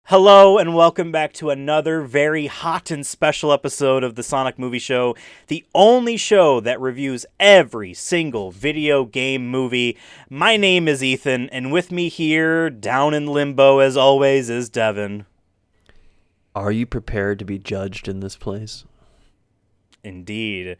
Hello and welcome back to another very hot and special episode of the Sonic Movie Show, the only show that reviews every single video game movie. My name is Ethan, and with me here, down in limbo as always, is Devin. Are you prepared to be judged in this place? Indeed.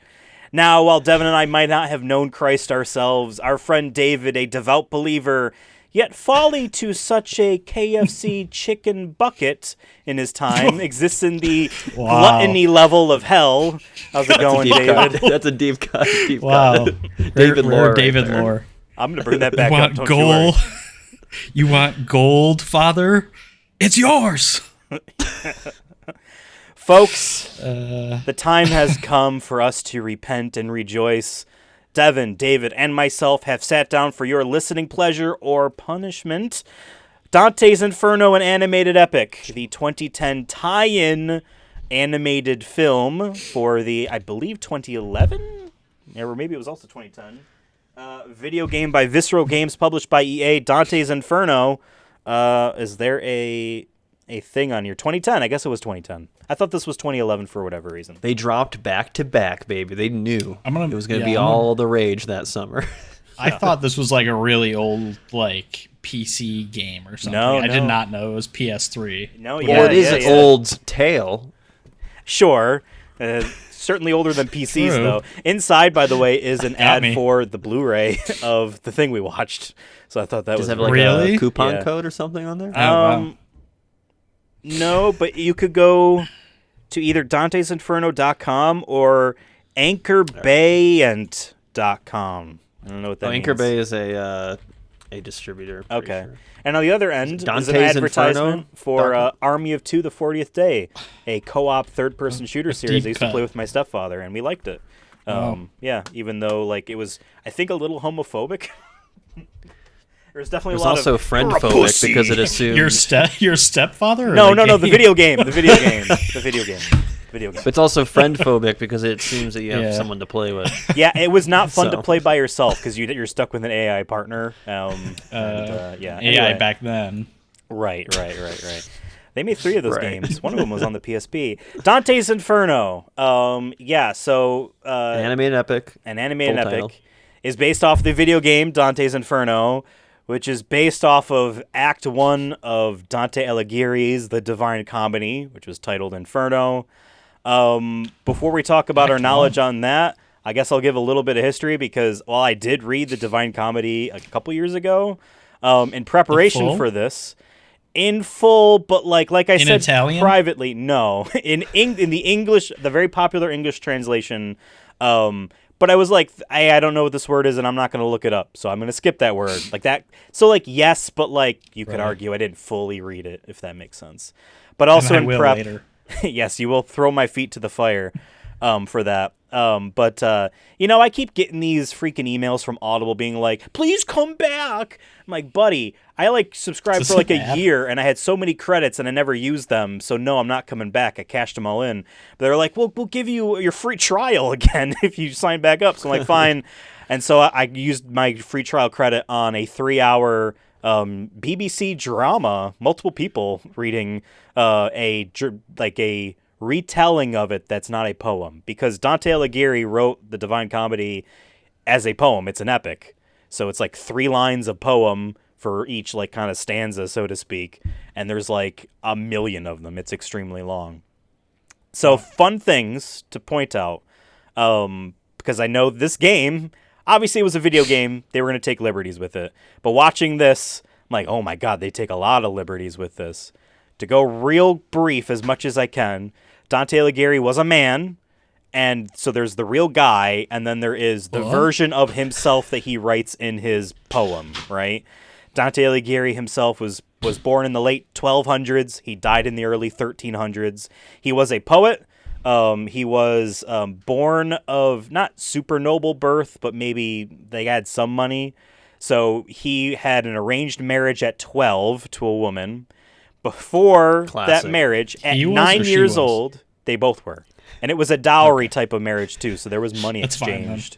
Now, while Devin and I might not have known Christ ourselves, our friend David, a devout believer, yet falling to such a KFC chicken bucket in his time, exists in the gluttony level of hell. How's it going, David? That's a deep cut. Wow. David Lore. David Lore. I'm going to bring that back You up. want Don't gold? you worry. You want gold, Father? It's yours. Folks, the time has come for us to repent and rejoice. Devin, David, and myself have sat down for your listening pleasure or punishment. Dante's Inferno, an animated epic, the 2010 tie-in animated film for the, I believe, 2011? Or maybe it was also 2010. Video game by Visceral Games, published by EA. Dante's Inferno. Is there a thing on here? 2010. I guess it was 2010. I thought this was 2011 for whatever reason. They dropped back to back, baby. They knew it was going to be I'm all the rage that summer. I thought this was like a really old PC game or something. No, I did not know it was PS3. No, But yeah, Well, it is yeah, an yeah. old tale. Sure. Certainly older than PCs, True. though. Inside, by the way, is an Got ad me. for the Blu-ray of the thing we watched. So I thought that Does was it have like Really? a coupon Yeah. code or something on there? Oh, wow. No, but you could go to either Dante'sInferno.com or AnchorBay.com. I don't know what that means. Anchor Bay is a distributor. I'm pretty Okay. sure. And on the other end is Dante's an advertisement Inferno? for Army of Two, The 40th Day, a co-op third-person shooter series I deep used to cut. play with my stepfather, and we liked it. Yeah, even though it was, I think, a little homophobic. There was definitely It was a lot also of friend-phobic because it assumed... Your stepfather? Or No, the the game? video game, the video game, the video game, video game. But it's also friend-phobic because it seems that you have Yeah. someone to play with. Yeah, it was not fun to So. play by yourself because you're stuck with an AI partner. Yeah, AI anyway. back then. Right. They made 3 of those Right. games. One of them was on the PSP. Dante's Inferno. So An animated epic. an animated Full epic title. is based off the video game Dante's Inferno, which is based off of Act 1 of Dante Alighieri's The Divine Comedy, which was titled Inferno. Before we talk about our Act knowledge on that, I guess I'll give a little bit of history because while I did read The Divine Comedy a couple years ago, in preparation full? for this, in full, but like I In said Italian? privately, no, in the English, the very popular English translation. But I was like, I don't know what this word is, and I'm not going to look it up, so I'm going to skip that word. Like that. So yes, but you could Right. argue I didn't fully read it, if that makes sense. But also And I in will prep, later. yes, you will throw my feet to the fire for that. I keep getting these freaking emails from Audible being like, please come back. I'm like, buddy, I subscribed Is for this a an ad? year and I had so many credits and I never used them. So no, I'm not coming back. I cashed them all in. But they're like, we'll give you your free trial again if you sign back up. So I'm like, fine. And so I used my free trial credit on a 3-hour BBC drama, multiple people reading a retelling of it that's not a poem, because Dante Alighieri wrote the Divine Comedy as a poem. It's an epic, so it's 3 lines of poem for each kind of stanza, so to speak, and there's a million of them. It's extremely long. So fun things to point out, because I know this game, obviously it was a video game, they were going to take liberties with it, but watching this, I'm like, oh my god, they take a lot of liberties with this. To go real brief as much as I can, Dante Alighieri was a man, and so there's the real guy, and then there is the version of himself that he writes in his poem, right? Dante Alighieri himself was born in the late 1200s. He died in the early 1300s. He was a poet. He was born of not super noble birth, but maybe they had some money. So he had an arranged marriage at 12 to a woman. Before Classic. that marriage, at He was 9 or she years was? old, they both were. And it was a dowry type of marriage, too, so there was money That's fine, then. exchanged.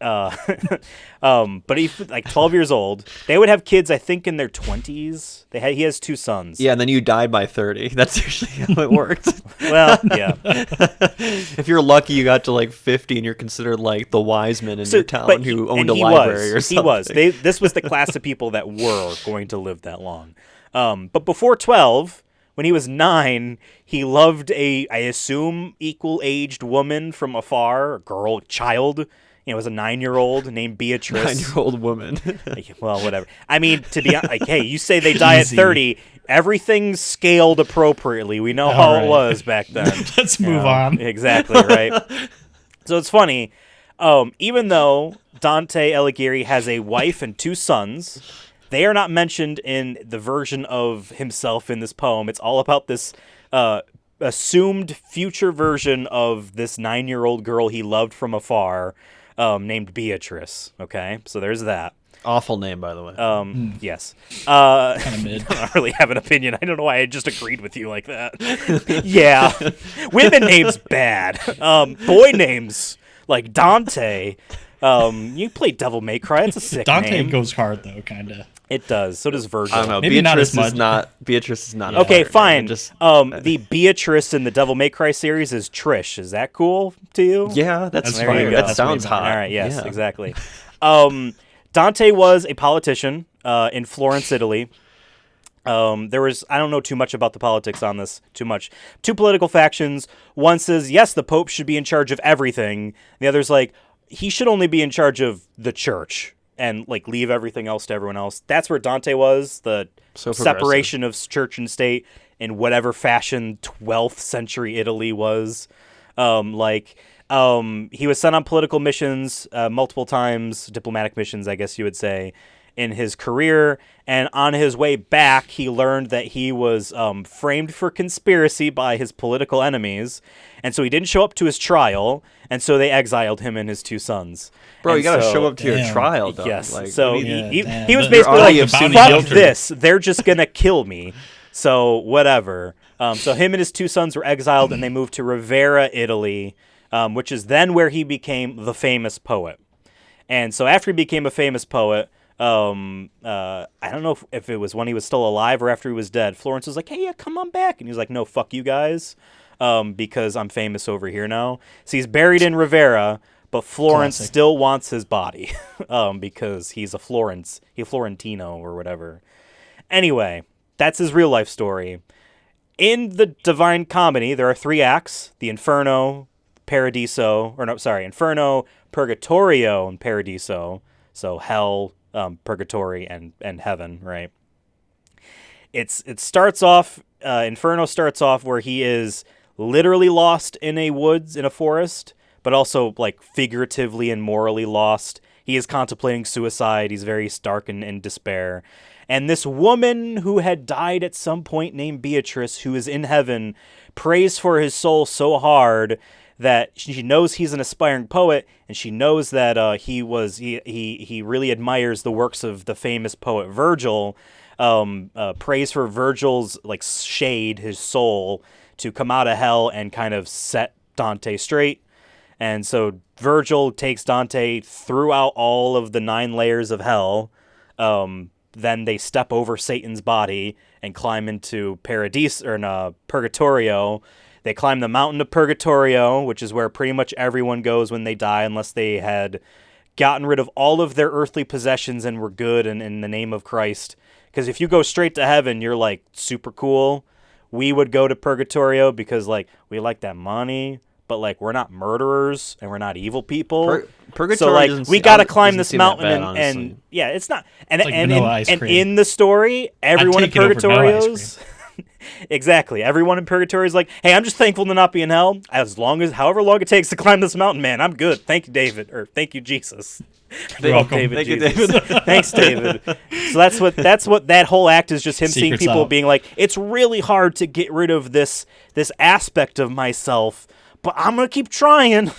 But he's like 12 years old. They would have kids, I think, in their 20s. He has 2 sons. Yeah, and then you died by 30. That's usually how it worked. Well, yeah. If you're lucky, you got to like 50, and you're considered like the wise man in your town who owned a library or something. He was. This was the class of people that were going to live that long. But before 12, when he was 9, he loved I assume, equal-aged woman from afar, a child. It was a 9-year-old named Beatrice. 9-year-old woman. Well, whatever. I mean, to be like, hey, you say they die at 30. Everything's scaled appropriately. We know how it was back then. Let's move on. Exactly, right? So it's funny. Even though Dante Alighieri has a wife and 2 sons, they are not mentioned in the version of himself in this poem. It's all about this assumed future version of this 9-year-old girl he loved from afar, named Beatrice. Okay, so there's that. Awful name, by the way. Yes. Kind of mid. I don't really have an opinion. I don't know why I just agreed with you like that. Yeah. Women names bad. Boy names like Dante. You play Devil May Cry. It's a sick Dante name. goes hard though, kind of. It does. So does Virgil. I don't know. Maybe not as much. Beatrice is not. Okay, a hard fine. name. Just, the Beatrice in the Devil May Cry series is Trish. Is that cool to you? yeah, that's There fine. you go. That That's sounds way hot. All right. Yes. Yeah. Exactly. Dante was a politician in Florence, Italy. There was, I don't know too much about the politics on this, too much. 2 political factions. One says, yes, the Pope should be in charge of everything. The other's like, he should only be in charge of the church and like leave everything else to everyone else. That's where Dante was, the So separation of church and state in whatever fashion 12th century Italy was. He was sent on political missions multiple times, diplomatic missions, I guess you would say, in his career. And on his way back, he learned that he was framed for conspiracy by his political enemies. And so he didn't show up to his trial. And so they exiled him and his 2 sons. Bro, And you gotta so- show up to your Damn. trial, though. Yes. Like, So what do you- he was You're basically already like, a bounty fuck guilty. this. They're just going to kill me. So whatever. So him and his 2 sons were exiled and they moved to Rivera, Italy, which is then where he became the famous poet. And so after he became a famous poet, I don't know if it was when he was still alive or after he was dead, Florence was like, hey, yeah, come on back. And he was like, no, fuck you guys, because I'm famous over here now. So he's buried in Rivera, but Florence Classic. still wants his body because he's Florentino or whatever. Anyway, that's his real life story. In the Divine Comedy, there are 3 acts: the Inferno, Inferno, Purgatorio, and Paradiso. So hell, purgatory, and heaven, right? It starts off, Inferno starts off where he is literally lost in a forest, but also like figuratively and morally lost. He is contemplating suicide. He's very stark and in despair. And this woman who had died at some point named Beatrice, who is in heaven, prays for his soul so hard that she knows he's an aspiring poet, and she knows that he really admires the works of the famous poet Virgil. Prays for Virgil's like shade, his soul, to come out of hell and kind of set Dante straight. And so Virgil takes Dante throughout all of the 9 layers of hell. Then they step over Satan's body and climb into Purgatorio. They climb the mountain of Purgatorio, which is where pretty much everyone goes when they die, unless they had gotten rid of all of their earthly possessions and were good and in the name of Christ. Because if you go straight to heaven, you're like super cool. We would go to Purgatorio because like we like that money, but like we're not murderers and we're not evil people. Purgatorio so like doesn't we seem- gotta doesn't climb this seem that mountain bad, and honestly. yeah, it's not and like and vanilla ice and cream. in the story, everyone in take it over vanilla ice Purgatorio's exactly. Everyone in Purgatorio is like, hey, I'm just thankful to not be in hell. However long it takes to climb this mountain, man, I'm good. Thank you, David, or thank you, Jesus. You're welcome. David, Thank you, Jesus. David. Thanks, David. So that's what that whole act is, just him seeing Secret's people out. being like, it's really hard to get rid of this aspect of myself, but I'm gonna keep trying.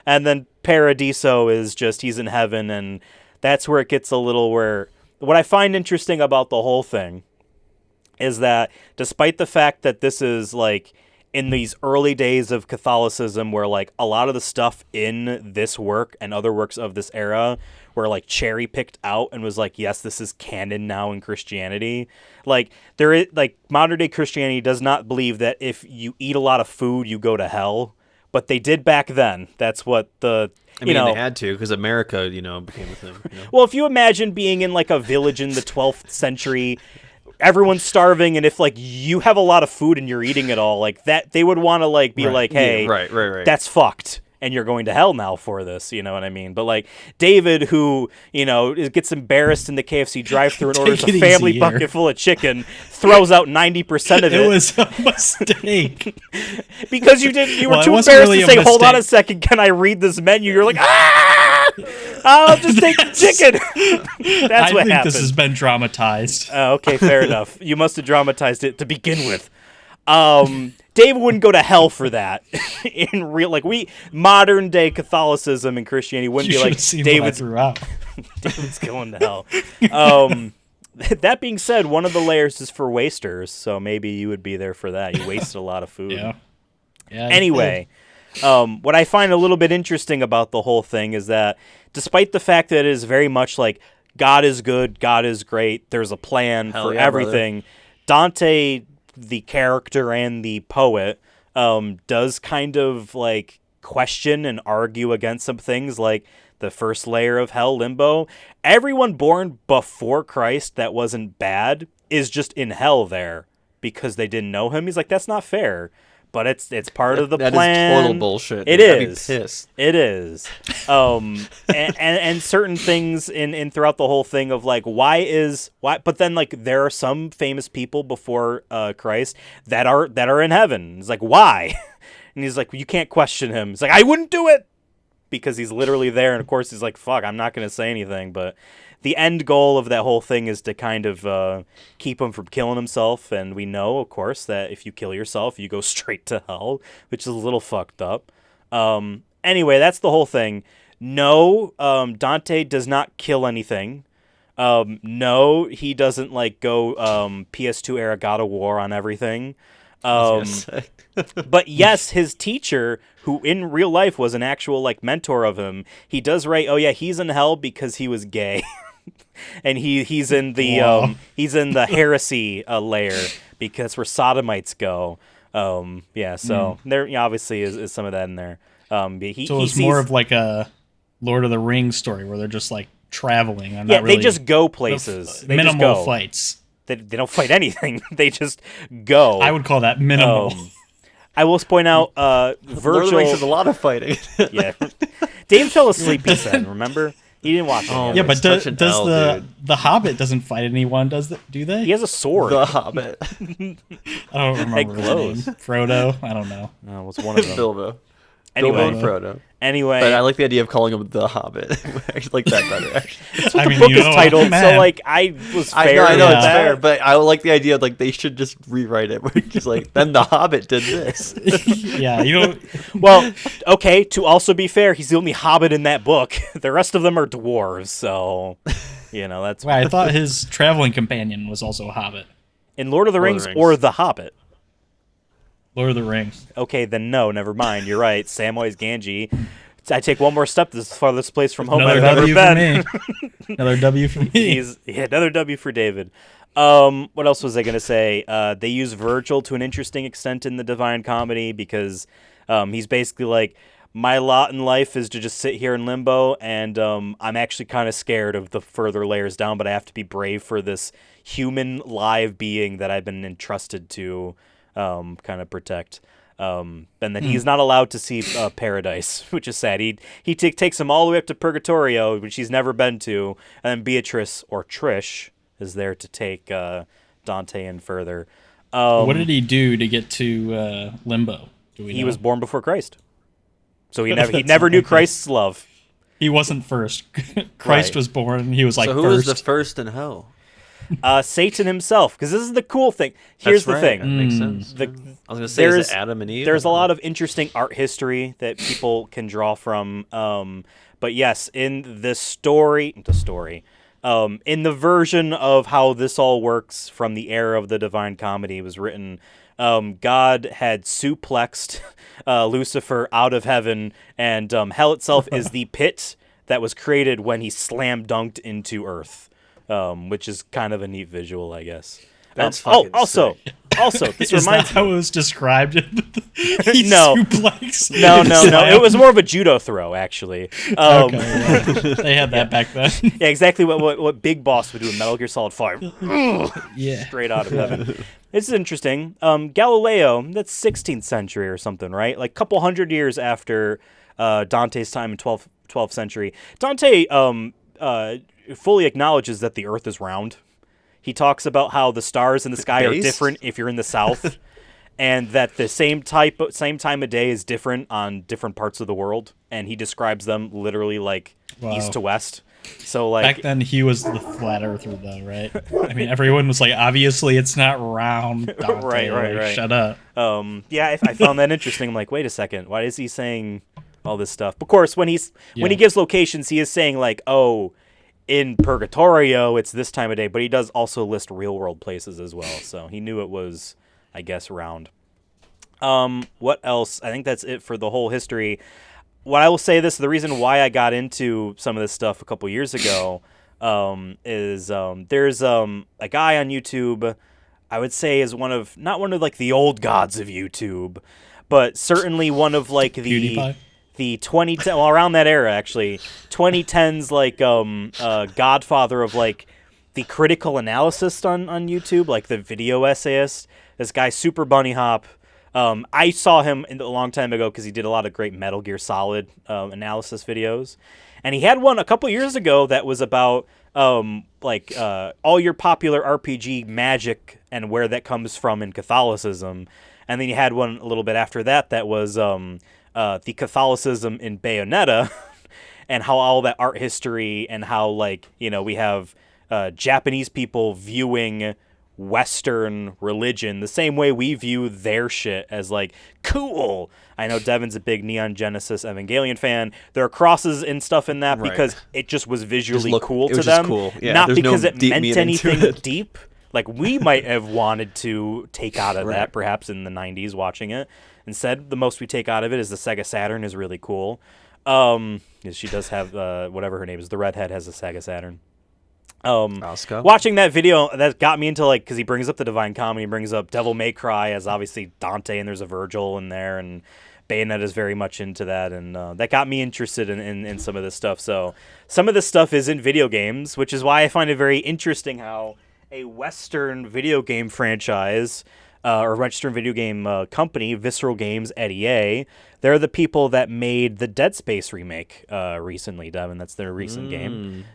And then Paradiso is just he's in heaven, and that's where it gets a little where what I find interesting about the whole thing is that despite the fact that this is like in these early days of Catholicism where like a lot of the stuff in this work and other works of this era were like cherry picked out and was like, yes, this is canon now in Christianity. Like there is like modern day Christianity does not believe that if you eat a lot of food, you go to hell, but they did back then. That's what the, they had to because America, became a thing. Well, if you imagine being in like a village in the 12th century, everyone's starving, and if like you have a lot of food and you're eating it all, like that, they would want to like be like, hey, right, that's fucked, and you're going to hell now for this, you know what I mean? But like David, who gets embarrassed in the KFC drive-thru and orders a family bucket full of chicken, throws out 90% of it. It was a mistake because you were too embarrassed to say, hold on a second, can I read this menu? You're like, I'll just take the chicken. That's what happened. I think this has been dramatized. Okay, fair enough. You must have dramatized it to begin with. David wouldn't go to hell for that. In real, like modern day Catholicism and Christianity wouldn't be like David's going to hell. That being said, one of the layers is for wasters, so maybe you would be there for that. You wasted a lot of food. Yeah. Anyway, what I find a little bit interesting about the whole thing is that despite the fact that it is very much like God is good, God is great, there's a plan for everything, Dante, the character and the poet, does kind of like question and argue against some things like the first layer of hell, limbo. Everyone born before Christ that wasn't bad is just in hell there because they didn't know him. He's like, that's not fair. But it's part of the plan. That is total bullshit. It is. I'd be pissed. It is. And certain things in throughout the whole thing of like why. But then like there are some famous people before Christ that are in heaven. It's like why? And he's like, you can't question him. It's like I wouldn't do it because he's literally there. And of course he's like, fuck, I'm not going to say anything. But the end goal of that whole thing is to kind of keep him from killing himself. And we know, of course, that if you kill yourself, you go straight to hell, which is a little fucked up. Anyway, that's the whole thing. No, Dante does not kill anything. No, he doesn't like go PS2 era God of War on everything. But yes, his teacher, who in real life was an actual like mentor of him, he does write, oh yeah, he's in hell because he was gay. And he's in the he's in the heresy layer because that's where sodomites go. So there obviously is some of that in there. So it's more of like a Lord of the Rings story where they're just like traveling. They just go places. They minimal just go. Fights. They don't fight anything. They just go. I would call that minimal. I will point out virtual. Lord of the Rings is a lot of fighting. Yeah, Dave fell asleep. He said, "Remember, he didn't watch it." Yeah, but does the Hobbit doesn't fight anyone? Do they? He has a sword. The Hobbit. I don't remember. It glows. Frodo. I don't know. No, it's one of them. Bilbo. Anyway, Bilbo and Frodo. Anyway, but I like the idea of calling him the Hobbit. I like that better. Actually. That's what the book is titled. So like, I was fair. I know it's fair, but I like the idea of like they should just rewrite it. Because like then the Hobbit did this. Yeah, you know. Well, okay. To also be fair, he's the only Hobbit in that book. The rest of them are dwarves. So, that's. Well, I thought his traveling companion was also a Hobbit. In Lord of the Rings or the Hobbit. Lord of the Rings. Okay, then no, never mind. You're right. Samwise Gamgee. I take one more step. This is the farthest place from home I've ever been. Another W for me. Another W for David. What else was I going to say? They use Virgil to an interesting extent in the Divine Comedy because he's basically like, my lot in life is to just sit here in limbo, and I'm actually kind of scared of the further layers down, but I have to be brave for this human live being that I've been entrusted to kind of protect. And then he's not allowed to see paradise, which is sad. He takes him all the way up to Purgatorio, which he's never been to, and then Beatrice, or Trish, is there to take Dante in further. What did he do to get to Limbo? He was born before Christ. So he never knew Christ's love. He wasn't first. Christ was born, he was like first. So who was the first in hell? Satan himself, because this is the cool thing. Here's the thing. That makes sense. I was going to say, is it Adam and Eve? There's a lot of interesting art history that people can draw from. But yes, in the story, in the version of how this all works from the era of the Divine Comedy was written, God had suplexed Lucifer out of heaven, and hell itself is the pit that was created when he slam dunked into Earth, which is kind of a neat visual, I guess. That's fucking sick. Also, this Is reminds that how me. it was described? No. Suplex? No. It was more of a judo throw, actually. Okay, yeah. They had that back then. Yeah, exactly what Big Boss would do in Metal Gear Solid 5. Yeah. Straight out of heaven. This is interesting. Galileo, that's 16th century or something, right? Like a couple hundred years after Dante's time in 12th century. Dante fully acknowledges that the Earth is round. He talks about how the stars in the sky are different if you're in the south, and that the same time of day is different on different parts of the world, and he describes them literally like east to west. So like back then he was the flat earther though, right? I mean, everyone was like, obviously it's not round. Dante, right. Shut up. Yeah, I found that interesting. I'm like, wait a second, why is he saying all this stuff? Of course, when he gives locations, he is saying like, oh, in Purgatorio, it's this time of day, but he does also list real world places as well. So he knew it was, I guess, round. What else? I think that's it for the whole history. What I will say the reason why I got into some of this stuff a couple years ago is there's a guy on YouTube, I would say is not one of like the old gods of YouTube, but certainly one of like the 2010, well, around that era actually, 2010s like godfather of like the critical analysis on YouTube, like the video essayist. This guy, Super Bunny Hop. I saw him a long time ago because he did a lot of great Metal Gear Solid analysis videos, and he had one a couple years ago that was about all your popular RPG magic and where that comes from in Catholicism, and then he had one a little bit after that was the Catholicism in Bayonetta, and how all that art history and how we have Japanese people viewing Western religion the same way we view their shit as like cool. I know Devin's a big Neon Genesis Evangelion fan. There are crosses and stuff in that because it just was visually cool to them, cool. Yeah, not because it meant anything deep. Like we might have wanted to take out of that perhaps in the 90s watching it. Instead, the most we take out of it is the Sega Saturn is really cool. She does have whatever her name is. The redhead has a Sega Saturn. Watching that video, that got me into because he brings up the Divine Comedy, brings up Devil May Cry as obviously Dante, and there's a Virgil in there, and Bayonetta is very much into that, and that got me interested in some of this stuff. So some of this stuff is in video games, which is why I find it very interesting how a Western video game franchise or Western video game company, Visceral Games at EA, they're the people that made the Dead Space remake recently, Devin. That's their recent game.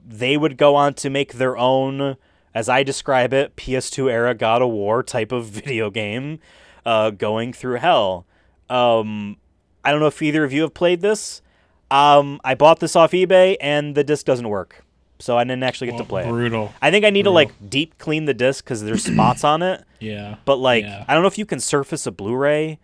They would go on to make their own, as I describe it, PS2 era God of War type of video game going through hell. I don't know if either of you have played this. I bought this off eBay, and the disc doesn't work. So I didn't actually get to play it. I think I need to deep clean the disc because there's spots on it. Yeah. But I don't know if you can surface a Blu-ray.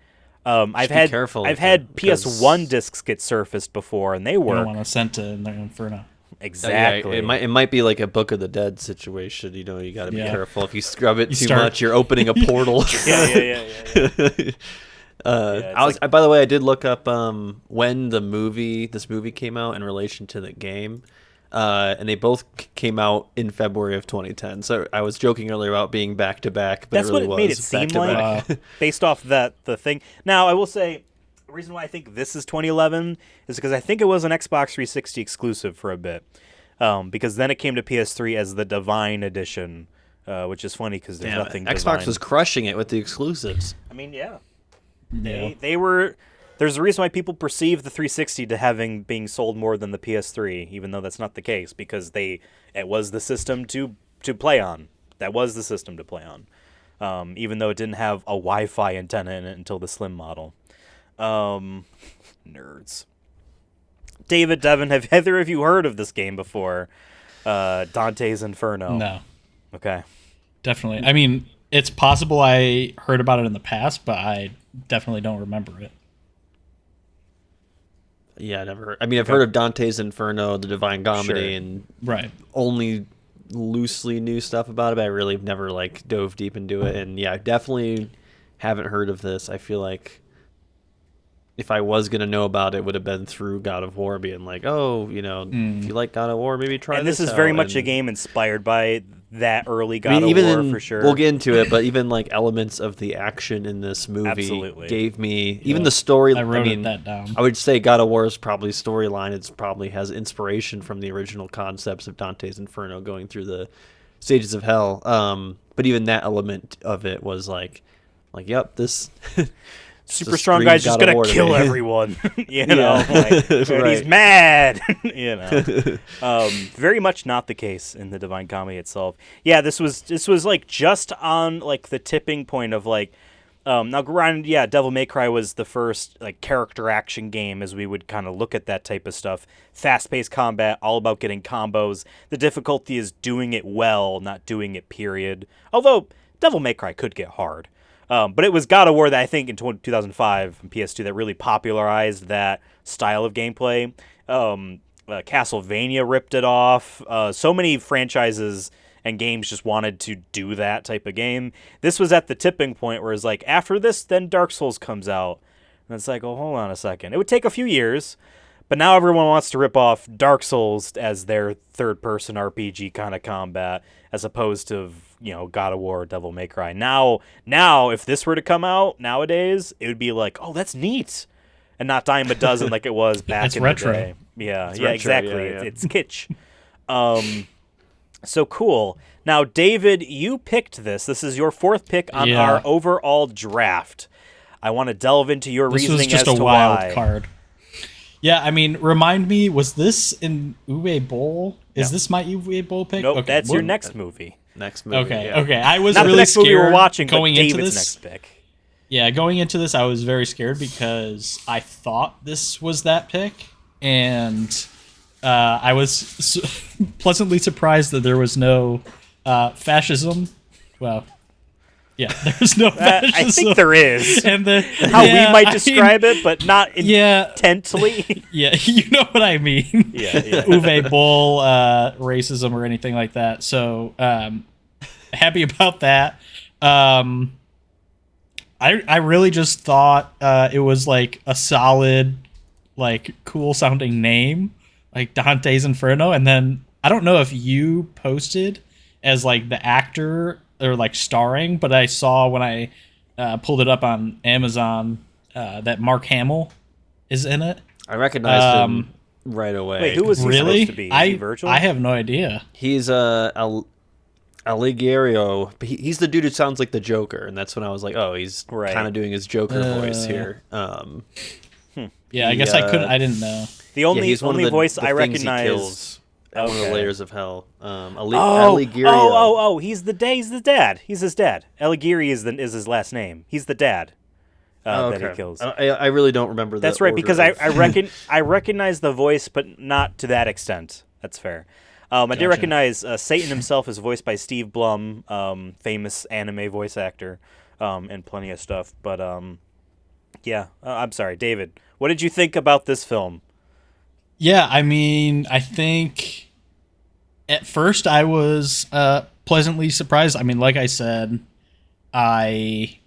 I've had PS1 discs get surfaced before, and they work. You don't want to send to Inferno. Exactly. It might be like a Book of the Dead situation. You got to be careful. If you scrub it too much, you're opening a portal. Yeah. By the way, I did look up when this movie came out in relation to the game. And they both came out in February of 2010. So I was joking earlier about being back to back, but that's what it made it seem like, based off the thing. Now I will say, the reason why I think this is 2011 is because I think it was an Xbox 360 exclusive for a bit, because then it came to PS3 as the Divine Edition, which is funny because there's nothing. Xbox divine. Was crushing it with the exclusives. I mean, they were. There's a reason why people perceive the 360 to being sold more than the PS3, even though that's not the case, because it was the system to play on. That was the system to play on, even though it didn't have a Wi-Fi antenna in it until the Slim model. Nerds. David, Devin, have either of you heard of this game before? Dante's Inferno. No. Okay. Definitely. I mean, it's possible I heard about it in the past, but I definitely don't remember it. Yeah, I never heard. I mean, I've heard of Dante's Inferno, the Divine Comedy, and right. only loosely knew stuff about it, but I really never like dove deep into it. And yeah, I definitely haven't heard of this. I feel like if I was gonna know about it, would have been through God of War, being like, oh, you know, if you like God of War, maybe try and this. This is out. very much a game inspired by that early God of War, for sure. We'll get into it, but even like elements of the action in this movie Absolutely. gave me even the story. I wrote that down. I would say God of War's probably storyline. It's probably has inspiration from the original concepts of Dante's Inferno, going through the stages of hell. But even that element of it was like, yep, this. Super strong guy's just gonna kill everyone, you know. Like, and he's mad, you know. Very much not the case in the Divine Comedy itself. Yeah, this was like just on like the tipping point of like, now granted, yeah, Devil May Cry was the first like character action game as we would kind of look at that type of stuff. Fast paced combat, all about getting combos. The difficulty is doing it well, not doing it. Period. Although Devil May Cry could get hard. But it was God of War that I think in 2005 and PS2 that really popularized that style of gameplay. Castlevania ripped it off. So many franchises and games just wanted to do that type of game. This was at the tipping point where it's like, after this, then Dark Souls comes out. And it's like, oh, hold on a second. It would take a few years, but now everyone wants to rip off Dark Souls as their third-person RPG kind of combat, as opposed to, you know, God of War or Devil May Cry. Now, if this were to come out nowadays, it would be like, oh, that's neat, and not dime a dozen like it was back in retro. the day. Yeah, it's yeah, retro, exactly. yeah. It's kitsch. So cool. Now, David, you picked this. This is your fourth pick on our overall draft. I want to delve into your reasoning as to why. This was just a wild card. Yeah, I mean, remind me, was this in Uwe Boll? Is this my Uwe Boll pick? Nope, okay, that's your next movie. Next movie. Okay, yeah. okay. I was Not really the next scared movie we're watching, going but into David's this. next pick. Yeah, going into this, I was very scared because I thought this was that pick, and I was pleasantly surprised that there was no fascism. Well, yeah, there's no fascism. I think there is. And How we might describe it, but not intently. Yeah, you know what I mean. Yeah. Uwe Boll racism or anything like that. So happy about that. I really just thought it was like a solid, like cool sounding name, like Dante's Inferno. And then I don't know if you posted as like the actor or like starring, but I saw when I pulled it up on Amazon that Mark Hamill is in it. I recognized him right away. Wait, who was he supposed to be? Is he virtual? I have no idea. He's Alighiero. He's the dude who sounds like the Joker, and that's when I was like, oh, he's kind of doing his Joker voice here. Yeah, I guess I couldn't. I didn't know. The only voice I recognize. One of the layers of hell. Alighiero. He's the dad. He's his dad. Alighieri is his last name. He's the dad that he kills. I really don't remember that. That's right, because I recognize the voice, but not to that extent. That's fair. I did recognize Satan himself is voiced by Steve Blum, famous anime voice actor, and plenty of stuff. But yeah, I'm sorry, David. What did you think about this film? Yeah, I mean, I think at first I was pleasantly surprised. I mean, like I said, I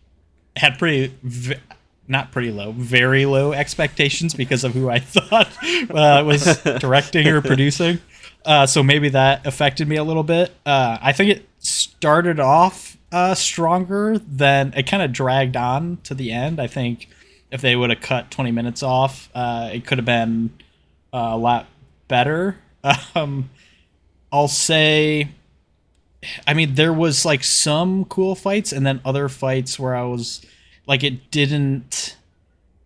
had very low expectations because of who I thought was directing or producing. So maybe that affected me a little bit. I think it started off stronger than it kind of dragged on to the end. I think if they would have cut 20 minutes off, it could have been a lot better. I'll say, I mean, there was like some cool fights and then other fights where I was like, it didn't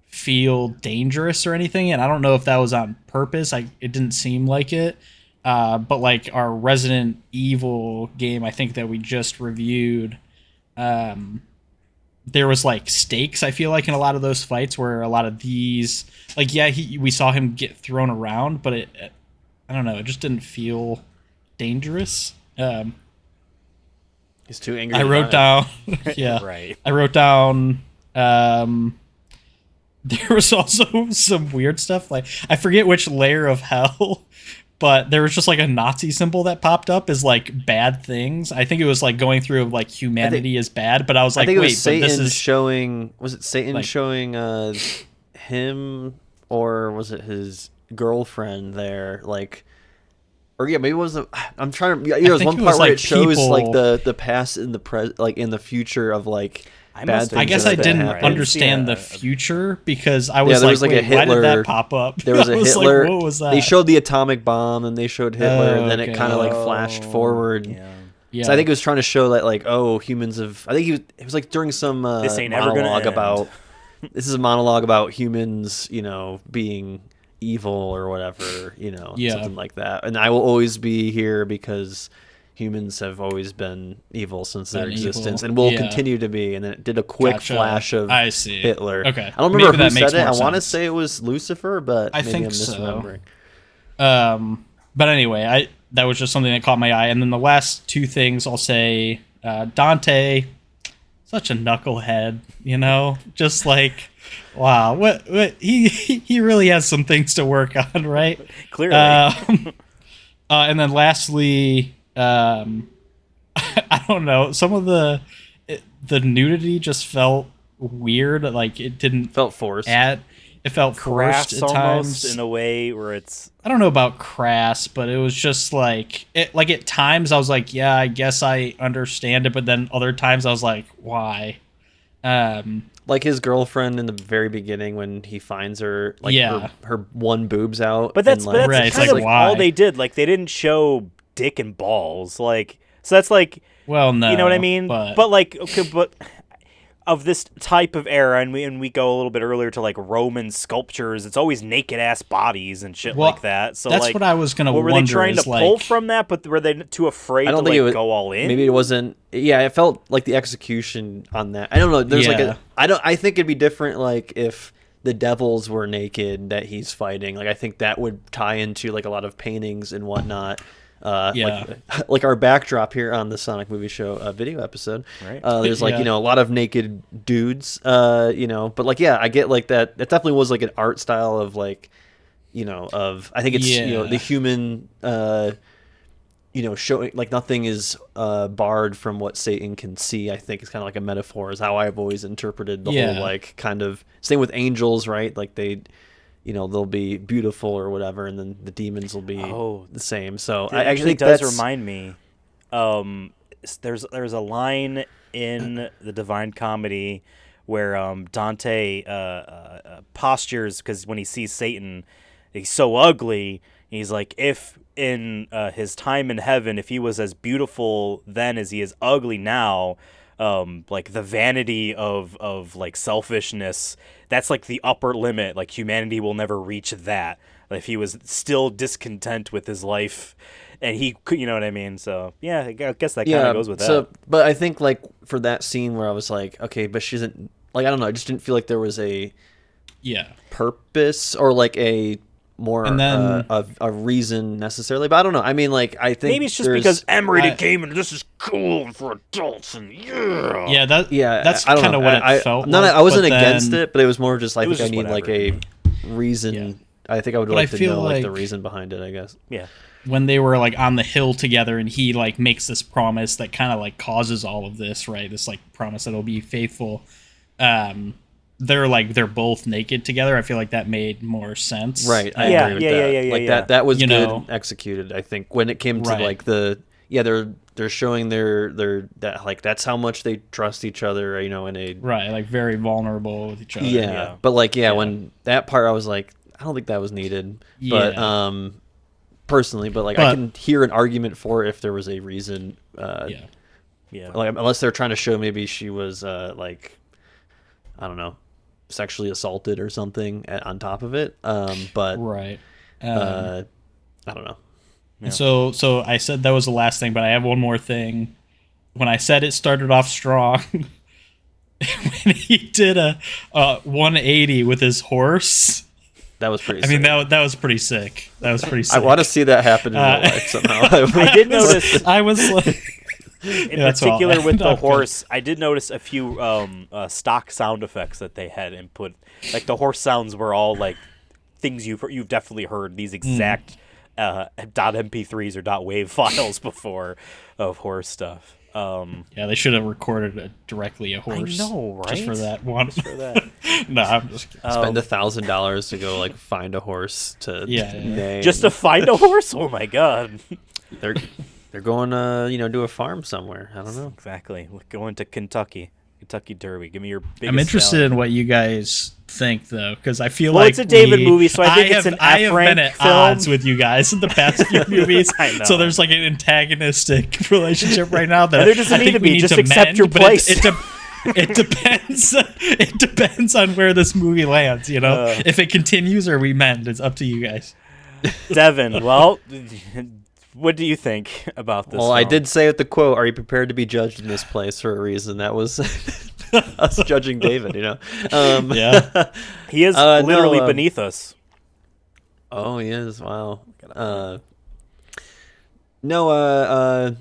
feel dangerous or anything. And I don't know if that was on purpose. It didn't seem like it. But like our Resident Evil game, I think that we just reviewed, there was like stakes, I feel like, in a lot of those fights where a lot of these, like, yeah, we saw him get thrown around, but I don't know, it just didn't feel dangerous. He's too angry. I wrote down, yeah, right. I wrote down, there was also some weird stuff. Like, I forget which layer of hell, but there was just like a Nazi symbol that popped up as like bad things. I think it was like going through like humanity is bad, but I was like, I think it was wait, Satan but this is showing. Was it Satan like- showing him, or was it his girlfriend there? Like, or yeah, maybe it was. I'm trying to. Yeah, there was think one it part was, where like, it shows like people- the past and the like in the future of like I bad must have- things. I guess that I didn't happen. understand Yeah. the future because I was there like, was, like, a wait, why did Hitler- that pop up? There was I a like, Hitler. what was that? They showed the atomic bomb, and they showed Hitler, Oh, and then it okay. kind of like flashed forward. Yeah. yeah. So I think it was trying to show that like, oh, humans have. I think it was like during some This ain't ever gonna monologue end. about. This is a monologue about humans, being evil or whatever, Yeah. something like that. And I will always be here because humans have always been evil since their Been evil. existence and will Yeah. continue to be. And then it did a quick Gotcha. flash of I see. Hitler. Okay. I don't remember Maybe that who makes said it. I more want to sense. say it was Lucifer, but I maybe think I'm so. misremembering. But anyway, that was just something that caught my eye. And then the last two things I'll say, Dante, such a knucklehead, just like, wow, what he really has some things to work on, right? Clearly. And then lastly, I don't know, some of the nudity just felt weird, like it didn't Felt forced. it felt forced Crass at almost times. in a way where it's I don't know about crass, but it was just like at times I was like, yeah, I guess I understand it, but then other times I was like, why? Like his girlfriend in the very beginning when he finds her, like Yeah. her one boob's out. but that's and, but that's Right, it's kind like, of why? all they did. Like they didn't show dick and balls. Like so that's like Well, no, you know what I mean? But like okay, but of this type of era, and we go a little bit earlier to like Roman sculptures. It's always naked ass bodies and shit Well, like that. So that's like, what I was gonna what, were they wonder trying to is, pull like- from that? But were they too afraid I don't to think like it was, go all in? Maybe it wasn't. Yeah, it felt like the execution on that. I don't know. There's like Yeah. I think it'd be different like if the devils were naked that he's fighting. Like I think that would tie into like a lot of paintings and whatnot. Yeah. like our backdrop here on the Sonic Movie Show video episode. Right. There's like Yeah. a lot of naked dudes. But like yeah, I get like that. That definitely was like an art style of like, of I think it's Yeah. the human. Showing like nothing is barred from what Satan can see. I think is kind of like a metaphor. Is how I've always interpreted the Yeah. whole like kind of same with angels, right? Like they. They'll be beautiful or whatever, and then the demons will be the same. So It I actually actually think does that's remind me. There's a line in the Divine Comedy where Dante postures because when he sees Satan, he's so ugly. He's like, if in his time in heaven, if he was as beautiful then as he is ugly now, like the vanity of like selfishness, that's like the upper limit. Like humanity will never reach that. If he was still discontent with his life, and he could, you know what I mean? So yeah, I guess that kind of goes with that. But I think like for that scene where I was like, okay, but she isn't like I don't know. I just didn't feel like there was a yeah. purpose or like a more And then- a reason necessarily. But I don't know. I mean, like I think Maybe it's just there's- because M-rated I- game and this is cool for adults and yeah. Yeah, that's I don't kind of know. what it felt No, like. I wasn't but against then- it, but it was more just I It was think I just need like a reason. Yeah. I think I would But like I to feel know like the like- reason behind it. I guess. Yeah. when they were like on the hill together and he like makes this promise that kind of like causes all of this, right? This like promise that he'll be faithful. They're both naked together. I feel like that made more sense. Right. I Yeah, agree with yeah, that. yeah, yeah, like yeah. that was You good know. executed. I think when it came to Right. like they're showing their that like that's how much they trust each other. In a Right, like very vulnerable with each other. yeah. But like when that part I was like I don't think that was needed. But Yeah. personally, but like I But- can hear an argument for it if there was a reason. Yeah. Yeah. Like unless they're trying to show maybe she was like I don't know, sexually assaulted or something on top of it. But Right. I don't know. And so I said that was the last thing, but I have one more thing. When I said it started off strong, when he did a 180 with his horse, That was pretty. I mean sick. that was pretty sick. That was pretty sick. I want to see that happen in real life somehow. I did notice I was like, in that's all. particular with the Not good. horse, I did notice a few stock sound effects that they had input. Like the horse sounds were all like things you've definitely heard. These exact .mp3s or .wav files before of horse stuff. Yeah, they should have recorded directly a horse. I know, right? Just for that one. Just for that. No, I'm just kidding. Spend $1,000 to go like find a horse to name. Just to find a horse? Oh my god. They're going to do a farm somewhere. I don't know. Exactly. Going to Kentucky Derby. Give me your biggest I'm interested salad. in what you guys think, though, because I feel Well, like it's a David movie, so I think it's an I have F-rank been at film. odds with you guys in the past few movies. I know. So there's like an antagonistic relationship right now that And there doesn't I need think to we be. need Just to accept mend, your but place. It depends. It depends on where this movie lands. If it continues or we mend, it's up to you guys. Devin, well, what do you think about this? Well, I film? did say with the quote, "Are you prepared to be judged in this place for a reason?" That was us judging David. Yeah. He is no, literally beneath us. Oh, he is. Wow. No.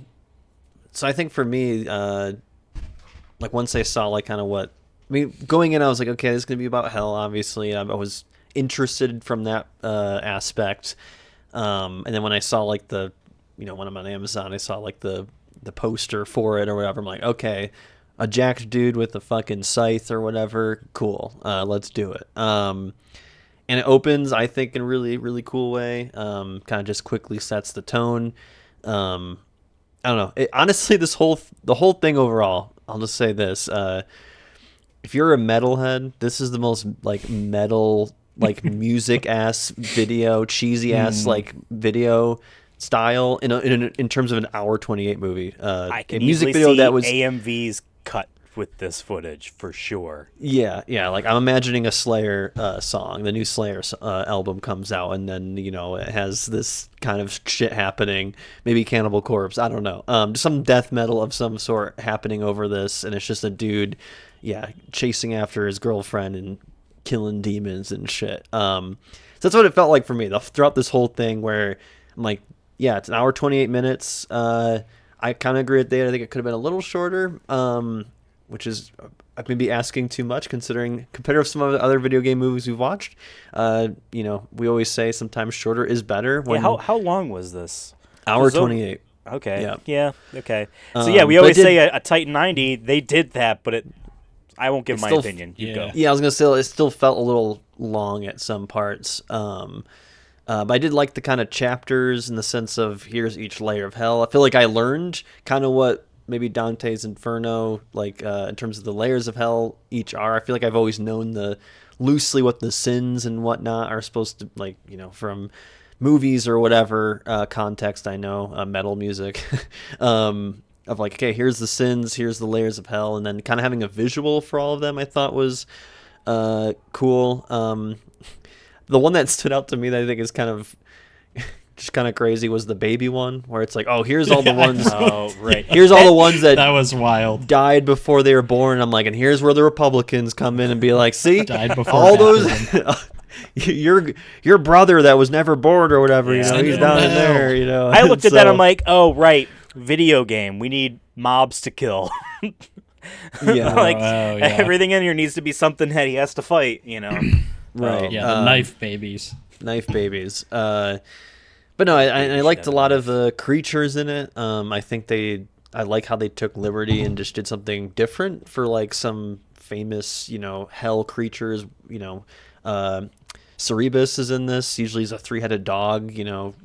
So I think for me, like once I saw like kind of what going in, I was like, okay, this is gonna be about hell. Obviously, I was interested from that aspect. And then when I saw like when I'm on Amazon, I saw like the poster for it or whatever. I'm like, okay, a jacked dude with a fucking scythe or whatever. Cool. Let's do it. And it opens, I think, in a really, really cool way. Kind of just quickly sets the tone. I don't know. Honestly, the whole thing overall, I'll just say this. If you're a metalhead, this is the most like metal, like music ass video, cheesy ass like video style in terms of an hour 28 movie. I can a music easily video see that was AMV's cut with this footage for sure. Yeah. Like I'm imagining a Slayer song. The new Slayer album comes out, and then it has this kind of shit happening. Maybe Cannibal Corpse. I don't know. Some death metal of some sort happening over this, and it's just a dude, chasing after his girlfriend and killing demons and shit. So that's what it felt like for me throughout this whole thing. Where I'm like, it's an hour 28 minutes. I kind of agree with that. I think it could have been a little shorter. Which is maybe asking too much compared to some of the other video game movies we've watched. We always say sometimes shorter is better. How long was this? Hour 28. Okay. Yeah. Okay. So we always say a tight 90. They did that, but I won't give my opinion. You go. Yeah, I was gonna say it still felt a little long at some parts. But I did like the kind of chapters in the sense of here's each layer of hell. I feel like I learned kind of what maybe Dante's Inferno, like in terms of the layers of hell each are. I feel like I've always known loosely what the sins and whatnot are supposed to, from movies or whatever context I know, metal music, of like, okay, here's the sins, here's the layers of hell, and then kind of having a visual for all of them I thought was cool. The one that stood out to me that I think is kind of just kind of crazy was the baby one, where it's like, oh, here's all the ones. Oh, right. Here's all the ones that was wild. Died before they were born. I'm like, and here's where the Republicans come in and be like, see, Died before all those. your brother that was never born or whatever. Yeah. He's down in there. I looked at that. I'm like, oh, right, video game. We need mobs to kill. Yeah. Everything in here needs to be something that he has to fight. Right. Yeah. The knife babies. Knife babies. But no, I liked a lot of the creatures in it. I think I like how they took liberty and just did something different for like some famous, hell creatures. Cerebus is in this. Usually he's a 3-headed dog,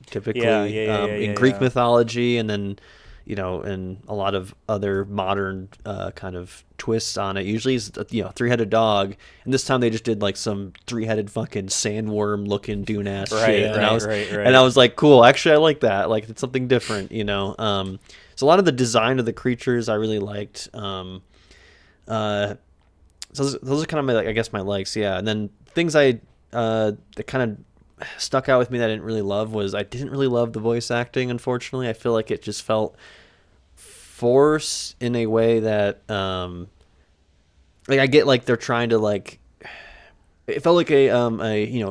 typically in Greek mythology, and then, and a lot of other modern kind of twists on it. Usually he's a 3-headed dog, and this time they just did like some 3-headed fucking sandworm looking dune ass shit. And I was like, cool. Actually, I like that. Like it's something different, So a lot of the design of the creatures I really liked. So those are kind of my likes, yeah. And then things that kind of stuck out with me that I didn't really love was I didn't really love the voice acting. Unfortunately, I feel like it just felt forced in a way that I get like they're trying to like. It felt like a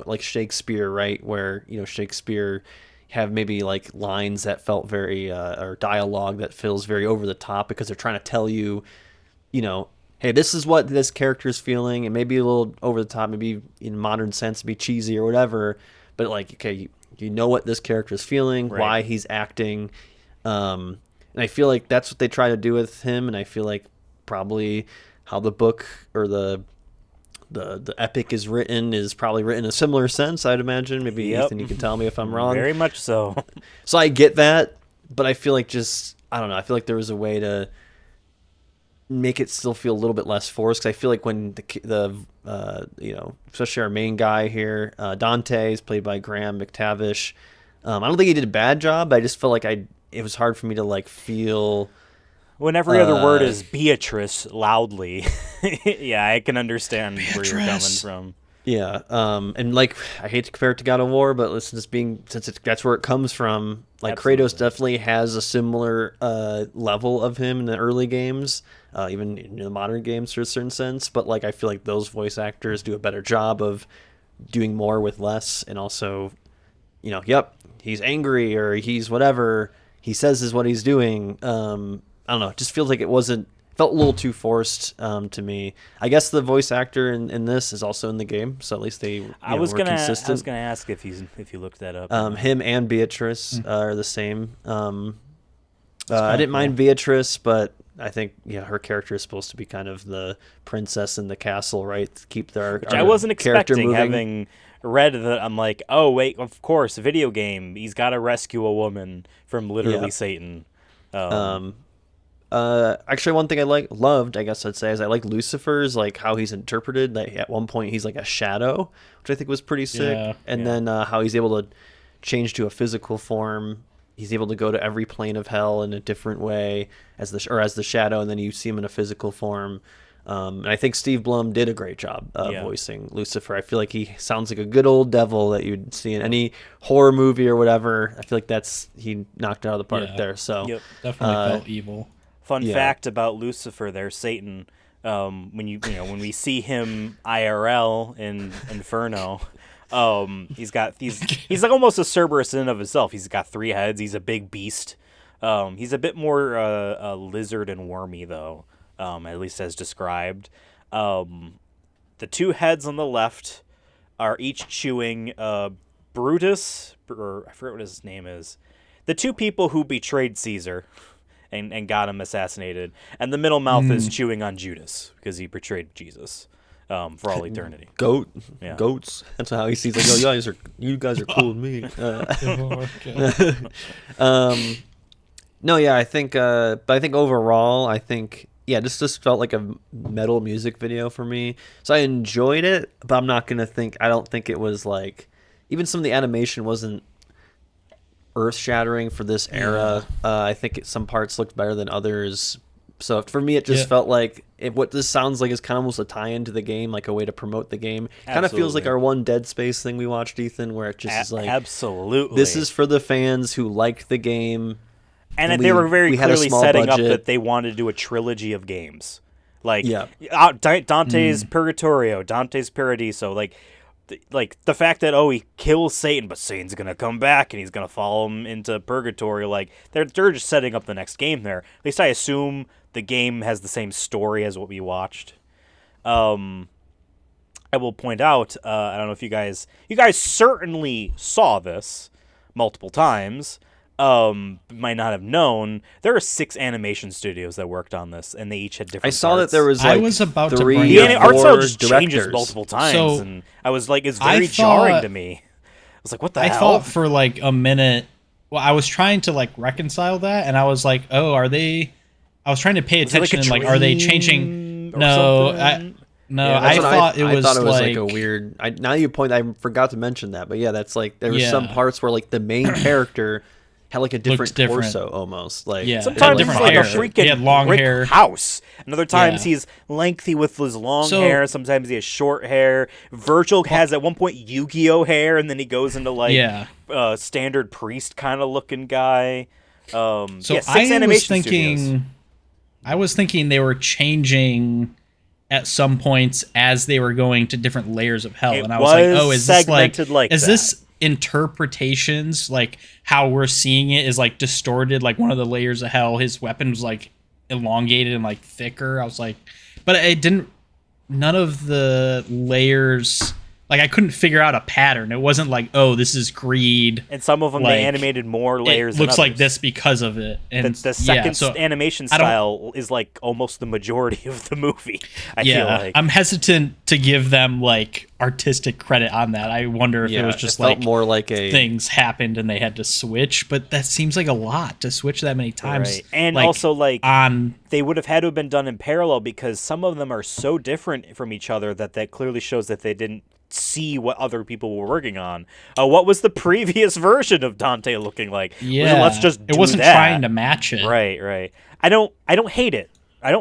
like Shakespeare, right? Where Shakespeare have maybe like lines that felt very or dialogue that feels very over the top because they're trying to tell you, hey, this is what this character is feeling. It may be a little over the top, maybe in modern sense, be cheesy or whatever. But like, okay, you know what this character is feeling, Right. why he's acting. And I feel like that's what they try to do with him, and I feel like probably how the book or the epic is probably written in a similar sense, I'd imagine. Maybe Yep. Ethan, you can tell me if I'm wrong. Very much so. So I get that, but I feel like I don't know. I feel like there was a way to make it still feel a little bit less forced. Because I feel like when especially our main guy here, Dante, is played by Graham McTavish. I don't think he did a bad job. But I just felt like it was hard for me to like feel. When every other word is Beatrice loudly. Yeah, I can understand where you're coming Beatrice. from. Yeah, and like I hate to compare it to God of War, but since that's where it comes from. Like Absolutely. Kratos definitely has a similar level of him in the early games, even in the modern games to a certain sense. But like I feel like those voice actors do a better job of doing more with less, and also, yep, he's angry or he's whatever he says is what he's doing. I don't know. It just feels like felt a little too forced to me. I guess the voice actor in this is also in the game, so at least they were consistent. I was gonna ask if you looked that up. Him and Beatrice are the same. I kinda didn't mind cool. Beatrice, but I think her character is supposed to be kind of the princess in the castle, right? To keep Which I wasn't character expecting, moving. having read that. I'm like, oh wait, of course, video game. He's got to rescue a woman from literally Yeah. Satan. Actually, one thing I loved, I guess I'd say, is I like Lucifer's, like how he's interpreted. Like at one point, he's like a shadow, which I think was pretty sick. Yeah. And then how he's able to change to a physical form. He's able to go to every plane of hell in a different way as the shadow, and then you see him in a physical form. And I think Steve Blum did a great job voicing Lucifer. I feel like he sounds like a good old devil that you'd see in any horror movie or whatever. I feel like he knocked it out of the park Yeah. there. So Yep. Definitely felt evil. Fun Yeah. fact about Lucifer, there, Satan. When when we see him IRL in Inferno, he's like almost a Cerberus in and of himself. He's got 3 heads. He's a big beast. He's a bit more lizard and wormy though, at least as described. The 2 heads on the left are each chewing Brutus, or I forget what his name is. The 2 people who betrayed Caesar and got him assassinated. And the middle mouth is chewing on Judas because he betrayed Jesus for all eternity. Yeah. Goats. That's how he sees. Like, oh, you guys are cool with me. No, yeah, I think. But I think overall, this just felt like a metal music video for me. So I enjoyed it, but I'm not gonna think. I don't think it was like. Even some of the animation wasn't earth-shattering for this era. I think some parts looked better than others. So for me, it just felt like what this sounds like is kind of almost a tie-in to the game, like a way to promote the game. Kind of feels like our one Dead Space thing we watched, Ethan, where it just is like, absolutely, this is for the fans who like the game. And they were very had a clearly small setting up budget. that they wanted to do a trilogy of games, like Yeah. Dante's Purgatorio, Dante's Paradiso, like the fact that he kills Satan, but Satan's gonna come back and he's gonna follow him into purgatory. Like they're just setting up the next game there. At least I assume the game has the same story as what we watched. I will point out, I don't know if you guys certainly saw this multiple times. Might not have known there are 6 animation studios that worked on this, and they each had different. I saw parts. that there was I like was about to 3 bring or it up. The art style 4 just changes directors. multiple times, So, and I was like, it's I very thought- jarring to me. I was like, what the I hell? thought for like a minute. Well, I was trying to like reconcile that, and I was like, "Oh, are they?" I was trying to pay Was it like a attention. Are they dream changing? or No, something? no. That's I what thought it was like a weird. Now you point. I forgot to mention that, but yeah, that's like there was some Yeah. parts where like the main character had like a different different. torso almost. Like Yeah. Sometimes different it's like hair. a freaking He had long brick hair. house. And other times Yeah. he's lengthy with his long So- hair. Sometimes he has short hair. Virgil has at one point Yu-Gi-Oh hair, and then he goes into like Yeah. standard priest kind of looking guy. So yeah, 6 I was animation thinking, studios. I was thinking they were changing at some points as they were going to different layers of hell, It and I was like, was "Oh, is this segmented like is that. this interpretations like how we're seeing it is like distorted? Like one of the layers of hell, his weapon was like elongated and like thicker." I was like, but it didn't. None of the layers. like I couldn't figure out a pattern. It wasn't like, oh, this is greed. And some of them like, they animated more layers. It looks than like others. this because of it. And The second so animation I don't- style is like almost the majority of the movie. I feel like I'm hesitant to give them like artistic credit on that. I wonder if it was just felt like more like a things happened and they had to switch, but that seems like a lot to switch that many times. Right. And like, also like on they would have had to have been done in parallel because some of them are so different from each other that clearly shows that they didn't see what other people were working on. What was the previous version of Dante looking like? yeah, Let's just do it wasn't that. trying to match it. Right. I don't hate it. I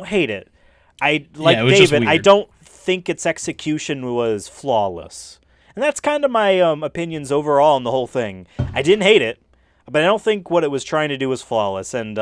like it was just David. I weird. don't think its execution was flawless. And that's kind of my opinions overall on the whole thing. I didn't hate it, but I don't think what it was trying to do was flawless. And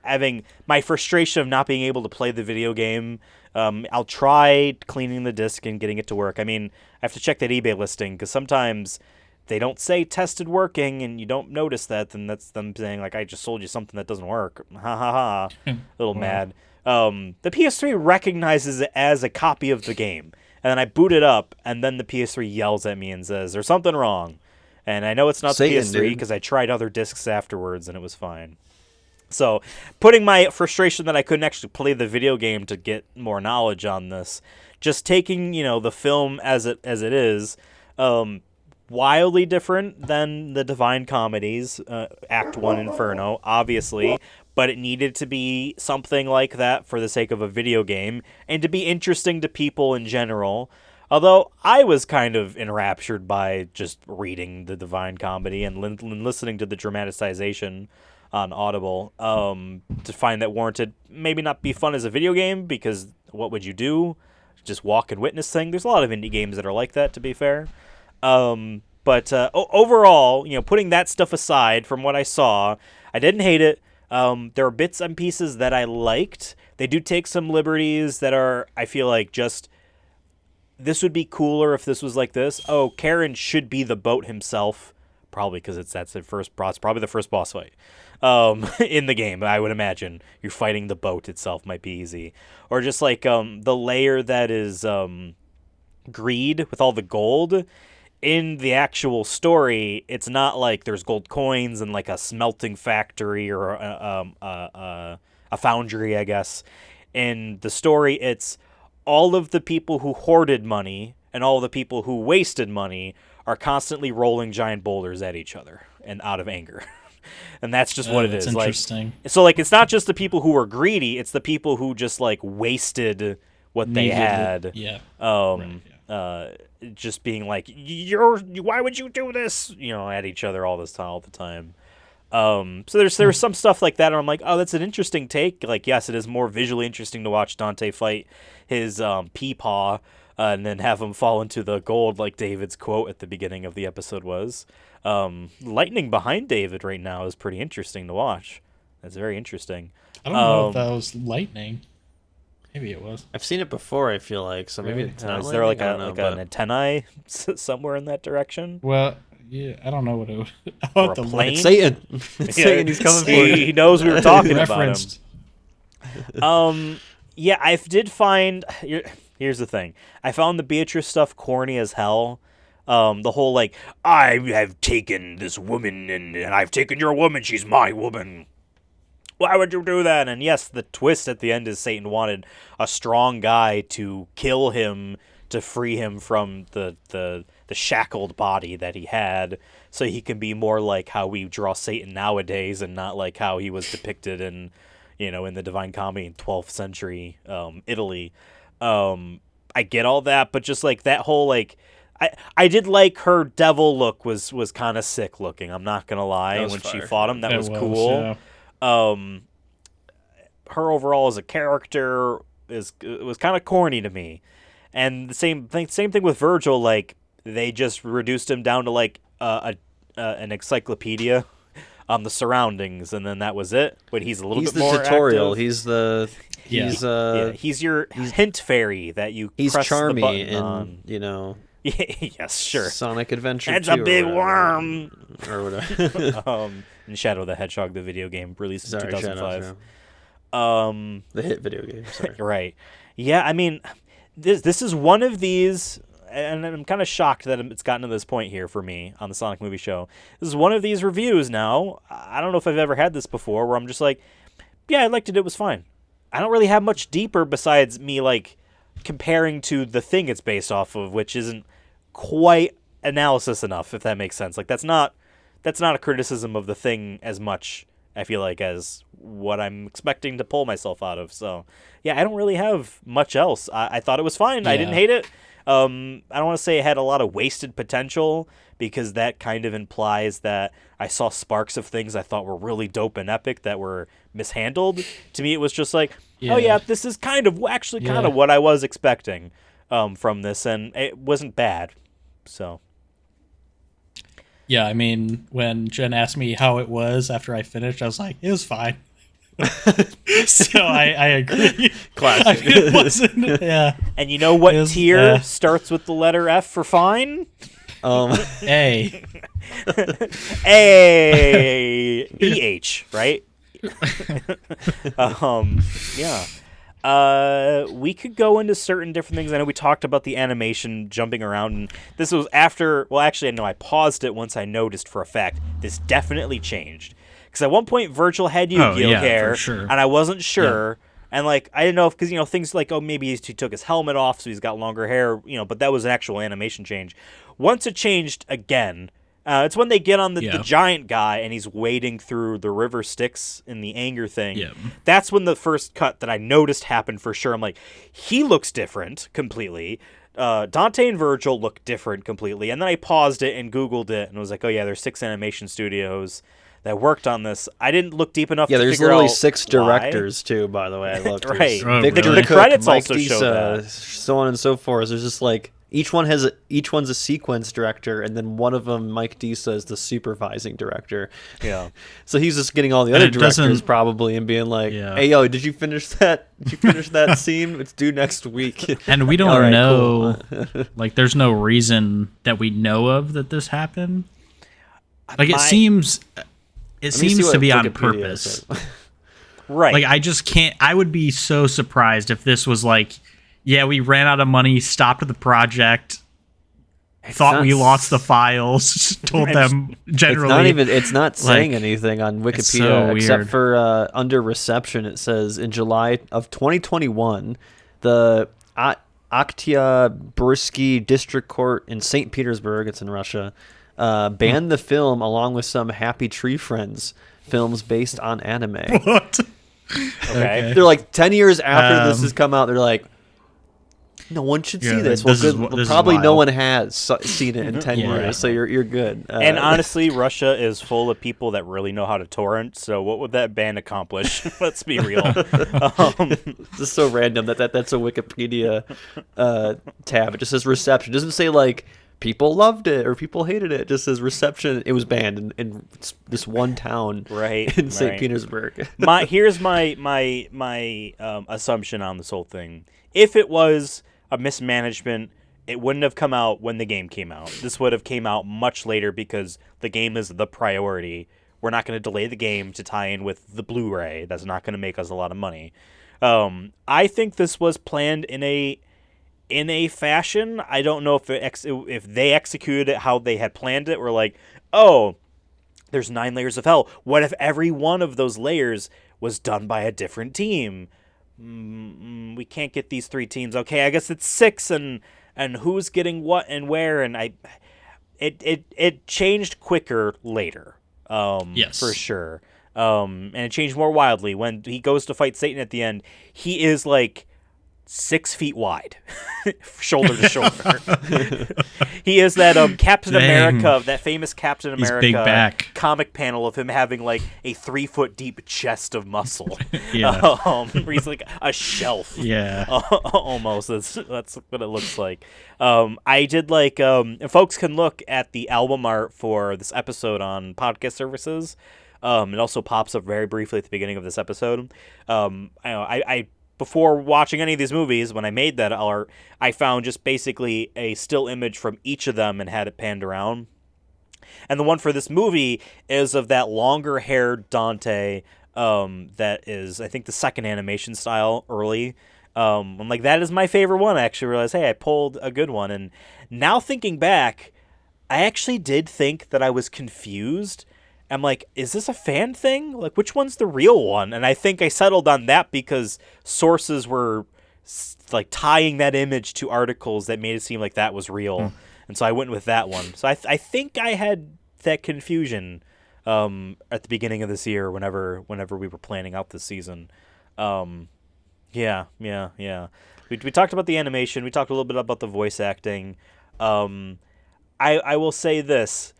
having my frustration of not being able to play the video game, I'll try cleaning the disc and getting it to work. I mean, I have to check that eBay listing because sometimes they don't say tested working and you don't notice that, then that's them saying like, I just sold you something that doesn't work. Ha ha ha. A little mad. The PS3 recognizes it as a copy of the game. And then I boot it up, and then the PS3 yells at me and says, there's something wrong. And I know it's not Satan, the PS3 dude. because I tried other discs afterwards, and it was fine. So, putting my frustration that I couldn't actually play the video game to get more knowledge on this, just taking, the film as it is, wildly different than the Divine Comedies, Act 1 Inferno, obviously, but it needed to be something like that for the sake of a video game, and to be interesting to people in general. Although I was kind of enraptured by just reading the Divine Comedy and listening to the dramatization on Audible, to find that warranted maybe not be fun as a video game, because what would you do? Just walk and witness thing? There's a lot of indie games that are like that, to be fair. But overall, putting that stuff aside from what I saw, I didn't hate it. There are bits and pieces that I liked. They do take some liberties that are, I feel like, just, this would be cooler if this was like this. Oh, Karen should be the boat himself. Probably because that's the first boss, probably the first boss fight in the game, I would imagine. You're fighting the boat itself might be easy. Or just like the layer that is greed with all the gold. In the actual story, it's not like there's gold coins and like a smelting factory or a foundry, I guess. In the story, it's all of the people who hoarded money and all the people who wasted money are constantly rolling giant boulders at each other and out of anger. And that's just what it is. Interesting. So it's not just the people who were greedy, it's the people who just like wasted what they had. Yeah. Right, yeah. Just being like, why would you do this? At each other all the time. So there's some stuff like that, and I'm like, oh, that's an interesting take. Like, yes, it is more visually interesting to watch Dante fight his peepaw, and then have him fall into the gold, like David's quote at the beginning of the episode was. Lightning behind David right now is pretty interesting to watch. That's very interesting. I don't know if that was lightning. Maybe it was. I've seen it before, I feel like, so maybe it's not is there like lightning, an antennae somewhere in that direction? Well, yeah, I don't know what it was. Or a plane? It's Satan. It's Satan, he's coming for you. He knows we were talking about him. Referenced. Yeah, I did find... Here's the thing. I found the Beatrice stuff corny as hell. The whole, like, I have taken this woman, and I've taken your woman, she's my woman. Why would you do that? And yes, the twist at the end is Satan wanted a strong guy to kill him to free him from the shackled body that he had, so he can be more like how we draw Satan nowadays and not like how he was depicted in the Divine Comedy in 12th century Italy. I get all that, but just like that whole like I did like her devil look was kind of sick looking. I'm not gonna lie. When she fought him, that was cool. Yeah. Her overall as a character was kind of corny to me, and the same thing with Virgil. Like they just reduced him down to like an encyclopedia on the surroundings, and then that was it. But he's a little bit more tutorial. active. He's your hint fairy that you. He's press Charmy the button on. in Yes, sure. Sonic Adventure. That's 2 a big or worm. or whatever. And Shadow the Hedgehog, the video game released in 2005. The hit video game. Sorry. Right. Yeah, I mean, this is one of these. and I'm kind of shocked that it's gotten to this point here for me on the Sonic Movie Show. This is one of these reviews now. I don't know if I've ever had this before where I'm just like, yeah, I liked it. It was fine. I don't really have much deeper besides me like comparing to the thing it's based off of, which isn't quite analysis enough, if that makes sense. Like that's not a criticism of the thing as much, I feel like, as what I'm expecting to pull myself out of. So yeah, I don't really have much else. I thought it was fine. I didn't hate it. I don't want to say it had a lot of wasted potential, because that kind of implies that I saw sparks of things I thought were really dope and epic that were mishandled. To me, it was just like, oh yeah, this is kind of what I was expecting from this, and it wasn't bad. So. Yeah, I mean, when Jen asked me how it was after I finished, I was like, it was fine. So I agree. Classic. It wasn't. Yeah. And you know what tier starts with the letter F for fine? A. EH, right? Yeah. We could go into certain different things. I know we talked about the animation jumping around, and this was after. Well, actually, I know I paused it once I noticed for a fact this definitely changed. Because at one point, Virgil had Yu-Gi-Oh hair, sure. and I wasn't sure. And like I didn't know if, because things like, oh, maybe he took his helmet off, so he's got longer hair. But that was an actual animation change. Once it changed again, it's when they get on the giant guy and he's wading through the river Styx in the anger thing. Yeah. That's when the first cut that I noticed happened for sure. I'm like, he looks different completely. Dante and Virgil look different completely. And then I paused it and Googled it and was like, oh yeah, there's 6 animation studios that worked on this. I didn't look deep enough to figure out there's literally 6 directors too, by the way. I looked. Right. Victor The Cook, credits Mike also show that. so on and so forth. There's just like each one's a sequence director, and then one of them, Mike Disa, is the supervising director. Yeah. So he's just getting all the other directors probably and being like, "Hey, yo, did you finish that? Did you finish that scene? It's due next week." And we don't know. Cool. Like, there's no reason that we know of that this happened. Like, it seems to be on purpose. Right. Like, I just can't. I would be so surprised if this was like, yeah, we ran out of money, stopped the project, thought we lost the files, told them generally. It's not saying anything on Wikipedia except for under reception. It says in July of 2021, the Oktyabrski District Court in St. Petersburg, it's in Russia, banned the film along with some Happy Tree Friends films based on anime. What? Okay. They're like 10 years after this has come out, they're like, no one should see this. Well, probably no one has seen it in 10 years, so you're good. And honestly, Russia is full of people that really know how to torrent, so what would that ban accomplish? Let's be real. This is so random that's a Wikipedia tab. It just says reception. It doesn't say like people loved it or people hated it. It just says reception. It was banned in this one town in St. Petersburg. Here's my assumption on this whole thing. If it was a mismanagement, it wouldn't have come out when the game came out. This would have came out much later because the game is the priority. We're not going to delay the game to tie in with the Blu-ray. That's not going to make us a lot of money. I think this was planned in a fashion. I don't know if they executed it how they had planned it. We're like, oh, there's 9 layers of hell. What if every one of those layers was done by a different team? We can't get these 3 teams. Okay, I guess it's 6, and who's getting what and where, and it changed quicker later. Yes, for sure. And it changed more wildly when he goes to fight Satan at the end. He is like 6 feet wide, shoulder to shoulder. He is that Captain America, that famous Captain America big back. Comic panel of him having like a 3-foot deep chest of muscle. Where he's like a shelf. Yeah, almost. That's what it looks like. I did like, and folks can look at the album art for this episode on podcast services. It also pops up very briefly at the beginning of this episode. I before watching any of these movies, when I made that art, I found just basically a still image from each of them and had it panned around. And the one for this movie is of that longer-haired Dante that is, I think, the second animation style early. I'm like, that is my favorite one. I actually realized, hey, I pulled a good one. And now thinking back, I actually did think that I was confused. I'm like, is this a fan thing? Like, which one's the real one? And I think I settled on that because sources were like tying that image to articles that made it seem like that was real. And so I went with that one. So I think I had that confusion at the beginning of this year whenever we were planning out this season. Yeah. We talked about the animation. We talked a little bit about the voice acting. I will say this,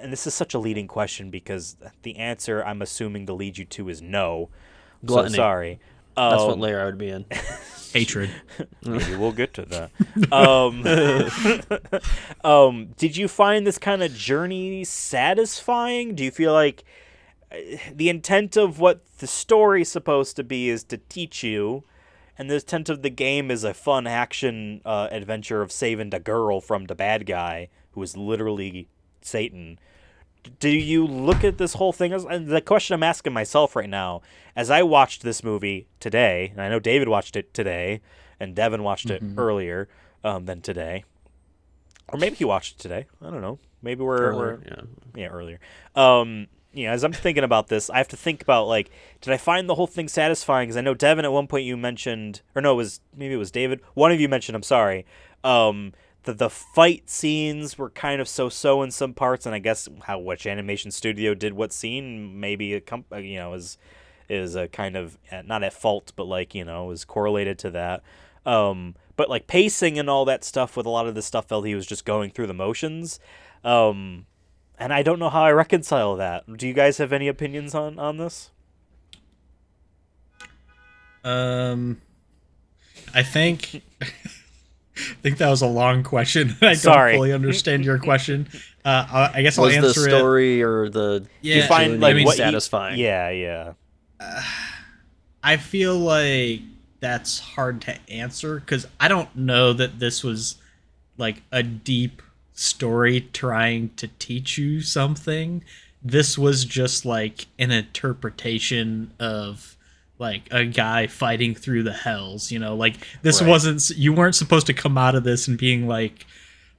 and this is such a leading question because the answer I'm assuming to lead you to is no. Gluttony. So sorry. That's what layer I would be in. Hatred. Maybe we'll get to that. Did you find this kind of journey satisfying? Do you feel like the intent of what the story's supposed to be is to teach you, and the intent of the game is a fun action adventure of saving the girl from the bad guy who is literally Satan? Do you look at this whole thing as, and the question I'm asking myself right now, as I watched this movie today, and I know David watched it today, and Devin watched it earlier than today, or maybe he watched it today. I don't know. Maybe we're earlier. As I'm thinking about this, I have to think about, like, did I find the whole thing satisfying? Because I know Devin at one point you mentioned, or no, maybe it was David. One of you mentioned, I'm sorry, the fight scenes were kind of so in some parts, and I guess which animation studio did what scene maybe is a kind of not at fault, but like is correlated to that. But like pacing and all that stuff with a lot of this stuff felt he was just going through the motions, and I don't know how I reconcile that. Do you guys have any opinions on this? I think that was a long question. I Sorry. don't fully understand your question. I guess I'll Was answer the story or the Yeah, you find like what satisfying? Yeah. I feel like that's hard to answer because I don't know that this was like a deep story trying to teach you something. This was just like an interpretation of like a guy fighting through the hells, like this Right. wasn't, you weren't supposed to come out of this and being like,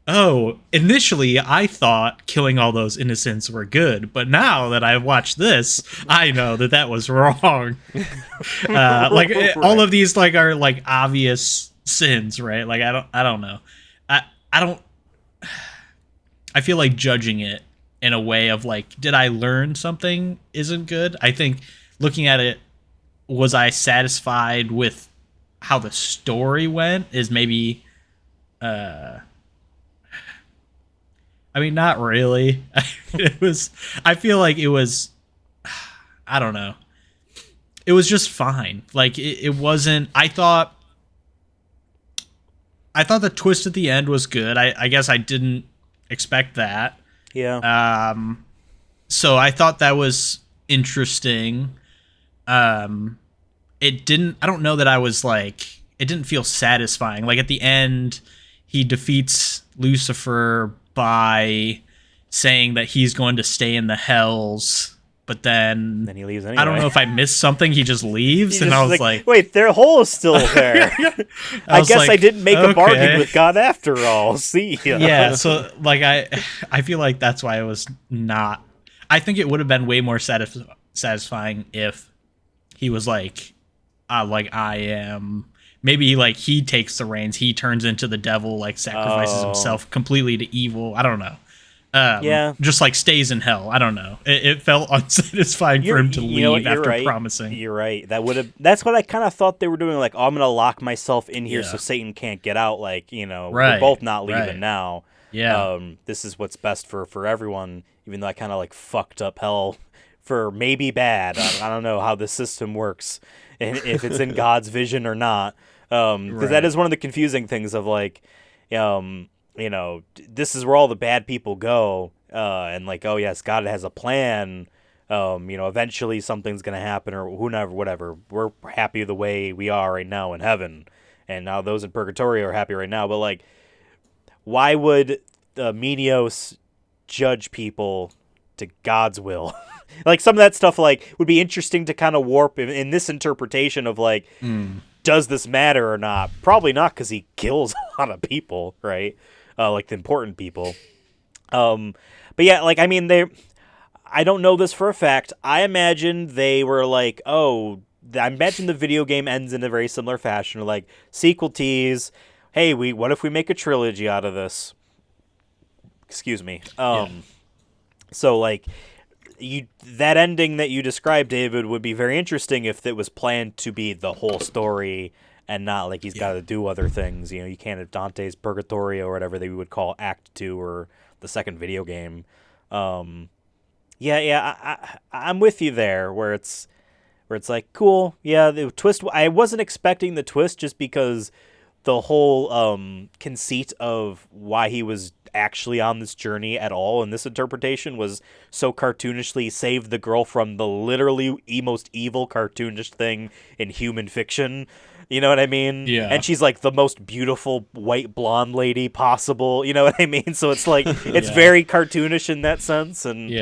oh, initially I thought killing all those innocents were good, but now that I've watched this, I know that was wrong. All of these like are like obvious sins, right? Like I don't know. I feel like judging it in a way of like, did I learn something isn't good. I think looking at it, was I satisfied with how the story went is maybe, I mean, not really. I feel like it was, I don't know. It was just fine. Like it wasn't, I thought the twist at the end was good. I guess I didn't expect that. Yeah. So I thought that was interesting. It didn't, I don't know that I was like, it didn't feel satisfying. Like at the end, he defeats Lucifer by saying that he's going to stay in the hells, but then he leaves anyway. I don't know if I missed something. He just leaves, and I was like, wait, their hole is still there. I was guess like, I didn't make a bargain okay. with God after all. See ya. yeah. So like I feel like that's why it was not. I think it would have been way more satisfying if he was like I am. Maybe like he takes the reins. He turns into the devil. Like sacrifices himself completely to evil. I don't know. Yeah. Just like stays in hell. I don't know. It felt unsatisfying for him to leave after promising. You're right. That's what I kind of thought they were doing. Like, I'm gonna lock myself in here Yeah. so Satan can't get out. Like, we're Right, both not leaving right. now. Yeah. This is what's best for everyone. Even though I kind of like fucked up hell for maybe bad. I don't know how the system works and if it's in God's vision or not. Because that is one of the confusing things of like, this is where all the bad people go, and like, oh yes, God has a plan. Eventually something's gonna happen, or whatever. We're happy the way we are right now in heaven, and now those in purgatory are happy right now. But like, why would Menios judge people to God's will? Like some of that stuff like would be interesting to kind of warp in this interpretation of like. does this matter or not? Probably not, because he kills a lot of people, right? Like the important people. But yeah, like, I mean, I don't know this for a fact. I imagine they were like, oh, I imagine the video game ends in a very similar fashion, like sequel tease. Hey, what if we make a trilogy out of this? Excuse me. So like, that ending that you described, David, would be very interesting if it was planned to be the whole story and not like he's got to do other things. You know, you can't have Dante's Purgatorio or whatever they would call Act 2 or the second video game. I'm with you there where it's like, cool, yeah, the twist. I wasn't expecting the twist just because the whole conceit of why he was actually on this journey at all in this interpretation was so cartoonishly save the girl from the literally most evil cartoonish thing in human fiction. You know what I mean? Yeah. And she's like the most beautiful white blonde lady possible. You know what I mean? So it's like it's very cartoonish in that sense. And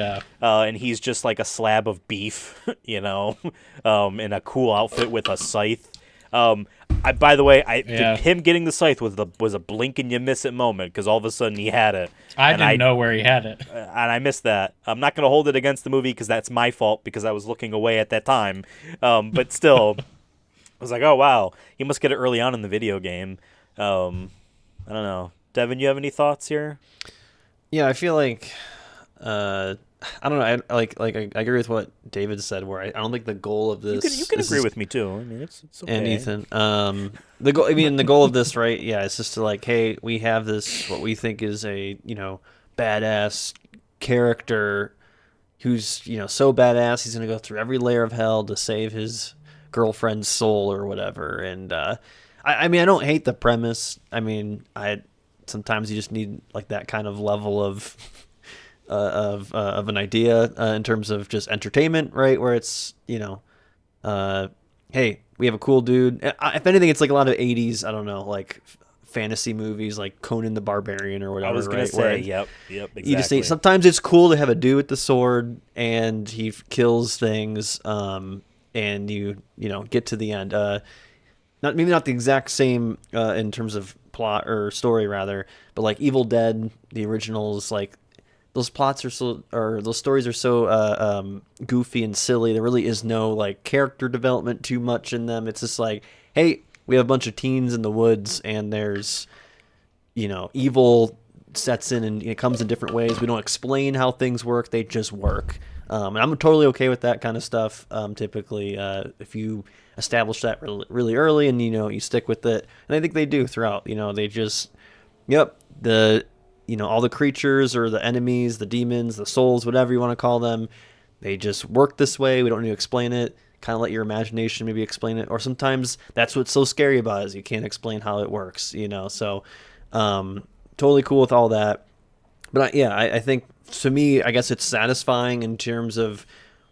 and he's just like a slab of beef, you know, in a cool outfit with a scythe. By the way, him getting the scythe was a blink and you miss it moment because all of a sudden he had it. I didn't know where he had it, and I missed that. I'm not gonna hold it against the movie because that's my fault because I was looking away at that time. But still. I was like, oh, wow, he must get it early on in the video game. I don't know. Devin, you have any thoughts here? Yeah, I feel like, I don't know. I agree with what David said, where I don't think the goal of this... You can agree with me, too. I mean, it's okay. And Ethan. The goal of this, right, it's just to like, hey, we have this, what we think is a, badass character who's, so badass, he's going to go through every layer of hell to save his girlfriend's soul or whatever. And I mean, I don't hate the premise. I mean, sometimes you just need like that kind of level of an idea in terms of just entertainment, right? Where it's hey, we have a cool dude. If anything, it's like a lot of 80s, I don't know, like fantasy movies like Conan the Barbarian or whatever. I was gonna say, yep, exactly. You just sometimes it's cool to have a dude with the sword and he kills things. And you get to the end. Not the exact same in terms of plot or story rather, but like Evil Dead, the originals, like those plots those stories are so goofy and silly. There really is no like character development too much in them. It's just like, hey, we have a bunch of teens in the woods and there's evil sets in and it comes in different ways. We don't explain how things work; they just work. And I'm totally okay with that kind of stuff. Typically, if you establish that really early and you stick with it, and I think they do throughout. They just, all the creatures or the enemies, the demons, the souls, whatever you want to call them, they just work this way. We don't need to explain it. Kind of let your imagination maybe explain it. Or sometimes that's what's so scary about it is you can't explain how it works. So totally cool with all that. But I think. To me, I guess it's satisfying in terms of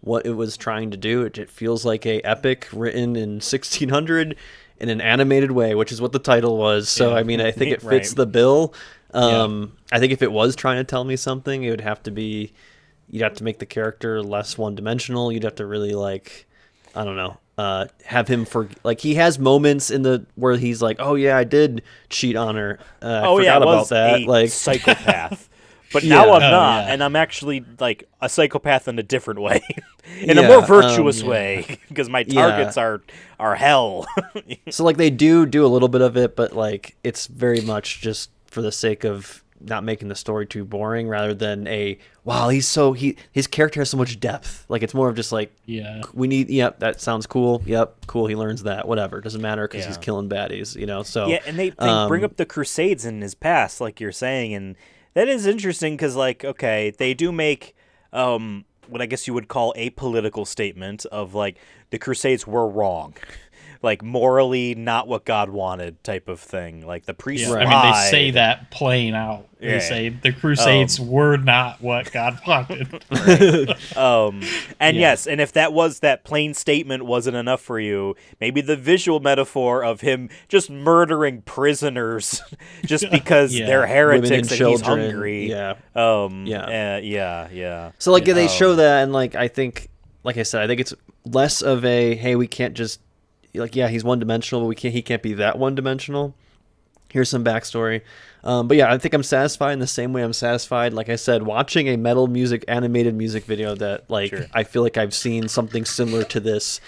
what it was trying to do. It feels like a epic written in 1600 in an animated way, which is what the title was. So, I mean, I think it fits the bill. I think if it was trying to tell me something, it would have to be, you'd have to make the character less one-dimensional. You'd have to really, like, I don't know, have him he has moments where he's like, oh yeah, I did cheat on her. I forgot about that. Like psychopath. But now I'm not, and I'm actually like a psychopath in a different way, in a more virtuous way, because my targets are hell. So like they do a little bit of it, but like it's very much just for the sake of not making the story too boring, rather than his character has so much depth. Like it's more of just like we need that sounds cool. Yep, cool. He learns that. Whatever, doesn't matter because he's killing baddies. So and they bring up the Crusades in his past, like you're saying, and. That is interesting because, like, okay, they do make what I guess you would call a political statement of, like, the Crusades were wrong. Like, morally not what God wanted type of thing. Like, the priests lied. I mean, they say that plain out. They say the Crusades were not what God wanted. Yes, and if that plain statement wasn't enough for you, maybe the visual metaphor of him just murdering prisoners just because they're heretics and he's hungry. So, like, they show that, and, like, I think, like I said, I think it's less of a, hey, we can't just like, yeah, he's one dimensional, but he can't be that one dimensional. Here's some backstory. But yeah, I think I'm satisfied in the same way I'm satisfied, like I said, watching a animated music video that, like, Sure. I feel like I've seen something similar to this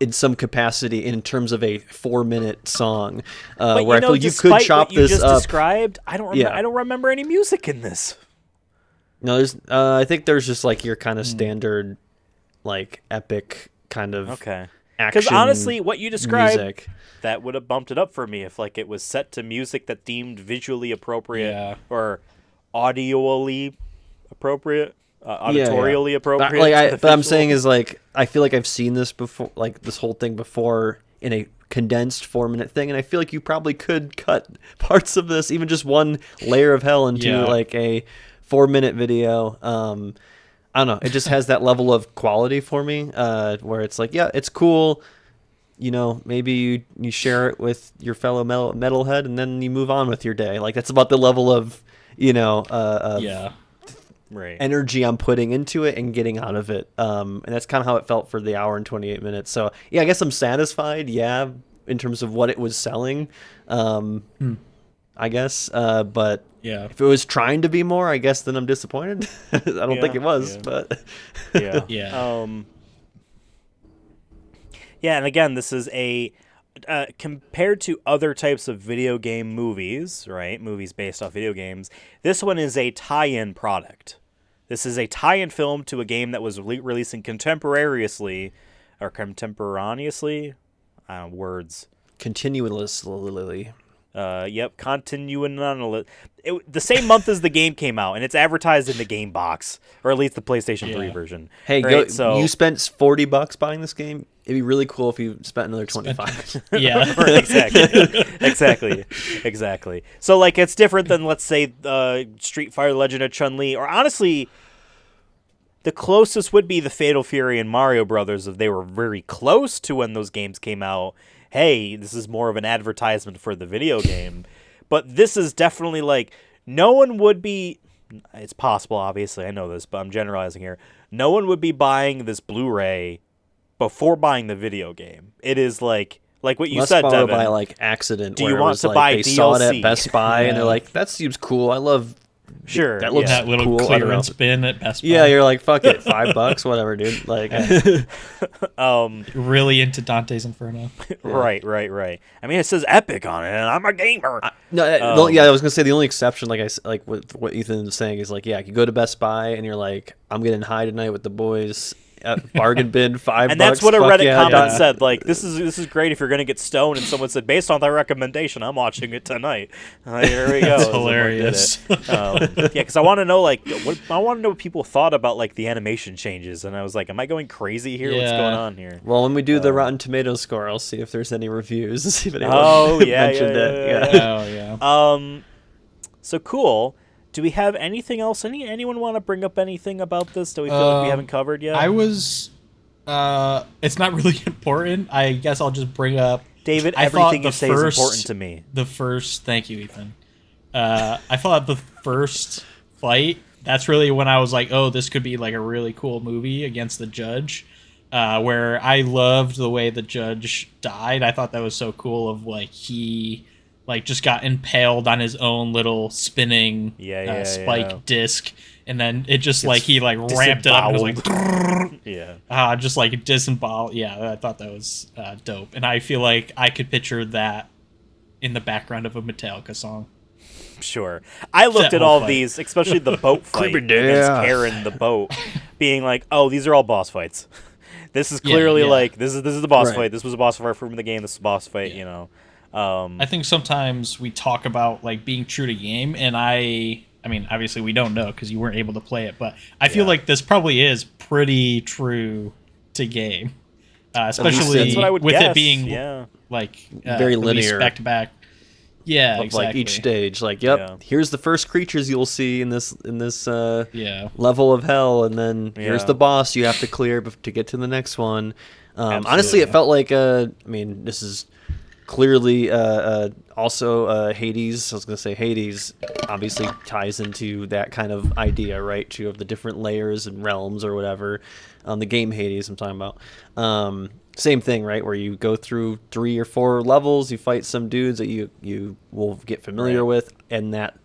in some capacity in terms of a 4-minute song, But where I feel you could chop what you this just up. described, I don't remember any music in this. No, there's. I think there's just like your kind of standard, like epic kind of Okay. action. Because honestly, what you described, music. that would have bumped it up for me if like it was set to music that deemed visually appropriate Yeah. or audially appropriate, auditorially appropriate. But I'm saying is, like, I feel like I've seen this before, like this whole thing before in a condensed 4-minute thing, and I feel like you probably could cut parts of this, even just one layer of hell, into like a 4-minute video. I don't know. It just has that level of quality for me, where it's like, yeah, it's cool. You know, maybe you share it with your fellow metalhead, and then you move on with your day. Like, that's about the level of, right. energy I'm putting into it and getting out of it. And that's kind of how it felt for the hour and 28 minutes. So yeah, I guess I'm satisfied. Yeah, in terms of what it was selling. I guess. But Yeah. if it was trying to be more, I guess then I'm disappointed. I don't think it was, but Yeah. Yeah. Yeah, and again, this is a compared to other types of video game movies, right? Movies based off video games. This one is a tie-in product. This is a tie-in film to a game that was releasing contemporaneously. Words. continuously. Yep, continuing on the same month as the game came out, and it's advertised in the game box, or at least the PlayStation 3 version. Hey, right? So you spent $40 buying this game. It'd be really cool if you spent another 25. Yeah. Exactly. So like, it's different than, let's say, Street Fighter: Legend of Chun-Li, or honestly, the closest would be the Fatal Fury and Mario Brothers, if they were very close to when those games came out. Hey, this is more of an advertisement for the video game. But this is definitely like, no one would be, it's possible, obviously, I know this, but I'm generalizing here. No one would be buying this Blu-ray before buying the video game. It is like what you said, Devin. By like accident. Do where you it want was to like buy they DLC? saw it at Best Buy and they're Yeah. like, that seems cool. I love. Sure, That looks That little cool. I don't know. clearance bin at Best Buy. Yeah, you're like, fuck it, $5, whatever, dude. Like, Really into Dante's Inferno. Right. I mean, it says Epic on it, and I'm a gamer. I was gonna say the only exception, like what Ethan was saying, is like, yeah, you go to Best Buy and you're like, I'm getting high tonight with the boys. Bargain bin, $5. And that's what a fuck Reddit yeah, comment done. said. Like, this is great if you're gonna get stoned. And someone said, based on that recommendation, I'm watching it tonight. Here we go. That's Someone did hilarious. it. Yeah, because I want to know what people thought about like the animation changes, and I was like, am I going crazy here? What's Yeah. going on here? Well, when we do the Rotten Tomatoes score, I'll see if there's any reviews and see if anyone mentioned it. yeah. Oh, yeah. So cool. Do we have anything else? Anyone want to bring up anything about this? Do we feel like we haven't covered yet? It's not really important. I guess I'll just bring up. David, I thought everything the you say is first- important to me. Thank you, Ethan. I thought the first fight, that's really when I was like, oh, this could be like a really cool movie against the judge. Where I loved the way the judge died. I thought that was so cool, of like, he like just got impaled on his own little spinning spike disc, and then it just like he like ramped it up and was like just like disemboweled. Yeah, I thought that was dope, and I feel like I could picture that in the background of a Metallica song. Sure. I looked That at whole all of fight. these, especially the boat fight against Karen the boat, being like, oh, these are all boss fights. This is clearly like, this is the boss fight. This was a boss fight from the game. This is a boss fight, you know. I think sometimes we talk about like being true to game, and I mean, obviously we don't know because you weren't able to play it, but I feel like this probably is pretty true to game, especially That's what I would with guess. it being like Very at least linear. back to back. Yeah, Of exactly. like each stage, like, here's the first creatures you'll see in this level of hell, and then here's the boss you have to clear to get to the next one. Honestly, it felt like I mean, this is clearly, also Hades. I was going to say Hades obviously ties into that kind of idea, right? Two of the different layers and realms or whatever. The game Hades I'm talking about. Same thing, right? Where you go through 3 or 4 levels, you fight some dudes that you will get familiar with in that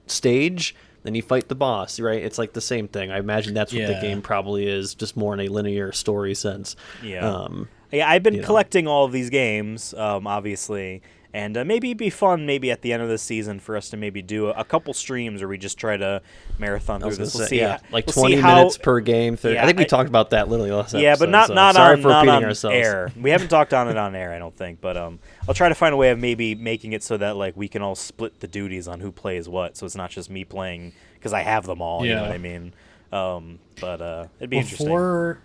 stage. Then you fight the boss, right? It's like the same thing. I imagine that's what the game probably is, just more in a linear story sense. Yeah. Yeah, I've been collecting all of these games, obviously, and maybe it'd be fun maybe at the end of the season for us to maybe do a couple streams where we just try to marathon through this. We'll see, like 20 minutes per game. 30. I think we talked about that literally last episode. Yeah, but not sorry on, for not repeating on ourselves. air. We haven't talked on it on air, I don't think, but I'll try to find a way of maybe making it so that like we can all split the duties on who plays what, so it's not just me playing because I have them all. You know what I mean? But it'd be interesting.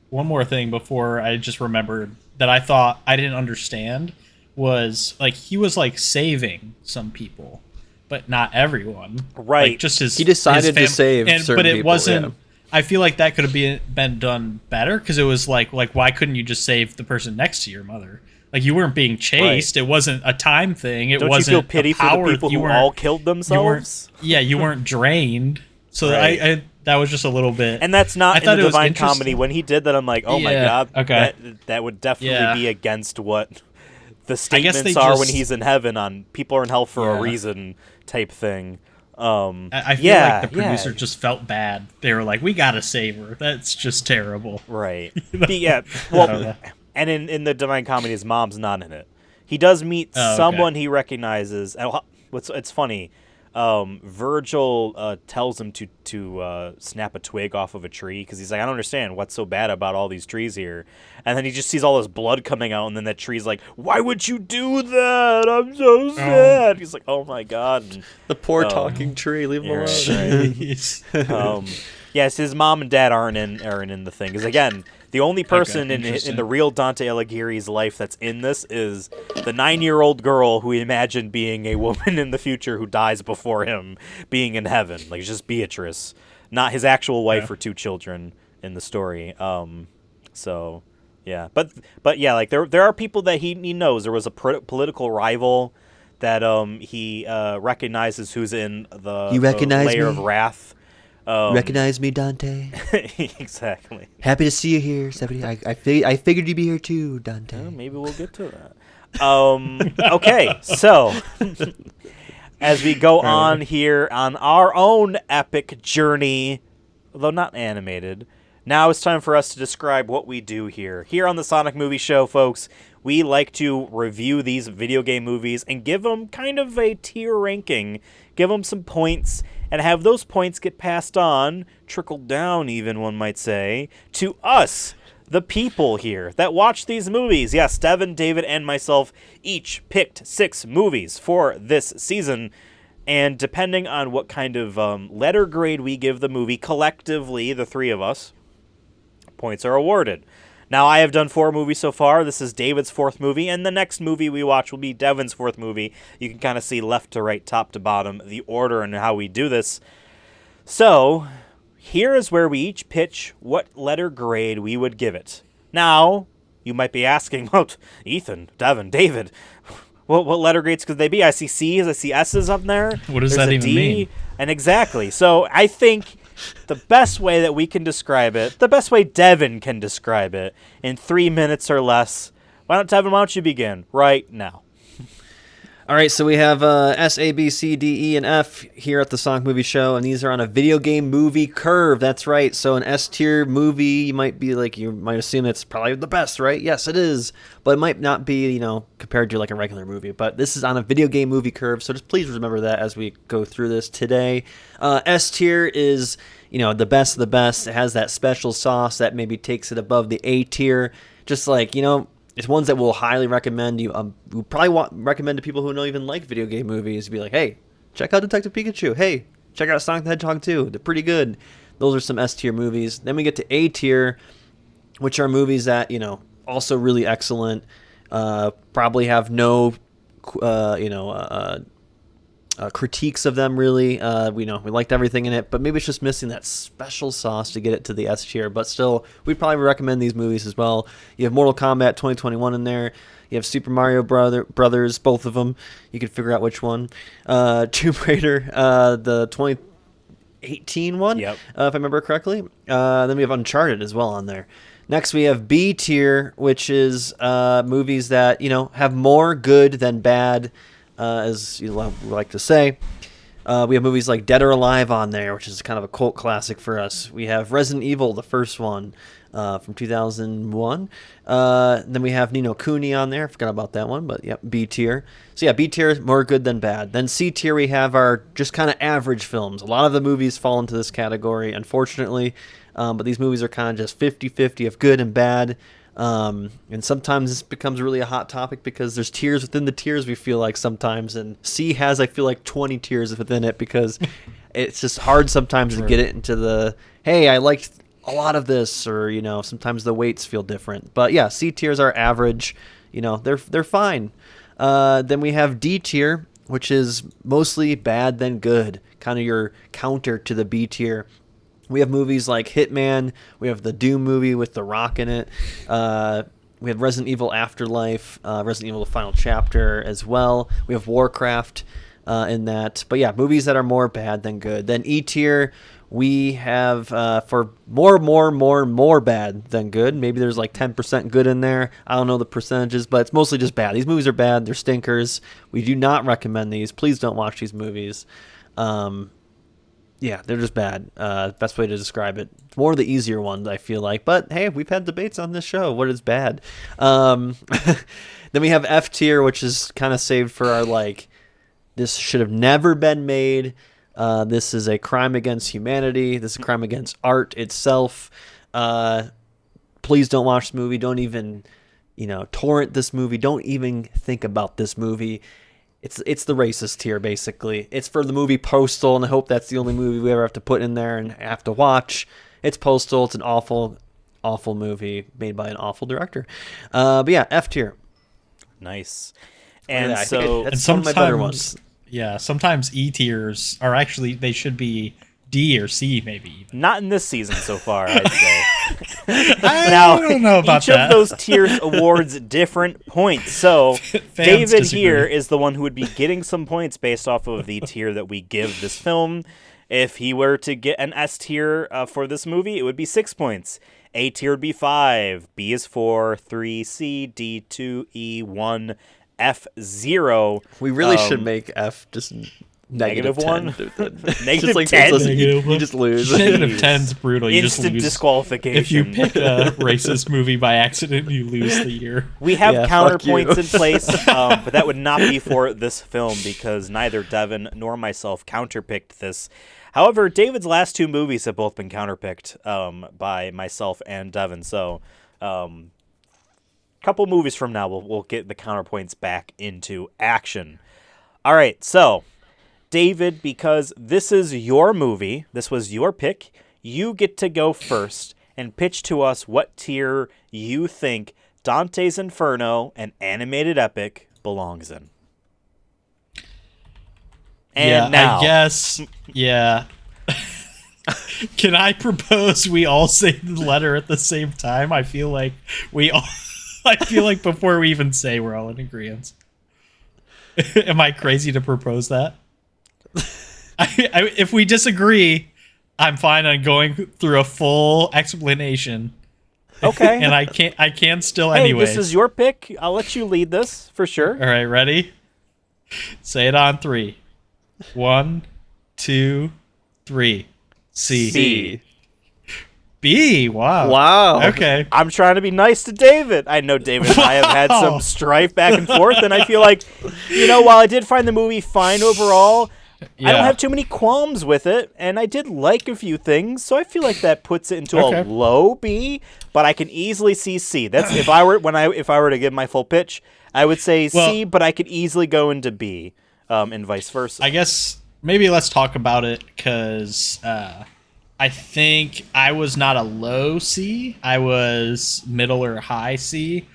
One more thing before I just remembered that I thought I didn't understand was like he was like saving some people, but not everyone. Right. Like, just he decided to save certain but it people, wasn't. yeah. I feel like that could have been done better because it was like why couldn't you just save the person next to your mother? Like you weren't being chased. Right. It wasn't a time thing. It Don't wasn't. You feel pity for the people who all killed themselves? You weren't drained. So right. I that was just a little bit. And that's not in the Divine Comedy. When he did that, I'm like, oh my god, okay. that would definitely be against what the statements are when he's in heaven on people are in hell for a reason type thing. I feel like the producer just felt bad. They were like, we gotta save her. That's just terrible. Right. Yeah. Well, and in the Divine Comedy, his mom's not in it. He does meet someone he recognizes. And it's funny. Virgil tells him to snap a twig off of a tree because he's like, I don't understand what's so bad about all these trees here. And then he just sees all this blood coming out, and then that tree's like, why would you do that? I'm so sad. He's like, oh my god. And, the poor talking tree, leave him alone. Yes, his mom and dad aren't in the thing because again, the only person in the real Dante Alighieri's life that's in this is the 9-year-old girl who he imagined being a woman in the future who dies before him being in heaven. Like, it's just Beatrice, not his actual wife or 2 children in the story. So, yeah. But yeah, like, there are people that he knows. There was a political rival that he recognizes who's in the layer of wrath. Recognize me, Dante? Exactly. Happy to see you here, 70. I figured you'd be here too, Dante. Well, maybe we'll get to that. Okay, so as we go on here on our own epic journey, though not animated, now it's time for us to describe what we do here. Here on the Sonic Movie Show, folks, we like to review these video game movies and give them kind of a tier ranking, give them some points, and have those points get passed on, trickled down even, one might say, to us, the people here that watch these movies. Yes, Devin, David, and myself each picked 6 movies for this season, and depending on what kind of letter grade we give the movie, collectively, the 3 of us, points are awarded. Now, I have done 4 movies so far. This is David's 4th movie, and the next movie we watch will be Devin's 4th movie. You can kind of see left to right, top to bottom, the order and how we do this. So, here is where we each pitch what letter grade we would give it. Now, you might be asking, well, Ethan, Devin, David, what letter grades could they be? I see C's, I see S's up there. What does that even mean? And exactly. So, I think the best way that we can describe it, the best way Devin can describe it in 3 minutes or less. Devin, why don't you begin right now? All right, so we have S, A, B, C, D, E, and F here at the Sonic Movie Show, and these are on a video game movie curve. That's right. So an S tier movie, you might assume it's probably the best, right? Yes, it is, but it might not be, compared to like a regular movie. But this is on a video game movie curve, so just please remember that as we go through this today. S tier is, the best of the best. It has that special sauce that maybe takes it above the A tier. Just like, it's ones that we'll highly recommend. We probably recommend to people who don't even like video game movies. Be like, hey, check out Detective Pikachu. Hey, check out Sonic the Hedgehog 2. They're pretty good. Those are some S tier movies. Then we get to A tier, which are movies that also really excellent. Probably have no critiques of them. Really, we liked everything in it, but maybe it's just missing that special sauce to get it to the S tier. But still, we'd probably recommend these movies as well. You have Mortal Kombat 2021 in there. You have Super Mario Brothers, both of them. You can figure out which one. Tomb Raider, the 2018 one, Yep. if I remember correctly. Then we have Uncharted as well on there. Next, we have B tier, which is movies that have more good than bad, as you like to say. We have movies like Dead or Alive on there, which is kind of a cult classic for us. We have Resident Evil, the first one, from 2001. Then we have Ni no Kuni on there. I forgot about that one, but yeah, B tier. So yeah, B tier, more good than bad. Then C tier, we have our just kind of average films. A lot of the movies fall into this category, unfortunately. But these movies are kind of just 50-50 of good and bad. And sometimes this becomes really a hot topic because there's tiers within the tiers, we feel like sometimes. And C has, I feel like, 20 tiers within it because it's just hard sometimes to get it into the, hey, I liked a lot of this, or, sometimes the weights feel different. But yeah, C tiers are average. They're fine. Then we have D tier, which is mostly bad than good, kind of your counter to the B tier. We have movies like Hitman. We have the Doom movie with The Rock in it. We have Resident Evil Afterlife, Resident Evil The Final Chapter as well. We have Warcraft in that. But yeah, movies that are more bad than good. Then E tier, we have for more bad than good. Maybe there's like 10% good in there. I don't know the percentages, but it's mostly just bad. These movies are bad. They're stinkers. We do not recommend these. Please don't watch these movies. Yeah, they're just bad. Best way to describe it. It's more of the easier ones, I feel like. But hey, we've had debates on this show. What is bad? Then we have F tier, which is kind of saved for our this should have never been made. This is a crime against humanity. This is a crime against art itself. Please don't watch this movie. Don't even, torrent this movie. Don't even think about this movie. It's the racist tier, basically. It's for the movie Postal, and I hope that's the only movie we ever have to put in there and have to watch. It's Postal. It's an awful, awful movie made by an awful director. But yeah, F tier. Nice. And And that's so one of my better ones. Yeah, sometimes E tiers are actually, they should be D or C maybe even. not in this season so far, I'd say. I don't know about each that. of those tiers awards different points. So David disagree. here is the one who would be getting some points based off of the tier that we give this film. If he were to get an S tier for this movie, it would be 6 points. A tier would be 5. B is 4. 3, C, D, 2, E, 1, F, 0. We really should make F just negative -1? 10. Negative Just 10? You just lose. Negative 10's brutal. You just Instant lose. disqualification. If you pick a racist movie by accident, you lose the year. We have Yeah, fuck you. counterpoints in place, but that would not be for this film because neither Devin nor myself counterpicked this. However, David's last 2 movies have both been counterpicked by myself and Devin. So, couple movies from now, we'll get the counterpoints back into action. All right, so David, because this is your movie, this was your pick, you get to go first and pitch to us what tier you think Dante's Inferno, an animated epic, belongs in. And now, I guess, yeah. Can I propose we all say the letter at the same time? I feel like before we even say, we're all in agreement. Am I crazy to propose that? If we disagree, I'm fine on going through a full explanation. okay. And I can still Hey, anyways. this is your pick. I'll let you lead this for sure. All right, ready? Say it on 3. 1, 2, 3. C. C. B. Wow. Wow. Okay. I'm trying to be nice to David. I know David and I have had Wow. some strife back and forth, and I feel like, while I did find the movie fine overall, I Yeah. don't have too many qualms with it, and I did like a few things, so I feel like that puts it into Okay. a low B, but I can easily see C. That's if I were to give my full pitch, I would say C, but I could easily go into B, and vice versa. I guess maybe let's talk about it because I think I was not a low C. I was middle or high C.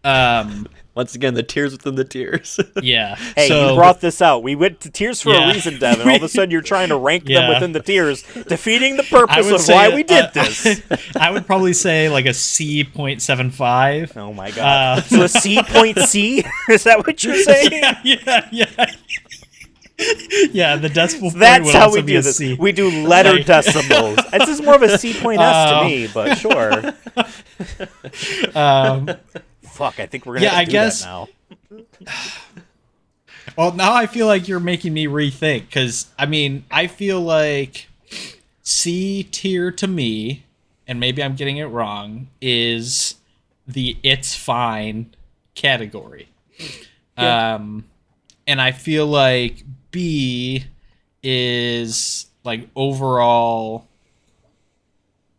Once again, the tears within the tears. Yeah. Hey, so, you brought this out. We went to tiers for Yeah. a reason, Devin. All of a sudden, you're trying to rank them Yeah. within the tiers, defeating the I purpose would of say, why we did this. I would probably say like a C.75. Oh my god! So a C point C? Is that what you're saying? Yeah. Yeah, the decimal point That's would how also we be do a this. C. We do letter Like- decimals. This is more of a C point S to me, but sure. Fuck, I think we're gonna Yeah, have to I do guess- that now. Well, now I feel like you're making me rethink because I mean I feel like C tier to me, and maybe I'm getting it wrong, is the it's fine category. And I feel like B is like overall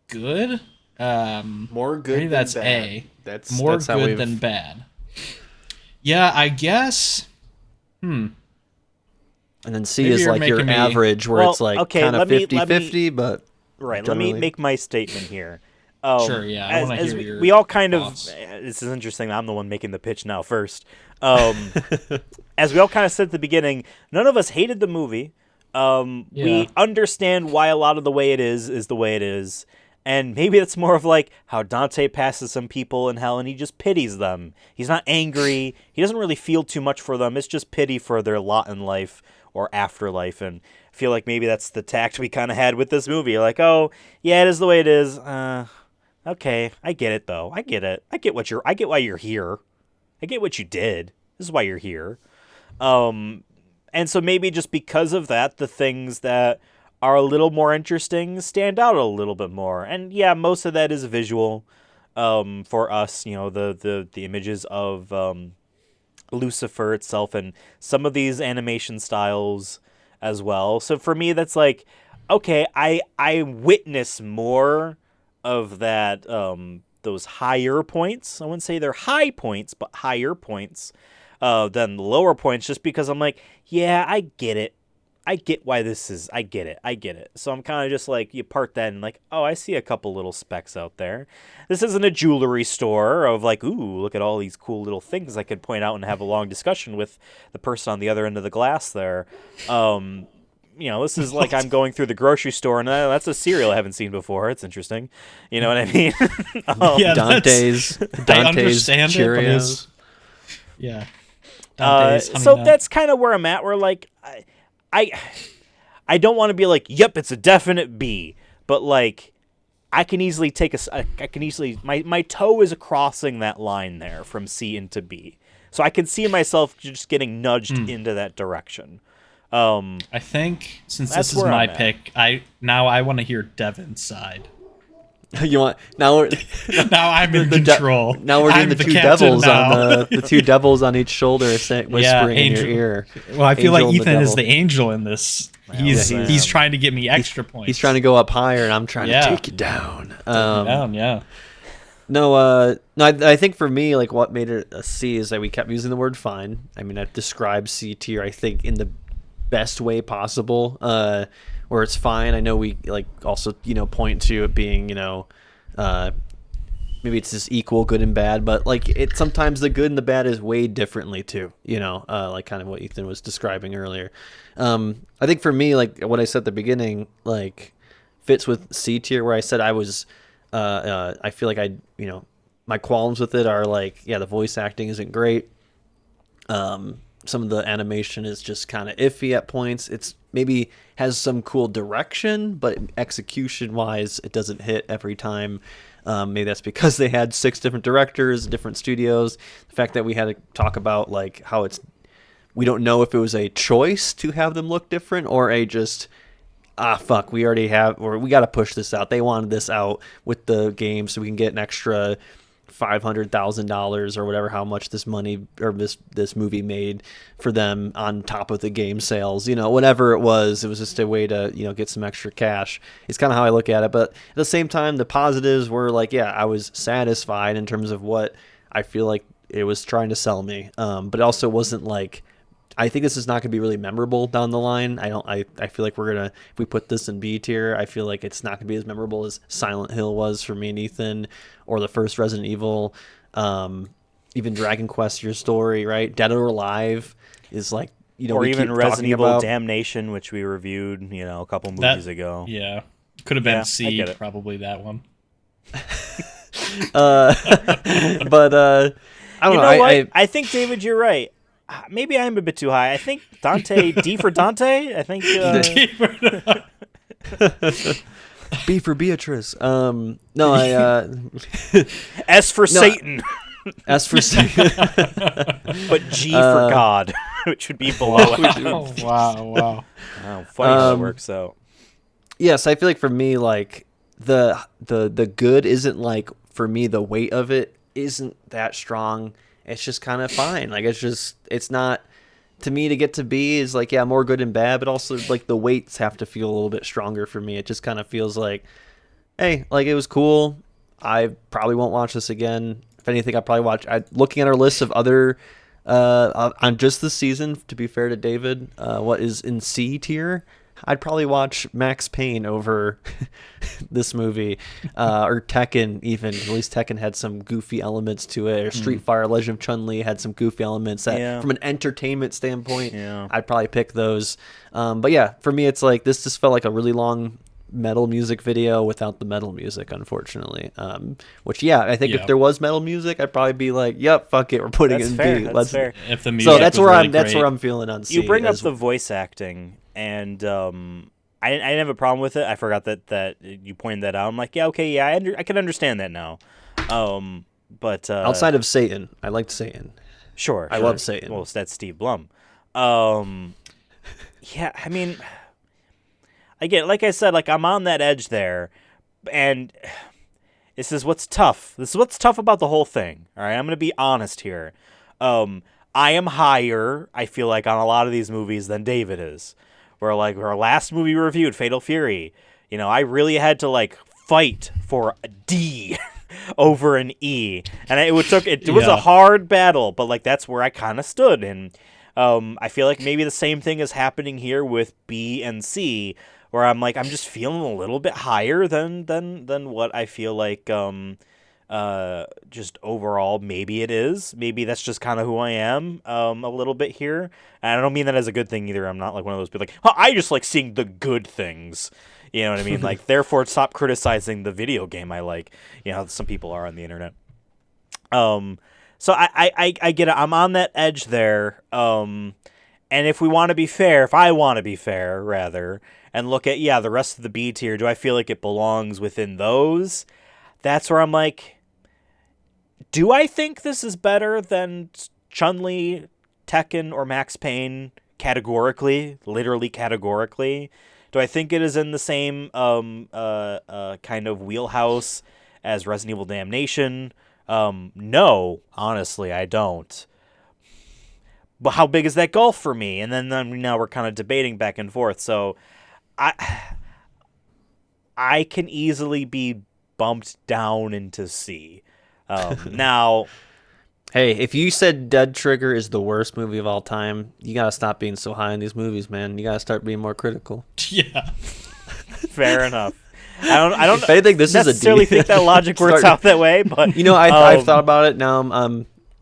good. More good Maybe than that's bad. A. That's More that's how good we've- than bad. Yeah, I guess. And then C Maybe is you're like your making me- average, where Well, it's like okay, kind of let me- 50-50, but Right. Let me generally- make my statement here. Sure, yeah, I wanna as hear your we all kind thoughts. of. This is interesting. I'm the one making the pitch now first. As we all kind of said at the beginning, none of us hated the movie. Yeah. We understand why a lot of the way it is the way it is. And maybe it's more of like how Dante passes some people in hell and he just pities them. He's not angry. He doesn't really feel too much for them. It's just pity for their lot in life or afterlife. And I feel like maybe that's the tact we kind of had with this movie. Like, oh, yeah, it is the way it is. Okay, I get it though. I get it. I get why you're here. I get what you did. This is why you're here. And so maybe just because of that, the things that are a little more interesting stand out a little bit more. And yeah, most of that is visual. For us, the images of Lucifer itself and some of these animation styles as well. So for me, that's like, okay, I witness more of that, those higher points. I wouldn't say they're high points, but higher points than the lower points, just because I'm like, yeah, I get it. I get why this is. I get it. So I'm kind of just like, you part that and like, oh, I see a couple little specks out there. This isn't a jewelry store of like, ooh, look at all these cool little things I could point out and have a long discussion with the person on the other end of the glass there. This is like I'm going through the grocery store and that's a cereal I haven't seen before. It's interesting. You know what I mean? Yeah, Dante's I understand it, but Cheerios. it's- yeah. Dante's Honey So Nut. that's kind of where I'm at. Where like, I don't want to be like, yep, it's a definite B, but like, I can easily my toe is crossing that line there from C into B, so I can see myself just getting nudged into that direction. I think since That's this is where my I'm at. pick, I want to hear Devin's side. You want now? We're Now I'm in the de- control. now we're doing I'm the two captain devils now. on the two devils on each shoulder, whispering in your Angel. ear. Well, I feel like Angel and the Ethan is devil. the angel in this. He's yeah. he's trying to get me extra points. He's trying to go up higher, and I'm trying Yeah. to take you down. Yeah. No, I think for me, like what made it a C is that we kept using the word fine. I mean, I've described C tier, I think, in the best way possible, where it's fine. I know we like also, point to it being, maybe it's just equal good and bad, but like sometimes the good and the bad is weighed differently too, like kind of what Ethan was describing earlier. I think for me, like what I said at the beginning, like fits with C tier, where I said I was, I feel like my qualms with it are like, yeah, the voice acting isn't great. Some of the animation is just kind of iffy at points. It's maybe has some cool direction, but execution wise, it doesn't hit every time. Maybe that's because they had 6 different directors, different studios. The fact that we had to talk about like how we don't know if it was a choice to have them look different or a just, fuck, we already have, or we got to push this out. They wanted this out with the game so we can get an extra $500,000 or whatever, how much this money or this movie made for them on top of the game sales, whatever it was just a way to, get some extra cash. It's kind of how I look at it. But at the same time, the positives were like, yeah, I was satisfied in terms of what I feel like it was trying to sell me. But it also wasn't like, I think this is not going to be really memorable down the line. I feel like if we put this in B tier, I feel like it's not going to be as memorable as Silent Hill was for me and Ethan, or the first Resident Evil. even Dragon Quest, Your Story, right? Dead or Alive is like, or we even keep Resident talking Evil about. Damnation, which we reviewed, a couple movies ago. Yeah, could have been Yeah, I C, get it. probably that one. But I don't know. know what? I think, David, you're right. Maybe I'm a bit too high. I think Dante, D for Dante. I think B for Beatrice. No, I S for Satan, S for Satan. but G for God, which would be below. Oh, wow. Oh, funny how it works out. Yes, I feel like for me, like the good isn't like, for me, the weight of it isn't that strong. It's just kind of fine. Like it's not, to me, to get to B is like, yeah, more good and bad, but also like the weights have to feel a little bit stronger for me. It just kind of feels like, hey, like it was cool. I probably won't watch this again. If anything, I probably watch. Looking at our list of other on just this season, to be fair to David, what is in C tier, I'd probably watch Max Payne over this movie, or Tekken even. At least Tekken had some goofy elements to it, or Street Fighter Legend of Chun-Li had some goofy elements that, from an entertainment standpoint, I'd probably pick those. But yeah, for me, it's like, this just felt like a really long metal music video without the metal music, unfortunately. Which, I think if there was metal music, I'd probably be like, yep, fuck it, we're putting it in fair. B. That's fair. If the music So that's was where really that's great. where I'm feeling on C. You bring up the voice acting, and I didn't have a problem with it. I forgot that you pointed that out. I'm like, I can understand that now. But outside of Satan, I liked Satan. Sure, I love Satan. Well, that's Steve Blum. I mean, again, like I said, like I'm on that edge there, and this is what's tough. This is what's tough about the whole thing. All right, I'm gonna be honest here. I am higher, I feel like, on a lot of these movies than David is. Where like our last movie we reviewed, Fatal Fury, I really had to like fight for a D over an E, and it was a hard battle, but like that's where I kind of stood, and I feel like maybe the same thing is happening here with B and C, where I'm like, I'm just feeling a little bit higher than what I feel like just overall maybe it is. Maybe that's just kind of who I am a little bit here. And I don't mean that as a good thing either. I'm not like one of those people like, I just like seeing the good things. You know what I mean? Like, therefore, stop criticizing the video game I like. Some people are on the internet. So I get it. I'm on that edge there. And if we want to be fair, if I want to be fair, rather, and look at, the rest of the B tier, do I feel like it belongs within those? That's where I'm like, do I think this is better than Chun-Li, Tekken, or Max Payne categorically, literally categorically? Do I think it is in the same kind of wheelhouse as Resident Evil Damnation? No, honestly, I don't. But how big is that gulf for me? And then now we're kind of debating back and forth. So I can easily be bumped down into C. Now, hey, if you said Dead Trigger is the worst movie of all time, you gotta stop being so high on these movies, man. You gotta start being more critical. Yeah. fair enough. I don't If anything, this is a D. necessarily think that logic works out that way, but I've thought about it. Now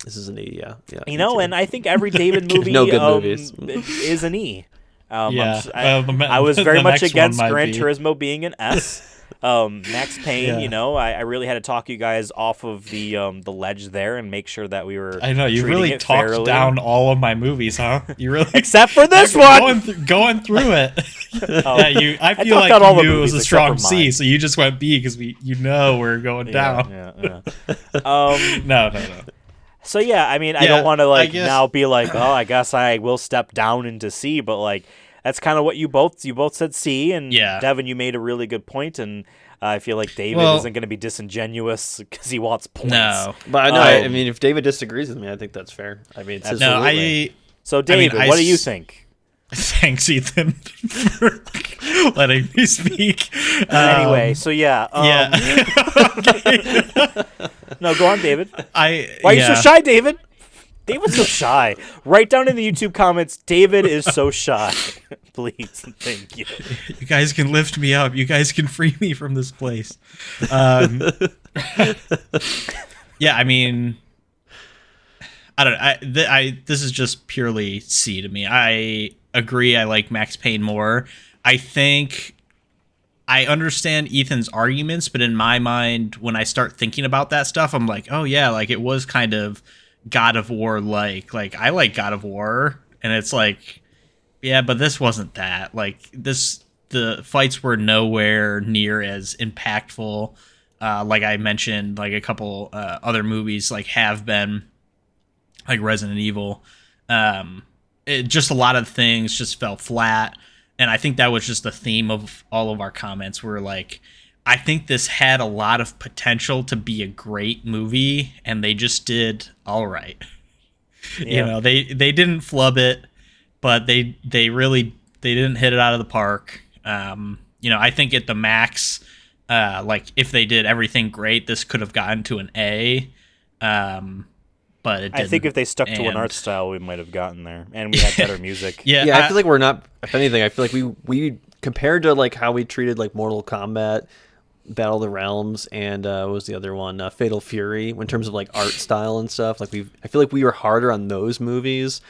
this is an E. Yeah. and I think every David movie no good movies. is an E. Yeah. I was very the much next against one might Gran be. Turismo being an S. Max Payne, I really had to talk you guys off of the ledge there and make sure that we were. I know you treating really it talked fairly. down all of my movies, huh? You really, Except for this one. going through it. I feel talked like out all you the knew it was movies a except strong for C, mine. so you just went B because we're going down. Yeah. No. So I mean, I Yeah, don't want to I guess- now be like, I guess I will step down into C, but like that's kind of what you both said C, and Yeah. Devin, you made a really good point, and I feel like David Well- isn't going to be disingenuous because he wants points. No. But I mean, if David disagrees with me, I think that's fair. I mean, it's his No, movie. So David, what do you think? Thanks, Ethan, for letting me speak. Anyway, so yeah. No, go on, David. Why Why are you so shy, David? David's so shy. Write down in the YouTube comments, David is so shy. Please, thank you. You guys can lift me up. You guys can free me from this place. Yeah, I mean, I don't know. This is just purely C to me. I agree. I like Max Payne more. I think I understand Ethan's arguments, but in my mind, when I start thinking about that stuff, I'm like, oh yeah, like it was kind of God of War like I like God of War, and it's like, yeah, but this wasn't that. Like the fights were nowhere near as impactful. Like I mentioned, like a couple other movies like have been, like Resident Evil. Just a lot of things just fell flat, and I think that was just the theme of all of our comments. Were like, I think this had a lot of potential to be a great movie, and they just did all right. Yeah. You know, they didn't flub it, but they didn't hit it out of the park. You know, I think at the max, like if they did everything great, this could have gotten to an A. But it didn't. I think if they stuck to an art style, we might have gotten there, and we had better music. Yeah, I feel like we're not. If anything, I feel like we compared to like how we treated like Mortal Kombat, Battle of the Realms, and what was the other one, Fatal Fury, in terms of like art style and stuff. Like I feel like we were harder on those movies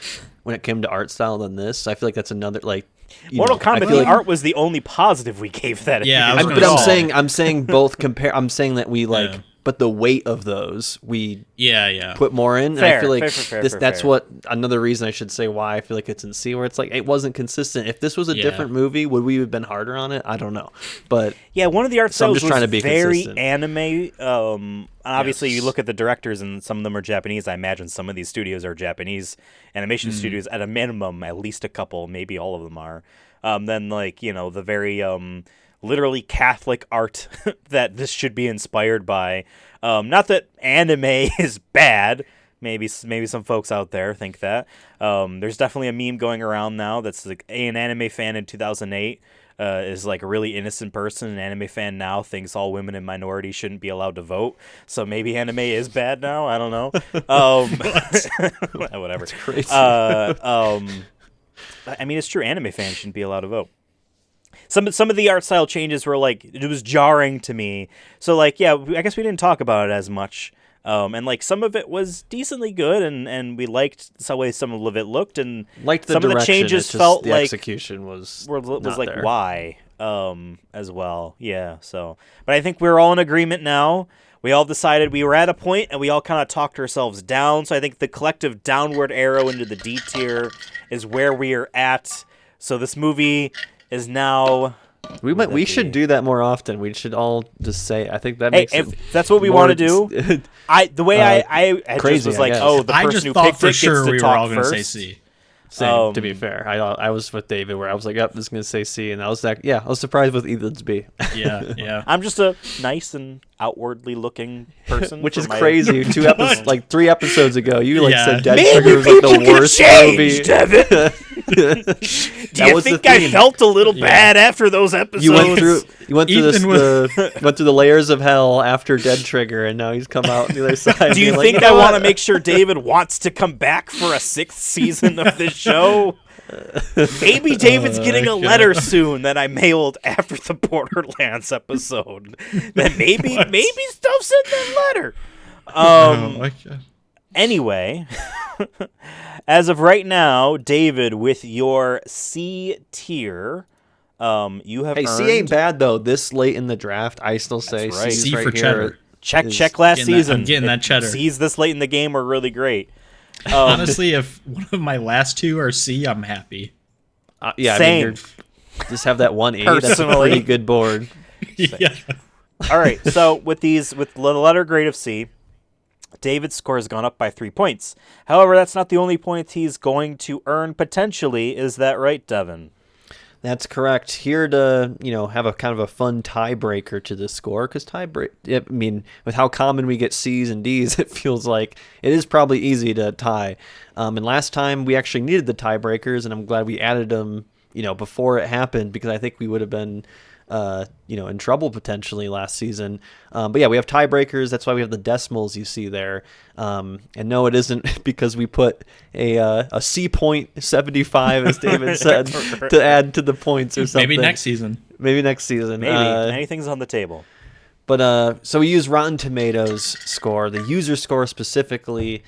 when it came to art style than this. So I feel like that's another like. Mortal Kombat, the art was the only positive we gave that. Yeah, but I'm saying both compare. I'm saying that we like. Yeah. But the weight of those we put more in. Fair, and I feel like that's what another reason I should say why I feel like it's in C, where it's like it wasn't consistent. If this was a different movie, would we have been harder on it? I don't know. But yeah, one of the art styles was trying to be very consistent. Anime. Obviously, you look at the directors, and some of them are Japanese. I imagine some of these studios are Japanese animation studios at a minimum. At least a couple, maybe all of them are. Then like the very literally Catholic art that this should be inspired by. Not that anime is bad. Maybe some folks out there think that. There's definitely a meme going around now that's like an anime fan in 2008 is like a really innocent person. An anime fan now thinks all women and minorities shouldn't be allowed to vote. So maybe anime is bad now. I don't know. Whatever. That's crazy. I mean, it's true. Anime fans shouldn't be allowed to vote. Some of the art style changes were like, it was jarring to me. So like, yeah, I guess we didn't talk about it as much. And like some of it was decently good, and we liked the way some of it looked, and liked the some direction. of the changes the felt like execution was like there. Why as well. Yeah. So, but I think we're all in agreement now. We all decided we were at a point, and we all kind of talked ourselves down. So I think the collective downward arrow into the D tier is where we are at. So this movie is now. We should do that more often. We should all just say. I think that makes. If that's what we want to do, I crazy, just was like, I guess. oh, the I person just who thought picked for it sure gets to we were talk all going to first. say C. Same, to be fair. I was with David where I was like, yep, this is going to say C, and I was like, yeah, I was surprised with Ethan's B. Yeah. I'm just a nice and outwardly looking person, which is crazy. 3 episodes ago, you said Dead Maybe Trigger was like the people worst change, movie. Devin. Do you think I felt a little bad after those episodes? You went through went through the layers of hell after Dead Trigger, and now he's come out on the other side. Do you think I want to make sure David wants to come back for a 6th season of this show? Maybe David's getting a letter soon that I mailed after the Borderlands episode. That maybe stuff's in that letter. Oh my God. Anyway, as of right now, David, with your C tier, you have earned... C ain't bad though. This late in the draft, I still say That's right. C's C right for here. cheddar. Check last season. I'm getting that cheddar. C's this late in the game are really great. Honestly, if one of my last two are C, I'm happy. Yeah, Same. I mean, just have that 1 A. That's a pretty good board. Yeah. All right, so with the letter grade of C, David's score has gone up by 3 points. However, that's not the only point he's going to earn potentially. Is that right, Devin? That's correct. Here to have a kind of a fun tiebreaker to this score, because with how common we get C's and D's, it feels like it is probably easy to tie. And last time we actually needed the tiebreakers, and I'm glad we added them before it happened, because I think we would have been in trouble potentially last season. But yeah, we have tiebreakers. That's why we have the decimals you see there. And no, it isn't because we put a C.75, as David said, to add to the points or something. Maybe next season. Maybe. Anything's on the table. But so we use Rotten Tomatoes score, the user score specifically,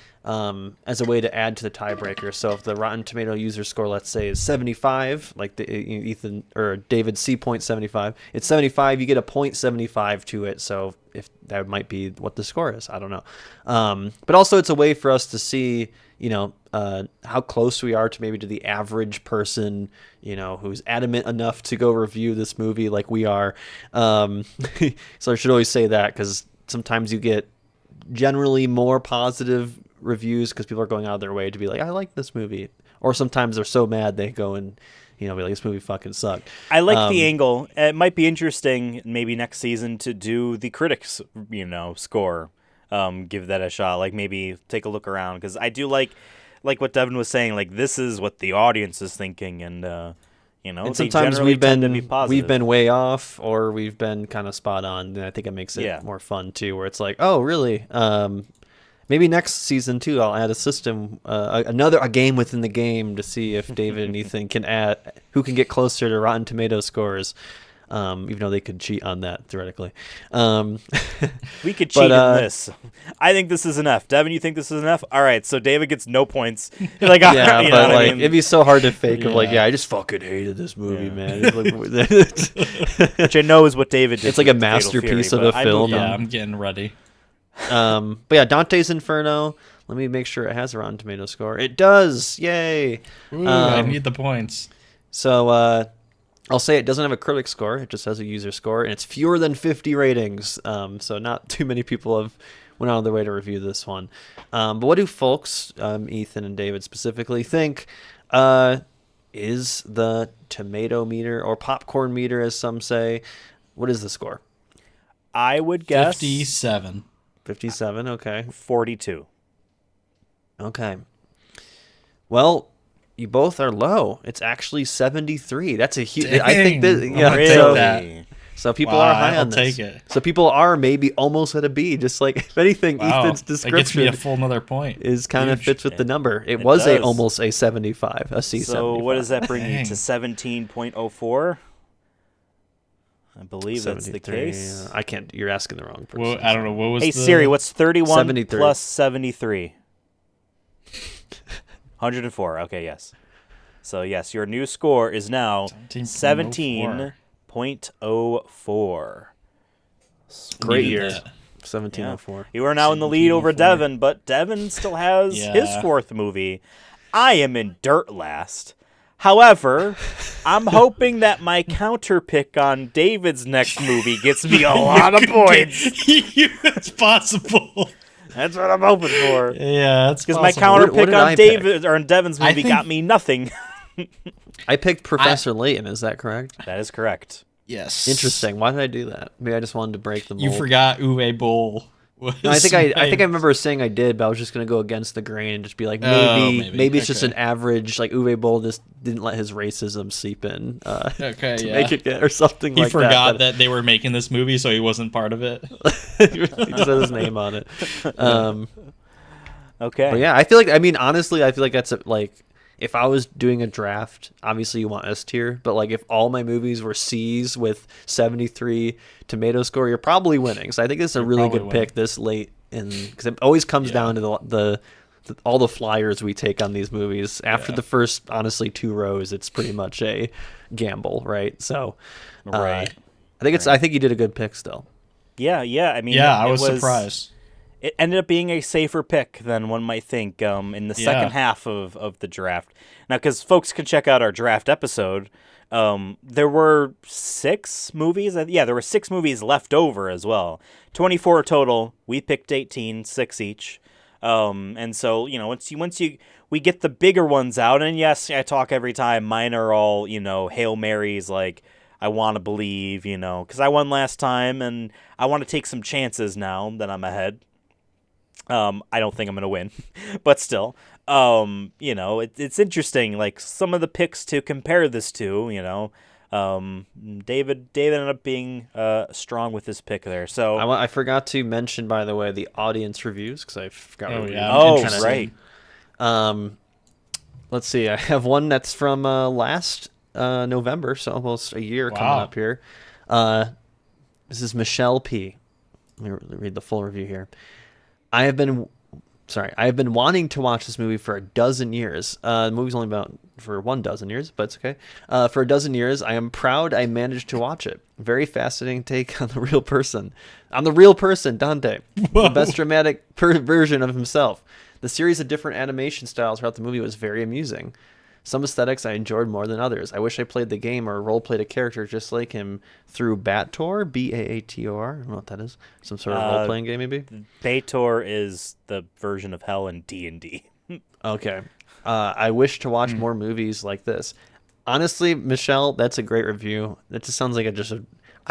as a way to add to the tiebreaker. So if the Rotten Tomato user score, let's say, is 75, like the Ethan or David C. point 75, it's 75. You get a point 75 to it. So if that might be what the score is, I don't know. But also it's a way for us to see, how close we are to maybe to the average person, who's adamant enough to go review this movie like we are. So I should always say that, because sometimes you get generally more positive reviews because people are going out of their way to be like, I like this movie. Or sometimes they're so mad they go and, be like, this movie fucking sucked. I like the angle. It might be interesting maybe next season to do the critics, score. Give that a shot. Like maybe take a look around, because I do like what Devin was saying. Like this is what the audience is thinking, and and sometimes we've been way off, or we've been kind of spot on. And I think it makes it more fun too, where it's like, oh really? Maybe next season too, I'll add a system, a game within the game to see if David and Ethan who can get closer to Rotten Tomato scores. Even though they could cheat on that theoretically. We could cheat in this. I think this is an F. Devin, you think this is an F? All right, so David gets no points. Like, yeah, but like, it'd be so hard to fake of like, I just fucking hated this movie, man. Which I know is what David did. It's like a masterpiece of a film. Yeah, I'm getting ready. But yeah, Dante's Inferno. Let me make sure it has a Rotten Tomato score. It does. Yay. Ooh, I need the points. So I'll say it doesn't have a critic score. It just has a user score, and it's fewer than 50 ratings. So not too many people have went out of their way to review this one. But what do folks, Ethan and David specifically, think is the tomato meter, or popcorn meter, as some say? What is the score? I would guess 57. 57, okay. 42. Okay. Well, you both are low. It's actually 73. That's a huge... I think that... Yeah, really? So people are high on I'll this. take it. So people are maybe almost at a B, just like, if anything, Ethan's That description gets me a full another point. is kind of fits with the number. It was was almost a 75, a C75. So what does that bring you to 17.04? I believe that's the case. I can't. You're asking the wrong person. Well, I don't know. What was Hey the... Siri, what's 31 73. plus 73? 104. Okay, yes. So yes, your new score is now 17.04. Great Needed year. that. 1704. You are now in the lead over Devin, but Devin still has his fourth movie. I am in dirt last. However, I'm hoping that my counter pick on David's next movie gets me a lot of points. It's possible. That's what I'm hoping for. Yeah, it's because my counter pick on David or on Devin's movie got me nothing. I picked Professor Layton. Is that correct? That is correct. Yes. Interesting. Why did I do that? Maybe I just wanted to break the mold. You forgot Uwe Boll. No, I think I remember saying I did, but I was just gonna go against the grain and just be like, maybe it's just an average. Like Uwe Boll just didn't let his racism seep in. Make it get, or something like that. He forgot that they were making this movie, so he wasn't part of it. He just had his name on it. Okay. But yeah, I feel like. I mean, honestly, I feel like that's like. If I was doing a draft, obviously you want S tier, but like if all my movies were C's with 73 tomato score, you're probably winning. So I think this is a really good pick this late in, because it always comes down to the all the flyers we take on these movies. After the first, honestly, 2 rows, it's pretty much a gamble, right? So, right. I think you did a good pick still. Yeah. I mean, I was surprised. It ended up being a safer pick than one might think in the second half of the draft. Now, because folks can check out our draft episode, there were 6 movies. There were 6 movies left over as well. 24 total. We picked 18, 6 each. And so, we get the bigger ones out, and yes, I talk every time. Mine are all, Hail Marys, like, I want to believe, because I won last time, and I want to take some chances now that I'm ahead. I don't think I'm going to win, but still, it's interesting, like some of the picks to compare this to, David ended up being strong with this pick there. So I forgot to mention, by the way, the audience reviews, because I forgot. Right. Let's see. I have one that's from last November, so almost a year coming up here. This is Michelle P. Let me read the full review here. I have been Sorry, I have been wanting to watch this movie for a dozen years. The movie's only about for 1 dozen years, but it's okay. For a dozen years, I am proud I managed to watch it. Very fascinating take on the real person. On the real person, Dante. Whoa. The best dramatic version of himself. The series of different animation styles throughout the movie was very amusing. Some aesthetics I enjoyed more than others. I wish I played the game or role-played a character just like him through Baator, Baator. I don't know what that is. Some sort of role-playing game, maybe? Baator is the version of hell in D&D. Okay. I wish to watch more movies like this. Honestly, Michelle, that's a great review. That just sounds like I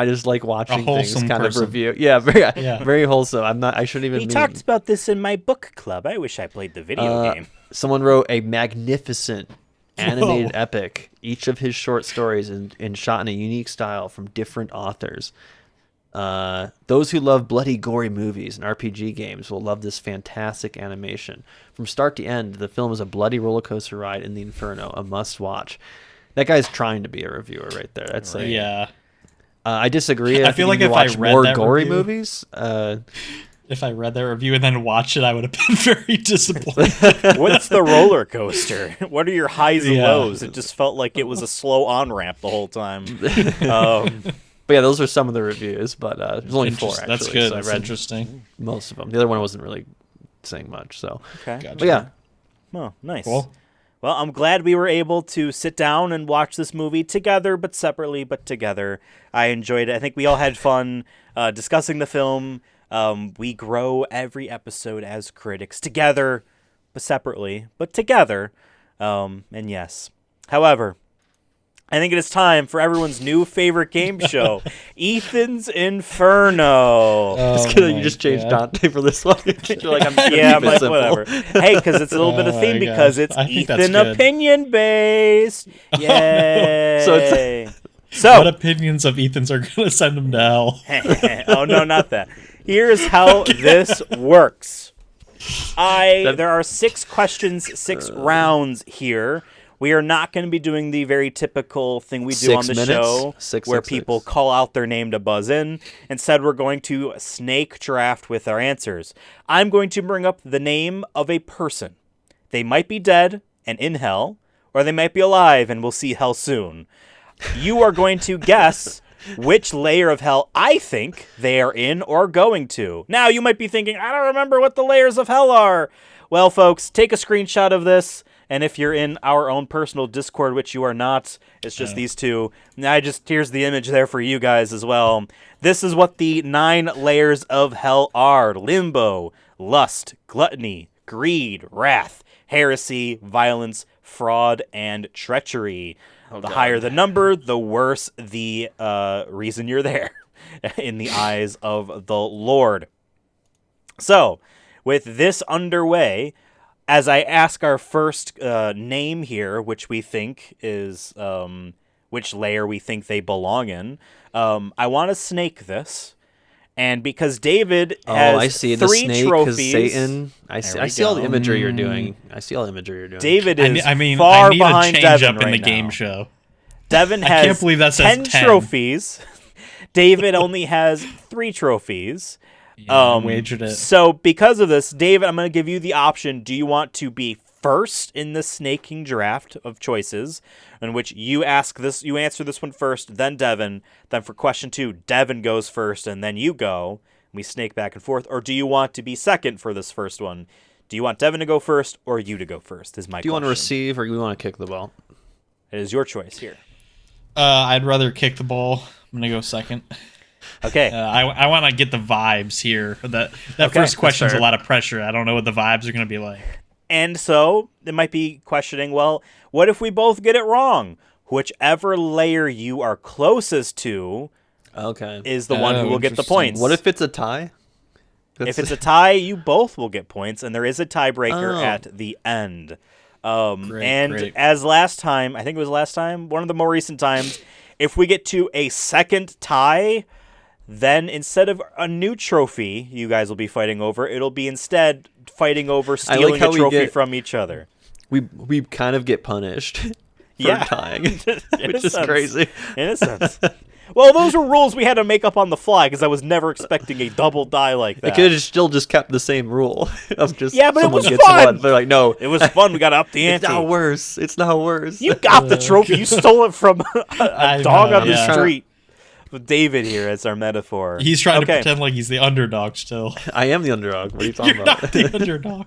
just like watching things wholesome kind person. of review. Yeah, very wholesome. I shouldn't even He mean. talked about this in my book club. I wish I played the video game. Someone wrote a magnificent animated Whoa. epic. Each of his short stories and shot in a unique style from different authors. Those who love bloody, gory movies and RPG games will love this fantastic animation. From start to end, the film is a bloody roller coaster ride in the Inferno, a must-watch. That guy's trying to be a reviewer right there. That's like, Yeah. I disagree. I feel think like you if I watch read more that gory review- movies, If I read that review and then watched it, I would have been very disappointed. What's the roller coaster? What are your highs and Yeah. lows? It just felt like it was a slow on-ramp the whole time. but yeah, those are some of the reviews. But there's only 4 actually. That's good. So I That's read interesting. most of them. The other one wasn't really saying much. So, Okay. Gotcha. but yeah, Oh, nice. Cool. Well, I'm glad we were able to sit down and watch this movie together, but separately, but together. I enjoyed it. I think we all had fun discussing the film. We grow every episode as critics together, but separately, but together. And yes. However, I think it is time for everyone's new favorite game show, Ethan's Inferno. just kidding. You just changed Dante for this one. You're like, I'm just gonna Yeah, keep it but simple. whatever. Hey, because it's a little bit of Oh theme my because gosh. it's I think that's Ethan good. opinion based. Yay! So What so opinions of Ethan's are going to send him to hell? oh no, not that. Here's how this works. There are 6 questions, 6 rounds here. We are not going to be doing the very typical thing we do 6 on the minutes? show 6, where 6, people 6. call out their name to buzz in. Instead, we're going to snake draft with our answers. I'm going to bring up the name of a person. They might be dead and in hell, or they might be alive and we'll see hell soon. You are going to guess which layer of hell I think they are in or going to. Now, you might be thinking, I don't remember what the layers of hell are. Well, folks, take a screenshot of this, and if you're in our own personal Discord, which you are not, it's just these two. Here's the image there for you guys as well. This is what the 9 layers of hell are: limbo, lust, gluttony, greed, wrath, heresy, violence, fraud, and treachery. The higher the number, the worse the reason you're there in the eyes of the Lord. So, with this underway, as I ask our first name here, which we think is which layer we think they belong in, I want to snake this. And because David has I see the 3 snake trophies, Satan. I There we see all the go. imagery you're doing. I see all the imagery you're doing. David is I mean, far I need a behind change Devin up in the right game now. show. Devin I has can't believe that says 10 10. trophies. David only has 3 trophies. I wagered it. So because of this, David, I'm going to give you the option. Do you want to be first in the snaking draft of choices, in which you answer this one first, then Devin, then for question 2, Devin goes first, and then you go. We snake back and forth. Or do you want to be second for this first one? Do you want Devin to go first or you to go first is my question. Do you want to receive or do you want to kick the ball? It is your choice here. I'd rather kick the ball. I'm going to go second. Okay. I want to get the vibes here. That Okay, first question's fair. a lot of pressure. I don't know what the vibes are going to be like. And so it might be questioning, well, what if we both get it wrong? Whichever layer you are closest to Okay. is the one who will get the interesting. points. What if it's a tie? If it's a tie, you both will get points, and there is a tiebreaker Oh. at the end. Great. As last time, I think it was last time, one of the more recent times, if we get to a second tie, then instead of a new trophy you guys will be fighting over, it'll be instead fighting over stealing how a we trophy get- from each other. we kind of get punished for Yeah. tying, In which a is sense. crazy. In a sense. Well, those were rules we had to make up on the fly because I was never expecting a double die like They that. could have still just kept the same rule of just Yeah, but it someone was gets fun! one. They're like, no, It was fun. We got to up the it's ante. not worse. It's not worse. You got the trophy. You stole it from I a dog know, on the yeah. street. With David here as our metaphor. He's trying to Okay. pretend like he's the underdog still. I am the underdog. What are you talking You're about? not the underdog.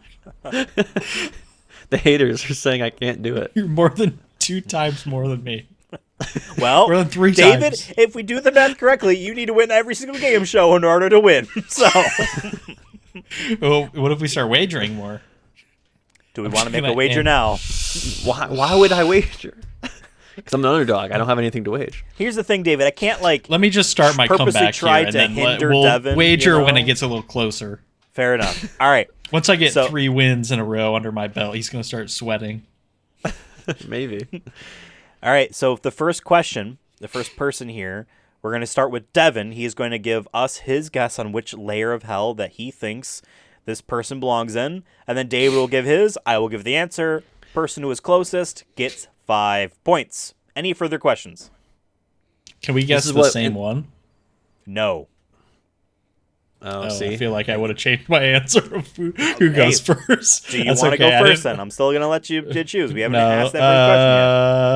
The haters are saying I can't do it. You're more than 2 times more than me. Well, More than 3 David, times. if we do the math correctly, you need to win every single game show in order to win. So, Well, what if we start wagering more? do we want to make a gonna wager end- now? Why would I wager? Because I'm the underdog. I don't have anything to wage. Here's the thing, David. I can't Let me just start my Purposely comeback tried here, and to then hinder we'll Devin, wager you when know? it gets a little closer. Fair enough. All right. Once I get So- 3 wins in a row under my belt, he's going to start sweating. Maybe. All right. So the first question, the first person here, we're going to start with Devin. He is going to give us his guess on which layer of hell that he thinks this person belongs in. And then David will give his. I will give the answer. Person who is closest gets 5 points. Any further questions? Can we guess is the what- same one? No. Oh, Oh, see. I feel like I would have changed my answer of who goes first. Do you That's want to okay, go I first didn't- then? I'm still going to let you choose. We haven't No, asked that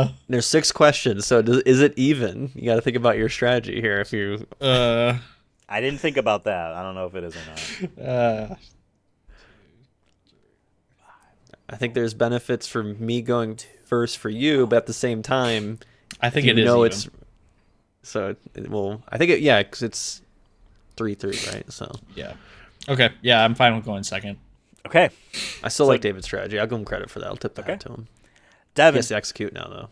first question There's 6 questions, so is it even? You got to think about your strategy here. If you, yet. I didn't think about that. I don't know if it is or not. I think there's benefits for me going first for you, but at the same time, I think you it is know even. it's so. It will. I think it. Yeah, because it's 3-3, right? So Yeah. Okay. Yeah, I'm fine with going second. Okay. I still like David's strategy. I'll give him credit for that. I'll tip that Okay. to him. He Devin. has to execute now, though.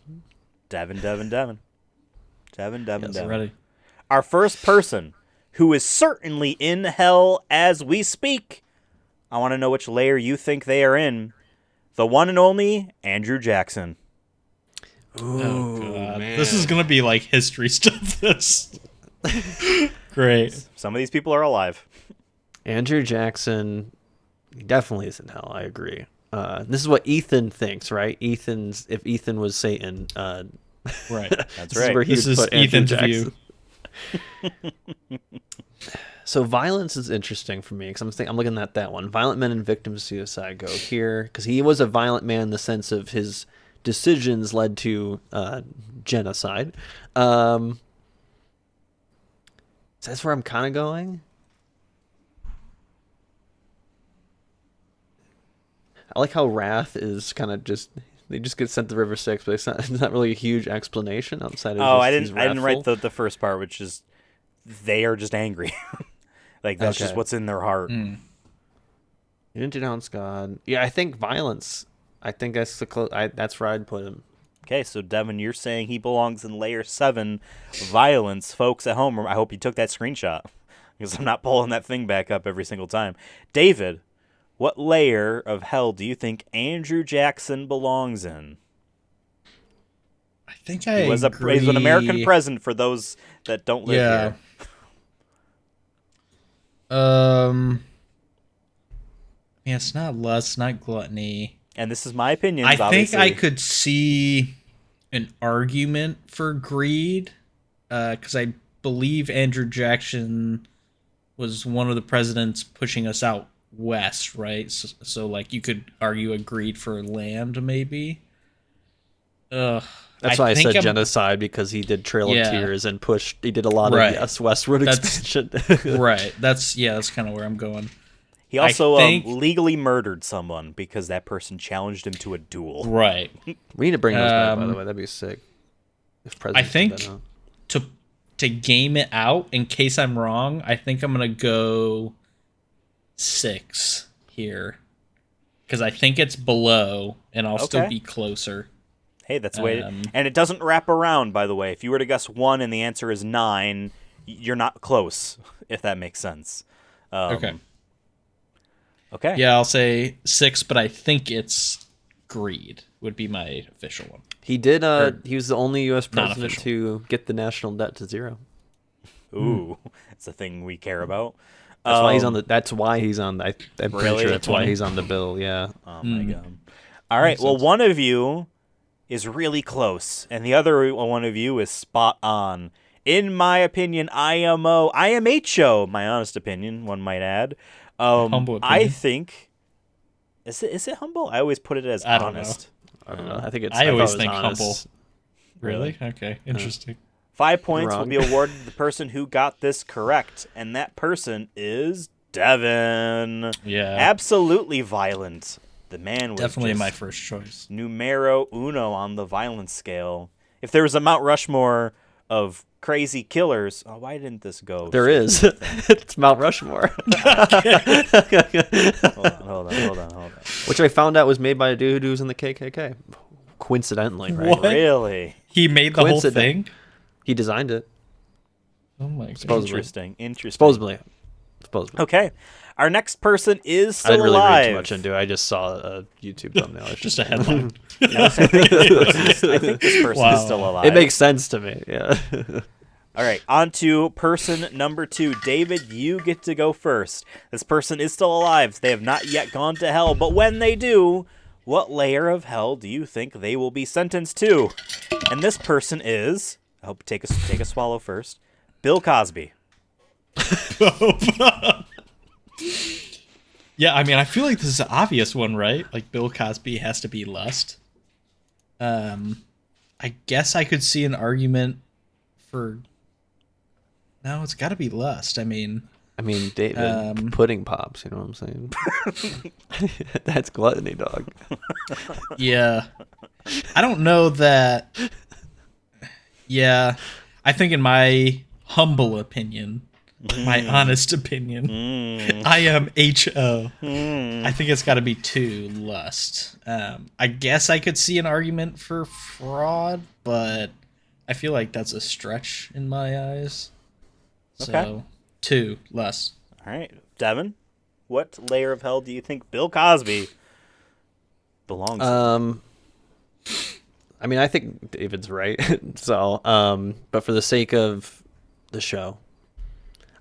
Devin. Yes, I'm ready. Our first person who is certainly in hell as we speak. I want to know which layer you think they are in. The one and only Andrew Jackson. Oh god. This is gonna be like history stuff. This. Great. Some of these people are alive. Andrew Jackson he definitely is in hell. I agree. This is what Ethan thinks, right? If Ethan was Satan, Right. That's this right. is where he This would is put Andrew Ethan's Jackson. view. So violence is interesting for me because I'm looking at that one. Violent men and victims of suicide go here because he was a violent man in the sense of his decisions led to genocide. So that's where I'm kind of going. I like how Wrath is kind of just they just get sent to River Styx, but it's not really a huge explanation outside of. Oh, just I he's didn't write wrathful. the first part, which is they are just angry. Like that's just Okay. what's in their heart. You didn't denounce God. Yeah, I think violence. I think that's that's where I'd put him. Okay, so Devin, you're saying he belongs in layer 7, violence. Folks at home, I hope you took that screenshot because I'm not pulling that thing back up every single time. David, what layer of hell do you think Andrew Jackson belongs in? I think I He was he's an American president for those that don't live here. Yeah, it's not lust, not gluttony. And this is my opinion. I think I could see an argument for greed, because I believe Andrew Jackson was one of the presidents pushing us out west, right? So like you could argue a greed for land, maybe. That's why I think said I'm- genocide because he did Trail Yeah. of Tears and pushed. He did a lot Right. of yes westward That's- expansion. Right. That's kind of where I'm going. he also think- legally murdered someone because that person challenged him to a duel. Right. We need to bring those back, by the Um, way. That'd be sick. If I presidents did think that, huh? to game it out, in case I'm wrong, I think I'm gonna go 6 here, because I think it's below, and I'll still Okay. be closer. Hey, that's the way. Um, And it doesn't wrap around, by the way. If you were to guess 1 and the answer is 9, you're not close, if that makes sense. Okay. Okay. Yeah, I'll say 6, but I think it's greed would be my official one. He did. He was the only U.S. Not president official. to get the national debt to 0. Ooh, it's a thing we care about. That's why he's on the. That's why he's on. I'm pretty Really? sure that's why 20? he's on the bill. Yeah. Oh my god. All right. Well, one of you is really close, and the other one of you is spot on. In my opinion, IMHO, my honest opinion, one might add. Humble I opinion. think is it humble? I always put it as I don't know. honest. I don't know. I think it's. I thought always it was think honest. humble. Really? Okay, interesting. 5 points will Wrong. be awarded to the person who got this correct, and that person is Devin. Yeah, Absolutely violent. The man was definitely just my first choice. numero uno on the violence scale. If there was a Mount Rushmore of crazy killers, why didn't this go? There is. It's Mount Rushmore, Hold on. which I found out was made by a dude who was in the KKK. Coincidentally, right? What? Really He made the whole Coincident. thing. He designed it. Oh my god. Supposedly. interesting. Supposedly. Okay, our next person is I still didn't really alive. read too much into it. I just saw a YouTube thumbnail. Just a headline. I think this person Wow. is still alive. It makes sense to me. Yeah. All right, on to person number 2. David, you get to go first. This person is still alive. They have not yet gone to hell, but when they do, what layer of hell do you think they will be sentenced to? And this person is, I hope take a swallow first, Bill Cosby. Yeah, I mean, I feel like this is an obvious one, right? Like Bill Cosby has to be lust. I guess I could see an argument for. No, it's got to be lust. I mean, David, pudding pops, you know what I'm saying? That's gluttony, dog. yeah, I don't know that. Yeah, I think in my humble opinion, my honest opinion, I am HO. I think it's got to be 2 lust. I guess I could see an argument for fraud, but I feel like that's a stretch in my eyes. So Okay. 2 lust. All right, Devin, what layer of hell do you think Bill Cosby belongs in? I mean, I think David's right. So, but for the sake of the show,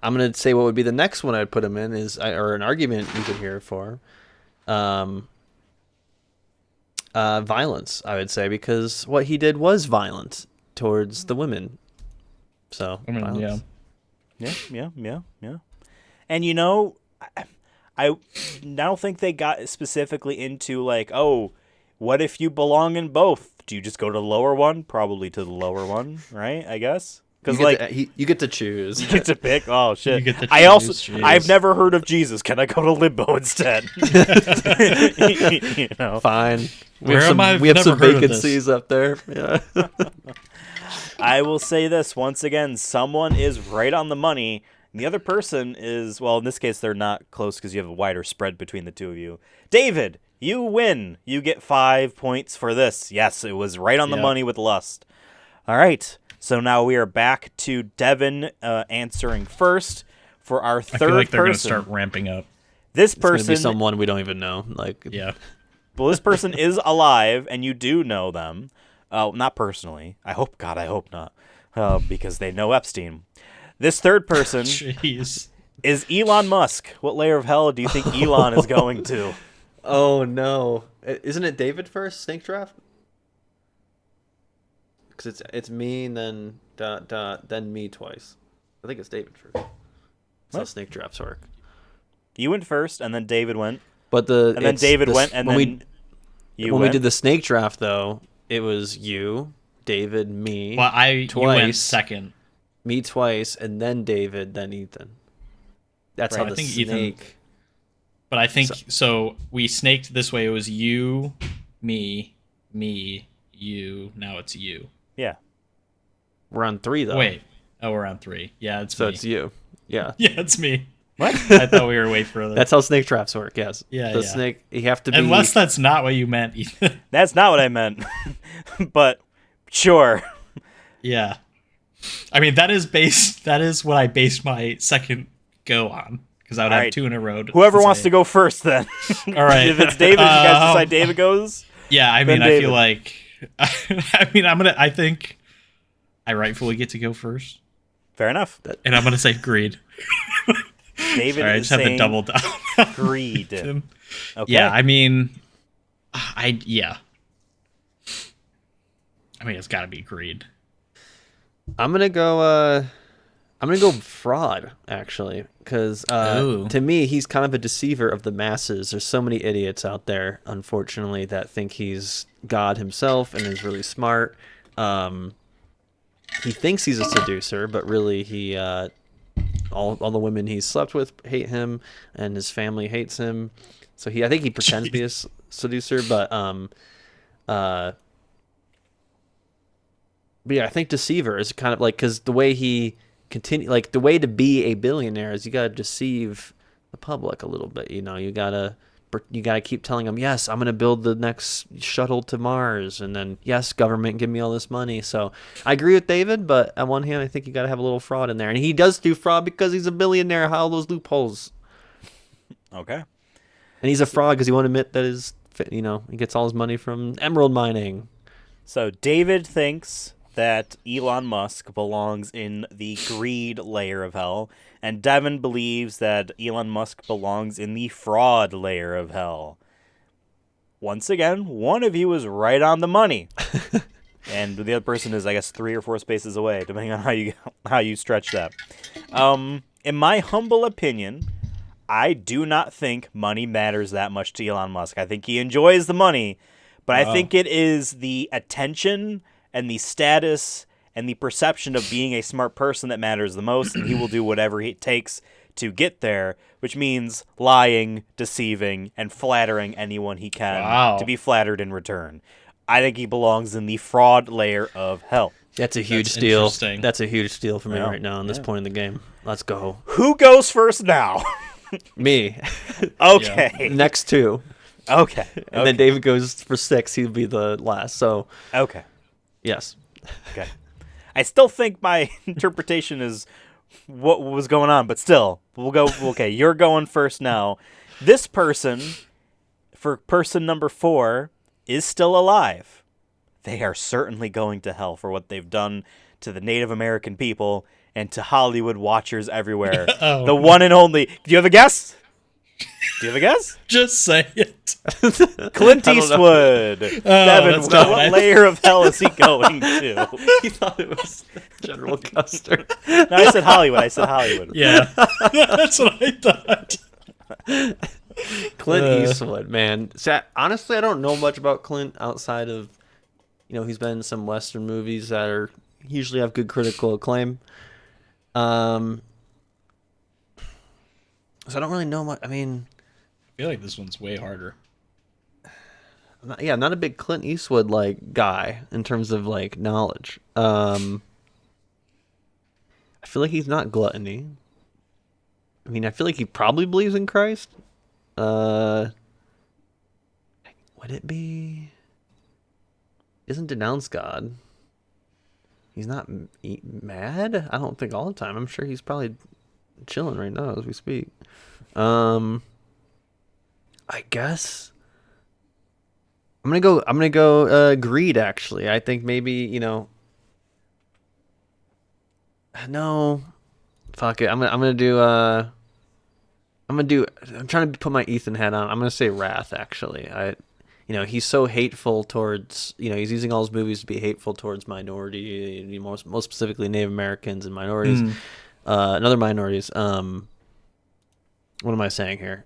I'm gonna say what would be the next one I'd put him in or an argument you could hear for, violence. I would say because what he did was violent towards the women. So, I mean, violence. Yeah. And I don't think they got specifically into like, oh, what if you belong in both? Do you just go to the lower one? Probably to the lower one, right? I guess. Because you get to choose. you get to pick. Oh shit! You get to I also choose, jeez. I've never heard of Jesus. Can I go to limbo instead? Fine. Where am I? We have Never some heard of this. vacancies up there. Yeah. I will say this once again: someone is right on the money. And the other person is, well, in this case, they're not close because you have a wider spread between the two of you. David, you win. You get 5 points for this. Yes, it was right on the Yeah. money with lust. All right. So now we are back to Devin answering first for our I third feel like they're going to person. start ramping up. This It's gonna person, be someone we don't even know. Like, Yeah. well, this person is alive, and you do know them. Not personally. I hope not, because they know Epstein. This third person Jeez. is Elon Musk. What layer of hell do you think Elon is going to? oh no, isn't it David first? Snake draft. Because it's me and then then me twice. I think it's David first. That's how What? snake drafts work. You went first, and then David went, But and then David went, and then you when went. we did the snake draft though, it was you, David, me, Well, you went Twice. second. me twice, and then David, then Ethan. That's Right. how I the think Ethan- snake. But I think so. We snaked this way. It was you, me, you. Now it's you. Yeah. We're on 3 though. Wait. Oh, we're on 3. Yeah, it's so me. it's you. Yeah. Yeah, it's me. What? I thought we were way further. That's how snake drafts work. Yes. Yeah, The yeah. snake. You have to be. Unless that's not what you meant, Ethan. That's not what I meant. But sure. Yeah. I mean, that is what I based my second go on. Because I would All have right. 2 in a row. Whoever wants to go first, then. All right. If it's David, you guys decide David goes. Yeah, I Then mean, I David. feel like. I think I rightfully get to go first. Fair enough. And I'm going to say agreed. David Sorry, I is just have to saying double down. greed. Okay. Yeah, I mean, yeah. I mean, it's got to be greed. I'm gonna go. I'm gonna go fraud actually, because Ooh. to me he's kind of a deceiver of the masses. There's so many idiots out there, unfortunately, that think he's God himself and is really smart. Um, he thinks he's a seducer, but really he all the women he's slept with hate him, and his family hates him. So I think he pretends to be a seducer, uh, but yeah, I think deceiver is kind of like, because the way he continue, like the way to be a billionaire is you gotta deceive the public a little bit. You gotta keep telling them, yes, I'm gonna build the next shuttle to Mars, and then yes, government, give me all this money. So I agree with David, but on one hand, I think you gotta have a little fraud in there, and he does do fraud because he's a billionaire. How all those loopholes? Okay. And he's a fraud because he won't admit that he gets all his money from emerald mining. So David thinks that Elon Musk belongs in the greed layer of hell, and Devin believes that Elon Musk belongs in the fraud layer of hell. Once again, one of you is right on the money. And the other person is, I guess, 3 or 4 spaces away, depending on how you stretch that. In my humble opinion, I do not think money matters that much to Elon Musk. I think he enjoys the money, but I think it is the attention and the status and the perception of being a smart person that matters the most, and he will do whatever it takes to get there, which means lying, deceiving, and flattering anyone he can to be flattered in return. I think he belongs in the fraud layer of hell. That's a huge steal. That's a huge steal for me right now in this point in the game. Let's go. Who goes first now? Me. Okay. Next 2. Okay. And then David goes for 6. He'll be the last. So. Okay. Yes. Okay. I still think my interpretation is what was going on, but still, we'll go. Okay, you're going first now. This person, for person number 4, is still alive. They are certainly going to hell for what they've done to the Native American people and to Hollywood watchers everywhere. The one and only. Do you have a guess? Do you have a guess? Just say it. Clint Eastwood. Devin, what layer of hell is he going to? He thought it was General Custer. No, I said Hollywood. Yeah, that's what I thought. Clint Eastwood, man. So, honestly, I don't know much about Clint outside of, he's been in some Western movies that usually have good critical acclaim. So I don't really know much. I mean, I feel like this one's way harder. I'm not a big Clint Eastwood guy in terms of knowledge. I feel like he's not gluttony. I mean, I feel like he probably believes in Christ. Would it be? Doesn't denounce God. He's not mad. I don't think all the time. I'm sure he's probably chilling right now as we speak. I guess I'm gonna go greed. Actually, I think maybe no, fuck it. I'm trying to put my Ethan hat on. I'm gonna say wrath. Actually, he's so hateful towards he's using all his movies to be hateful towards minority, most specifically Native Americans and minorities, and other minorities. What am I saying here?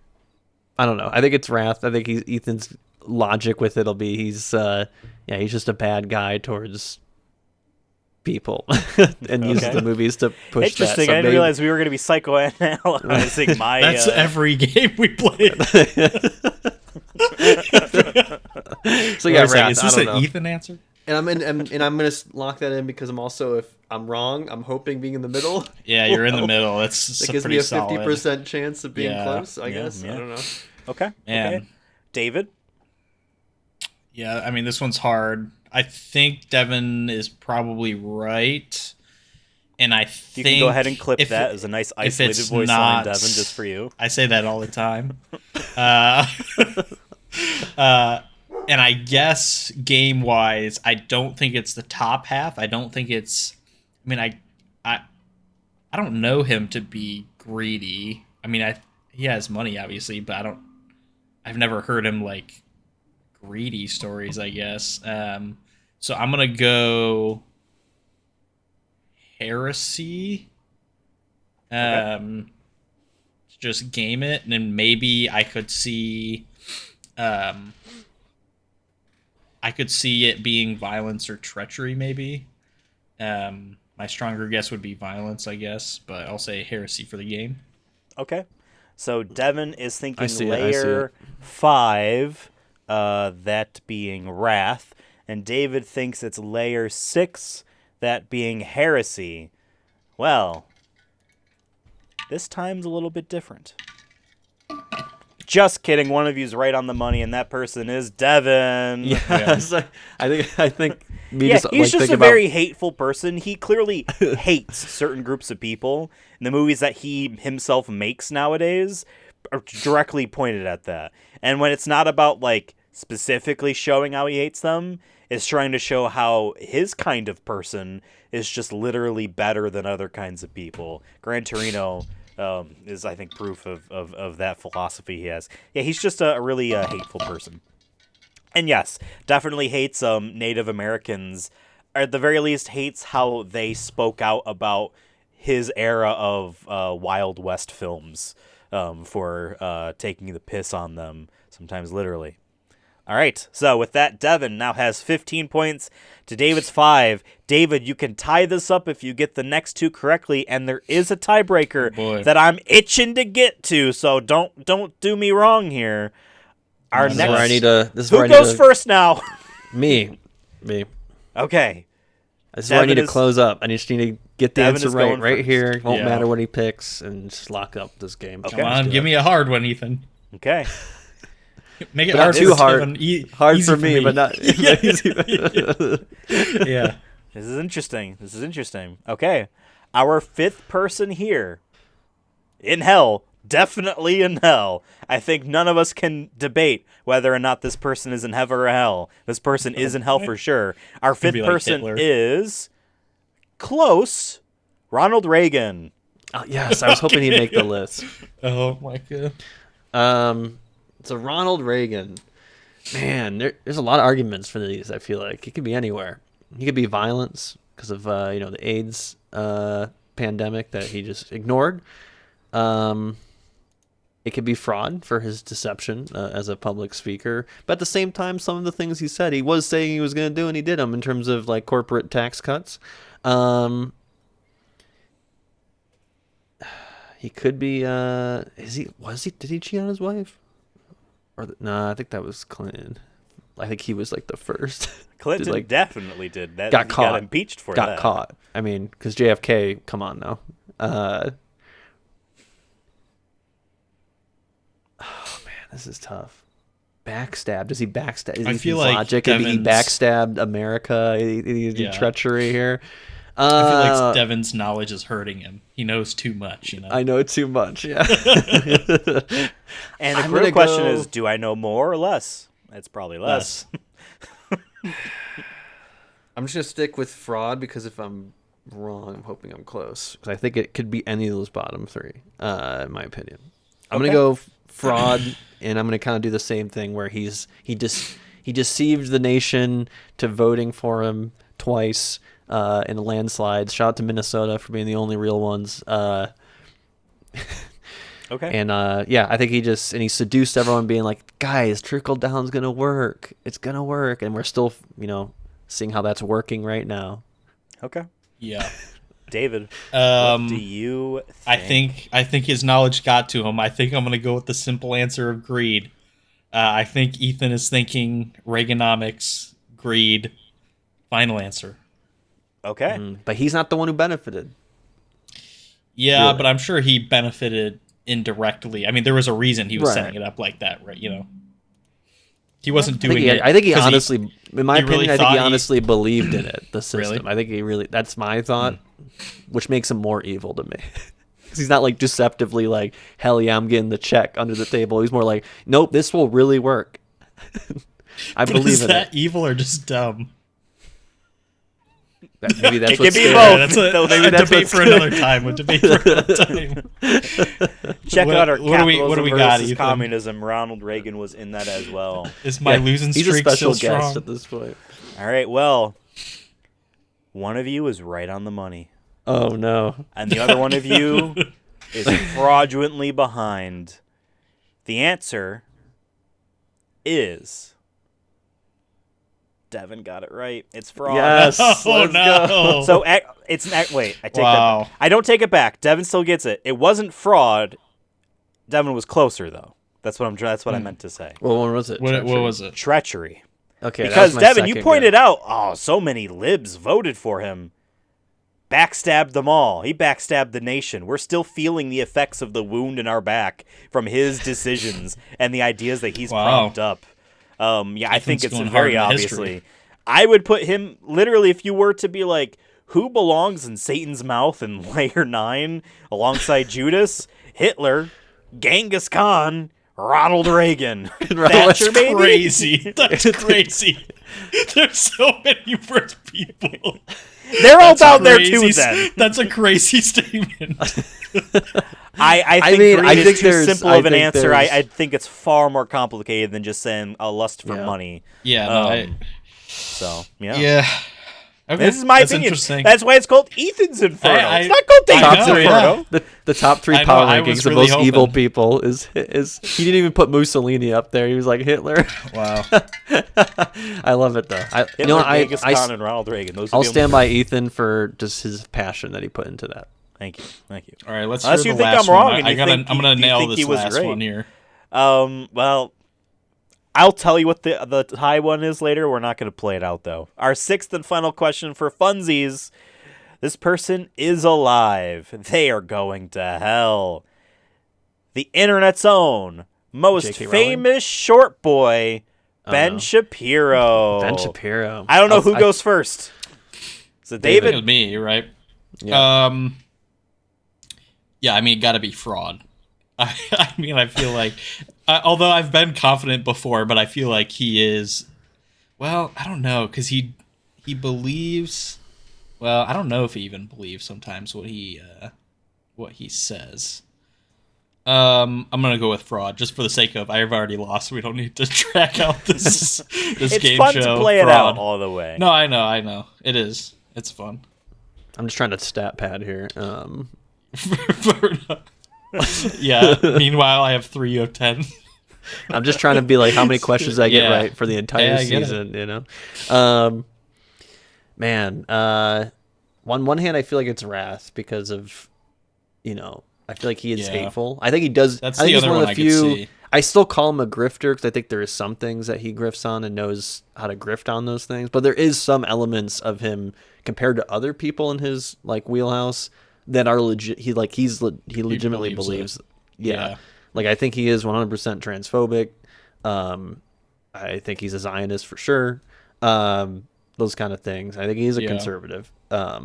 I don't know. I think it's wrath. I think Ethan's logic with it'll be he's just a bad guy towards people and uses the movies to push Interesting. that. So I didn't realize we were going to be psychoanalyzing my... That's every game we play. So yeah, wrath. Is this an Ethan answer? And I'm gonna lock that in because I'm also, if I'm wrong, I'm hoping being in the middle. Yeah, you're in the middle. That's that gives me a 50% chance of being close. I guess. Yeah. I don't know. Okay. Okay. David. Yeah, I mean this one's hard. I think Devin is probably right, and I think you can go ahead and clip that as a nice isolated voice line, Devin, just for you. I say that all the time. And I guess game-wise, I don't think it's the top half. I don't think it's... I mean, I don't know him to be greedy. I mean, he has money, obviously, but I've never heard him, greedy stories, I guess. So I'm going to go heresy. Just game it, and then maybe I could see it being violence or treachery, maybe. My stronger guess would be violence, I guess, but I'll say heresy for the game. Okay. So Devin is thinking see it. layer 5, that being wrath, and David thinks it's layer 6, that being heresy. Well, this time's a little bit different. Just kidding. One of you's right on the money, and that person is Devin. Yeah. So I think me Yeah, just he's like just think a about very hateful person. He clearly hates certain groups of people. And the movies that he himself makes nowadays are directly pointed at that. And when it's not about, like, specifically showing how he hates them, it's trying to show how his kind of person is just literally better than other kinds of people. Gran Torino is, I think, proof of that philosophy he has. Yeah, he's just a really hateful person. And yes, definitely hates Native Americans, or at the very least hates how they spoke out about his era of Wild West films for taking the piss on them, sometimes literally. All right, so with that, Devin now has 15 points to David's 5. David, you can tie this up if you get the next two correctly, and there is a tiebreaker that I'm itching to get to, so don't do me wrong here. Our this next, is where I need to. This is who where I goes need to, first now? Me. Okay. This is where I need Devin to close up. I just need to get the Devin answer is right going first. here. Won't Yeah. matter what he picks, and just lock up this game. Okay. Come on, give me a hard one, Ethan. Okay. Make it But not hard too for hard. Devin. Hard Easy for me, but not easy. Yeah. This is interesting. Okay. Our fifth person here in hell, definitely in hell. I think none of us can debate whether or not this person is in heaven or hell. This person is in hell for sure. Our fifth be like person Hitler. is close. Ronald Reagan. Oh, yes, I was hoping he'd make the list. Oh my god. So Ronald Reagan, man, there's a lot of arguments for these. I feel like he could be anywhere. He could be violence because of the AIDS pandemic that he just ignored. It could be fraud for his deception as a public speaker. But at the same time, some of the things he said, he was saying he was going to do, and he did them in terms of like corporate tax cuts. He could be. Did he cheat on his wife? No, I think that was Clinton. I think he was like the first. Clinton definitely did that. Got He caught. Got impeached for got that. caught. I mean, because JFK. Come on now. Oh man, this is tough. Backstab? Does he backstab? Is I he feel like logic? Maybe he Devin's- backstabbed America. He did Yeah. treachery here. I feel like Devin's knowledge is hurting him. He knows too much, you know. I know too much. Yeah. And the I'm real gonna question go- is, do I know more or less? It's probably less. I'm just gonna stick with fraud because if I'm wrong, I'm hoping I'm close. Because I think it could be any of those bottom three, in my opinion. I'm gonna go fraud, and I'm gonna kind of do the same thing where he deceived the nation to voting for him twice in landslides. Shout out to Minnesota for being the only real ones. Okay. And I think he seduced everyone, being like, "Guys, trickle down's gonna work. It's gonna work," and we're still, seeing how that's working right now. Okay. Yeah. David, what do you think? I think his knowledge got to him. I think I'm gonna go with the simple answer of greed. I think Ethan is thinking Reaganomics, greed. Final answer. Okay. But he's not the one who benefited. Yeah, Really? but I'm sure he benefited indirectly. I mean, there was a reason he was Right. setting it up like that, right? He wasn't I think doing he, it. I think he 'cause honestly, in my he really opinion, I think thought he he- honestly believed in it, the system. Really? I think he really, that's my thought, which makes him more evil to me. Because he's not like deceptively like, hell yeah, I'm getting the check under the table. He's more like, nope, this will really work. I But believe is in that it. evil or just dumb? Maybe that's It what's can be scary. both. That's a Maybe that's debate what's for another time. A debate for another time. Check What- out our what do we- capitalism what do we got, versus Ethan? communism. Ronald Reagan was in that as well. Is my losing He's a streak special still guest strong? at this point. All right, well, one of you is right on the money. Oh no. And the other one of you is fraudulently behind. The answer is Devin got it right. It's fraud. Yes. Oh Let's no. go. So it's wait. I take Wow. that. I don't take it back. Devin still gets it. It wasn't fraud. Devin was closer though. That's what I meant to say. What one was it? What Treachery? was it? Treachery. Okay, that Because was my Devin, you second pointed guess. out, oh, so many libs voted for him. Backstabbed them all. He backstabbed the nation. We're still feeling the effects of the wound in our back from his decisions and the ideas that he's Wow. propped up. I think it's going hard very into obviously. history. I would put him literally if you were to be like, who belongs in Satan's mouth in Layer 9 alongside Judas, Hitler, Genghis Khan, Ronald Reagan. Thatcher, maybe? Crazy. That's crazy. There's so many worse people. They're all That's down there too crazy. then. That's a crazy statement. I think mean, greed I is think too there's- simple I of an think answer. there's- I think it's far more complicated than just saying a lust for Yeah. money. Yeah. No, So, yeah. yeah. Okay. This is my That's opinion. interesting. That's why it's called Ethan's Inferno. I- it's not called I David's know, Inferno. yeah. The top 3 I know, power I rankings was of really most evil hoping. people is he didn't even put Mussolini up there. He was like Hitler. Wow. I love it though. Hitler, Genghis Khan, and Ronald Reagan. Those are I'll the stand only by Ethan for just his passion that he put into that. Thank you. Thank you. All right. Let's Unless hear you the think last I'm wrong one. and you think I'm gonna you nail think this he was last great. one here. Well, I'll tell you what the high one is later. We're not going to play it out, though. Our 6th and final question for funsies. This person is alive. They are going to hell. The internet's own, most J.K. Rowling? famous short boy, Ben no. Shapiro. Ben Shapiro. I don't know who goes first. Is it I think it David? was me. You're right. Yeah. Yeah. I mean, got to be fraud. I mean, I feel like, although I've been confident before, but I feel like he is. Well, I don't know, because he believes. Well, I don't know if he even believes sometimes what he says. I'm gonna go with fraud, just for the sake of I've already lost. We don't need to track out this It's game fun show. to play it fraud. out all the way. No, I know. It is. It's fun. I'm just trying to stat pad here. Yeah. Meanwhile, I have 3 you have 10. I'm just trying to be like how many questions I get Yeah. right for the entire Yeah, I get it. season, you know. Man, on one hand I feel like it's wrath because of, I feel like he is Yeah. hateful. I think he does. That's I think the he's other one of one the I could few. see. I still call him a grifter because I think there is some things that he grifts on and knows how to grift on those things. But there is some elements of him compared to other people in his like wheelhouse that are legit. He legitimately believes. Yeah. Like I think he is 100% transphobic. I think he's a Zionist for sure. Those kind of things. I think he's a conservative. I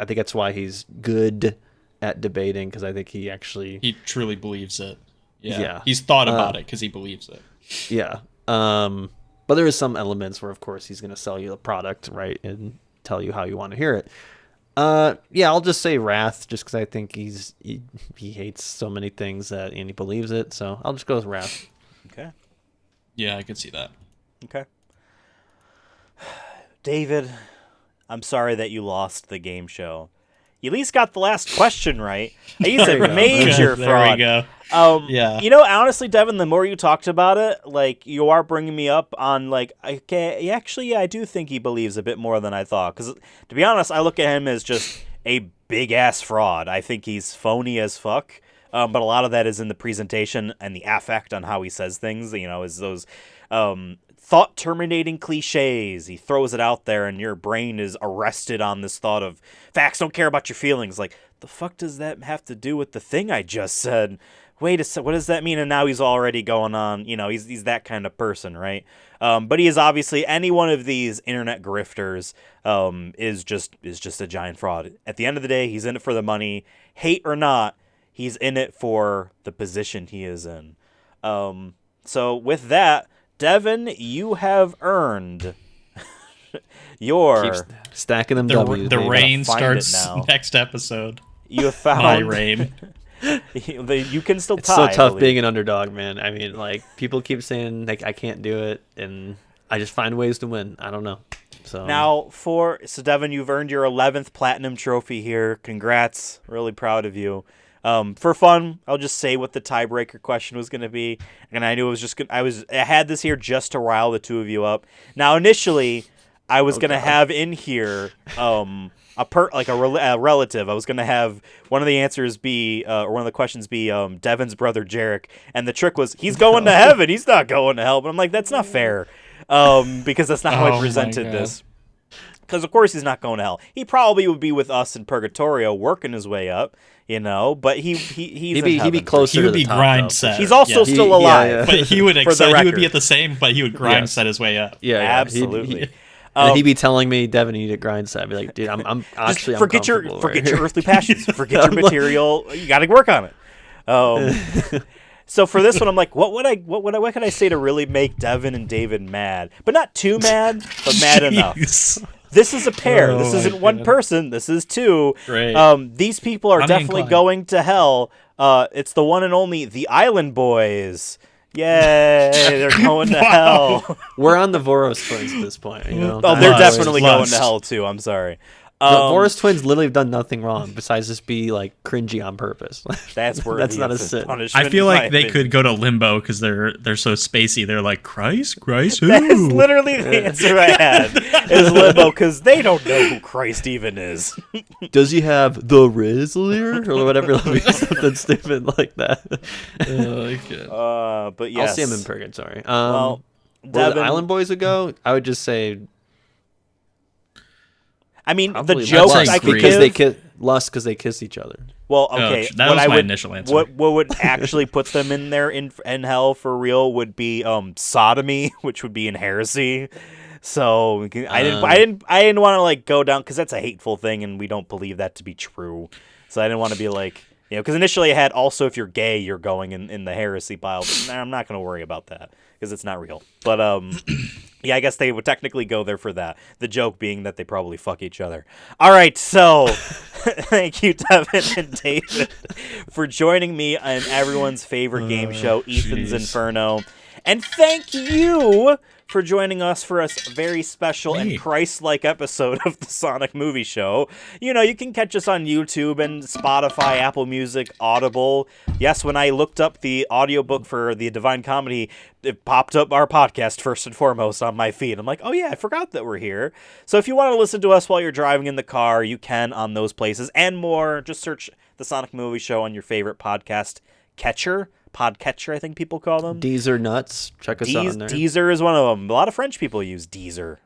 think that's why he's good at debating because I think he actually. He truly believes it. Yeah. Yeah. He's thought about it because he believes it. Yeah. But there is some elements where, of course, he's going to sell you the product, right, and tell you how you want to hear it. Yeah, I'll just say wrath, just because I think he hates so many things and he believes it. So I'll just go with wrath. Okay. Yeah, I could see that. Okay. David, I'm sorry that you lost the game show. You at least got the last question right. He's a major There fraud. we go. Yeah. Honestly, Devin, the more you talked about it, like, you are bringing me up on, like, okay, actually, I do think he believes a bit more than I thought. Because, to be honest, I look at him as just a big-ass fraud. I think he's phony as fuck. But a lot of that is in the presentation and the affect on how he says things, is those thought-terminating cliches. He throws it out there, and your brain is arrested on this thought of facts don't care about your feelings. Like, the fuck does that have to do with the thing I just said? Wait a second, what does that mean? And now he's already going on, he's that kind of person, right? But he is obviously, any one of these internet grifters is just a giant fraud. At the end of the day, he's in it for the money. Hate or not, he's in it for the position he is in. So with that, Devin, you have earned your... Keep stacking them W's. The baby. rain find it starts now. next episode. You have found... My rain. You can still It's tie. so I tough believe. being an underdog, man. I mean, like, people keep saying, like, I can't do it, and I just find ways to win. I don't know. So Now, so Devin, you've earned your 11th platinum trophy here. Congrats. Really proud of you. For fun, I'll just say what the tiebreaker question was going to be. And I knew it was just I had this here just to rile the two of you up. Now, initially, I was going to have in here a relative. I was going to have one of the answers be, or one of the questions be, Devin's brother Jarek. And the trick was, he's going to heaven. He's not going to hell. But I'm like, that's not fair. Because that's not how I presented this. Because of course he's not going to hell. He probably would be with us in Purgatorio, working his way up, But he'd be closer. He would to the be top, grind though. set. He's also still alive. But he would For the he would record. be at the same, but he would grind Yes. set his way up. Yeah, Absolutely. And he'd be telling me, Devin, you need a grind set. I'd be like, dude, I'm actually forget your uncomfortable earthly passions. Forget your material. You got to work on it. So for this one, I'm like, what could I say to really make Devin and David mad, but not too mad, but mad enough. This is a pair. This isn't one person. This is two. Great. These people are definitely going to hell. It's the one and only the Island Boys. Yay! They're going to hell. We're on the Voros twins at this point. Oh, they're definitely going to hell too. I'm sorry. The Voros twins literally have done nothing wrong besides just be like cringy on purpose. That's where that's not a sin. punishment. I feel in my like they opinion. could go to limbo because they're so spacey. They're like Christ, who? That's literally the answer I had. Is limbo because they don't know who Christ even is. Does he have the Rizzler or whatever? Something stupid like that. But yes, I'll see him in Purgatory. Well, where Devin, the Island Boys would go, I would just say. I mean, the Probably joke Lust, I could because give. Lust because they kiss each other. Well, okay. that what was I my would, initial answer. What would actually put them in there in hell for real would be sodomy, which would be in heresy. So I didn't want to like go down because that's a hateful thing, and we don't believe that to be true. So I didn't want to be like because initially I had also if you're gay you're going in the heresy pile. But I'm not going to worry about that because it's not real. But yeah, I guess they would technically go there for that. The joke being that they probably fuck each other. All right, so thank you, Devin and David, for joining me on everyone's favorite game show, Ethan's Inferno. And thank you for joining us for a very special and Christ-like episode of the Sonic Movie Show. You can catch us on YouTube and Spotify, Apple Music, Audible. Yes, when I looked up the audiobook for the Divine Comedy, it popped up our podcast first and foremost on my feed. I'm like, oh yeah, I forgot that we're here. So if you want to listen to us while you're driving in the car, you can on those places and more. Just search the Sonic Movie Show on your favorite podcatcher, I think people call them. Deezer nuts. Check us out on there. Deezer is one of them. A lot of French people use Deezer.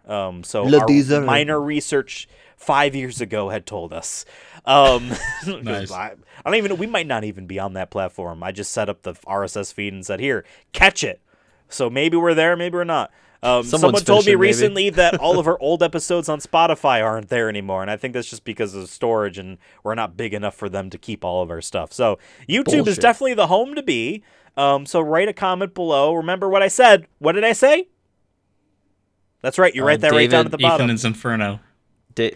So Le our Deezer. minor research 5 years ago had told us. Nice. I don't even. We might not even be on that platform. I just set up the RSS feed and said, "Here, catch it." So maybe we're there, maybe we're not. Someone told me fishing, recently that all of our old episodes on Spotify aren't there anymore, and I think that's just because of storage, and we're not big enough for them to keep all of our stuff. So YouTube is definitely the home to be. So write a comment below. Remember what I said. What did I say? That's right. You write that right down at the bottom. Ethan's Inferno.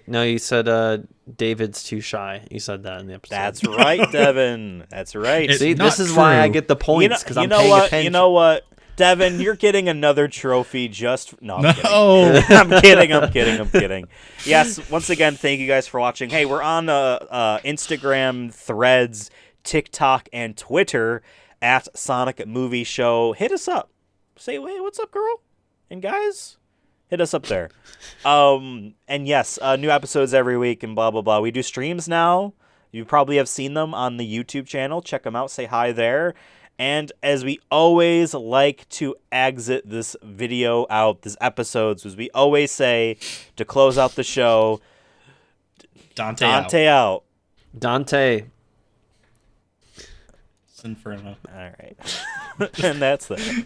No, you said David's too shy. You said that in the episode. That's right, Devin. That's right. See, not this is why I true. get the points because I'm know paying what? attention. You know what? Devin, you're getting another trophy just... No, I'm kidding. No. I'm kidding. Yes, once again, thank you guys for watching. Hey, we're on Instagram, Threads, TikTok, and Twitter at Sonic Movie Show. Hit us up. Say, hey, what's up, girl? And guys, hit us up there. And yes, new episodes every week and blah, blah, blah. We do streams now. You probably have seen them on the YouTube channel. Check them out. Say hi there. And as we always like to exit this video out, these episodes, as we always say to close out the show, Dante out. Dante. It's Inferno. All right. And that's that.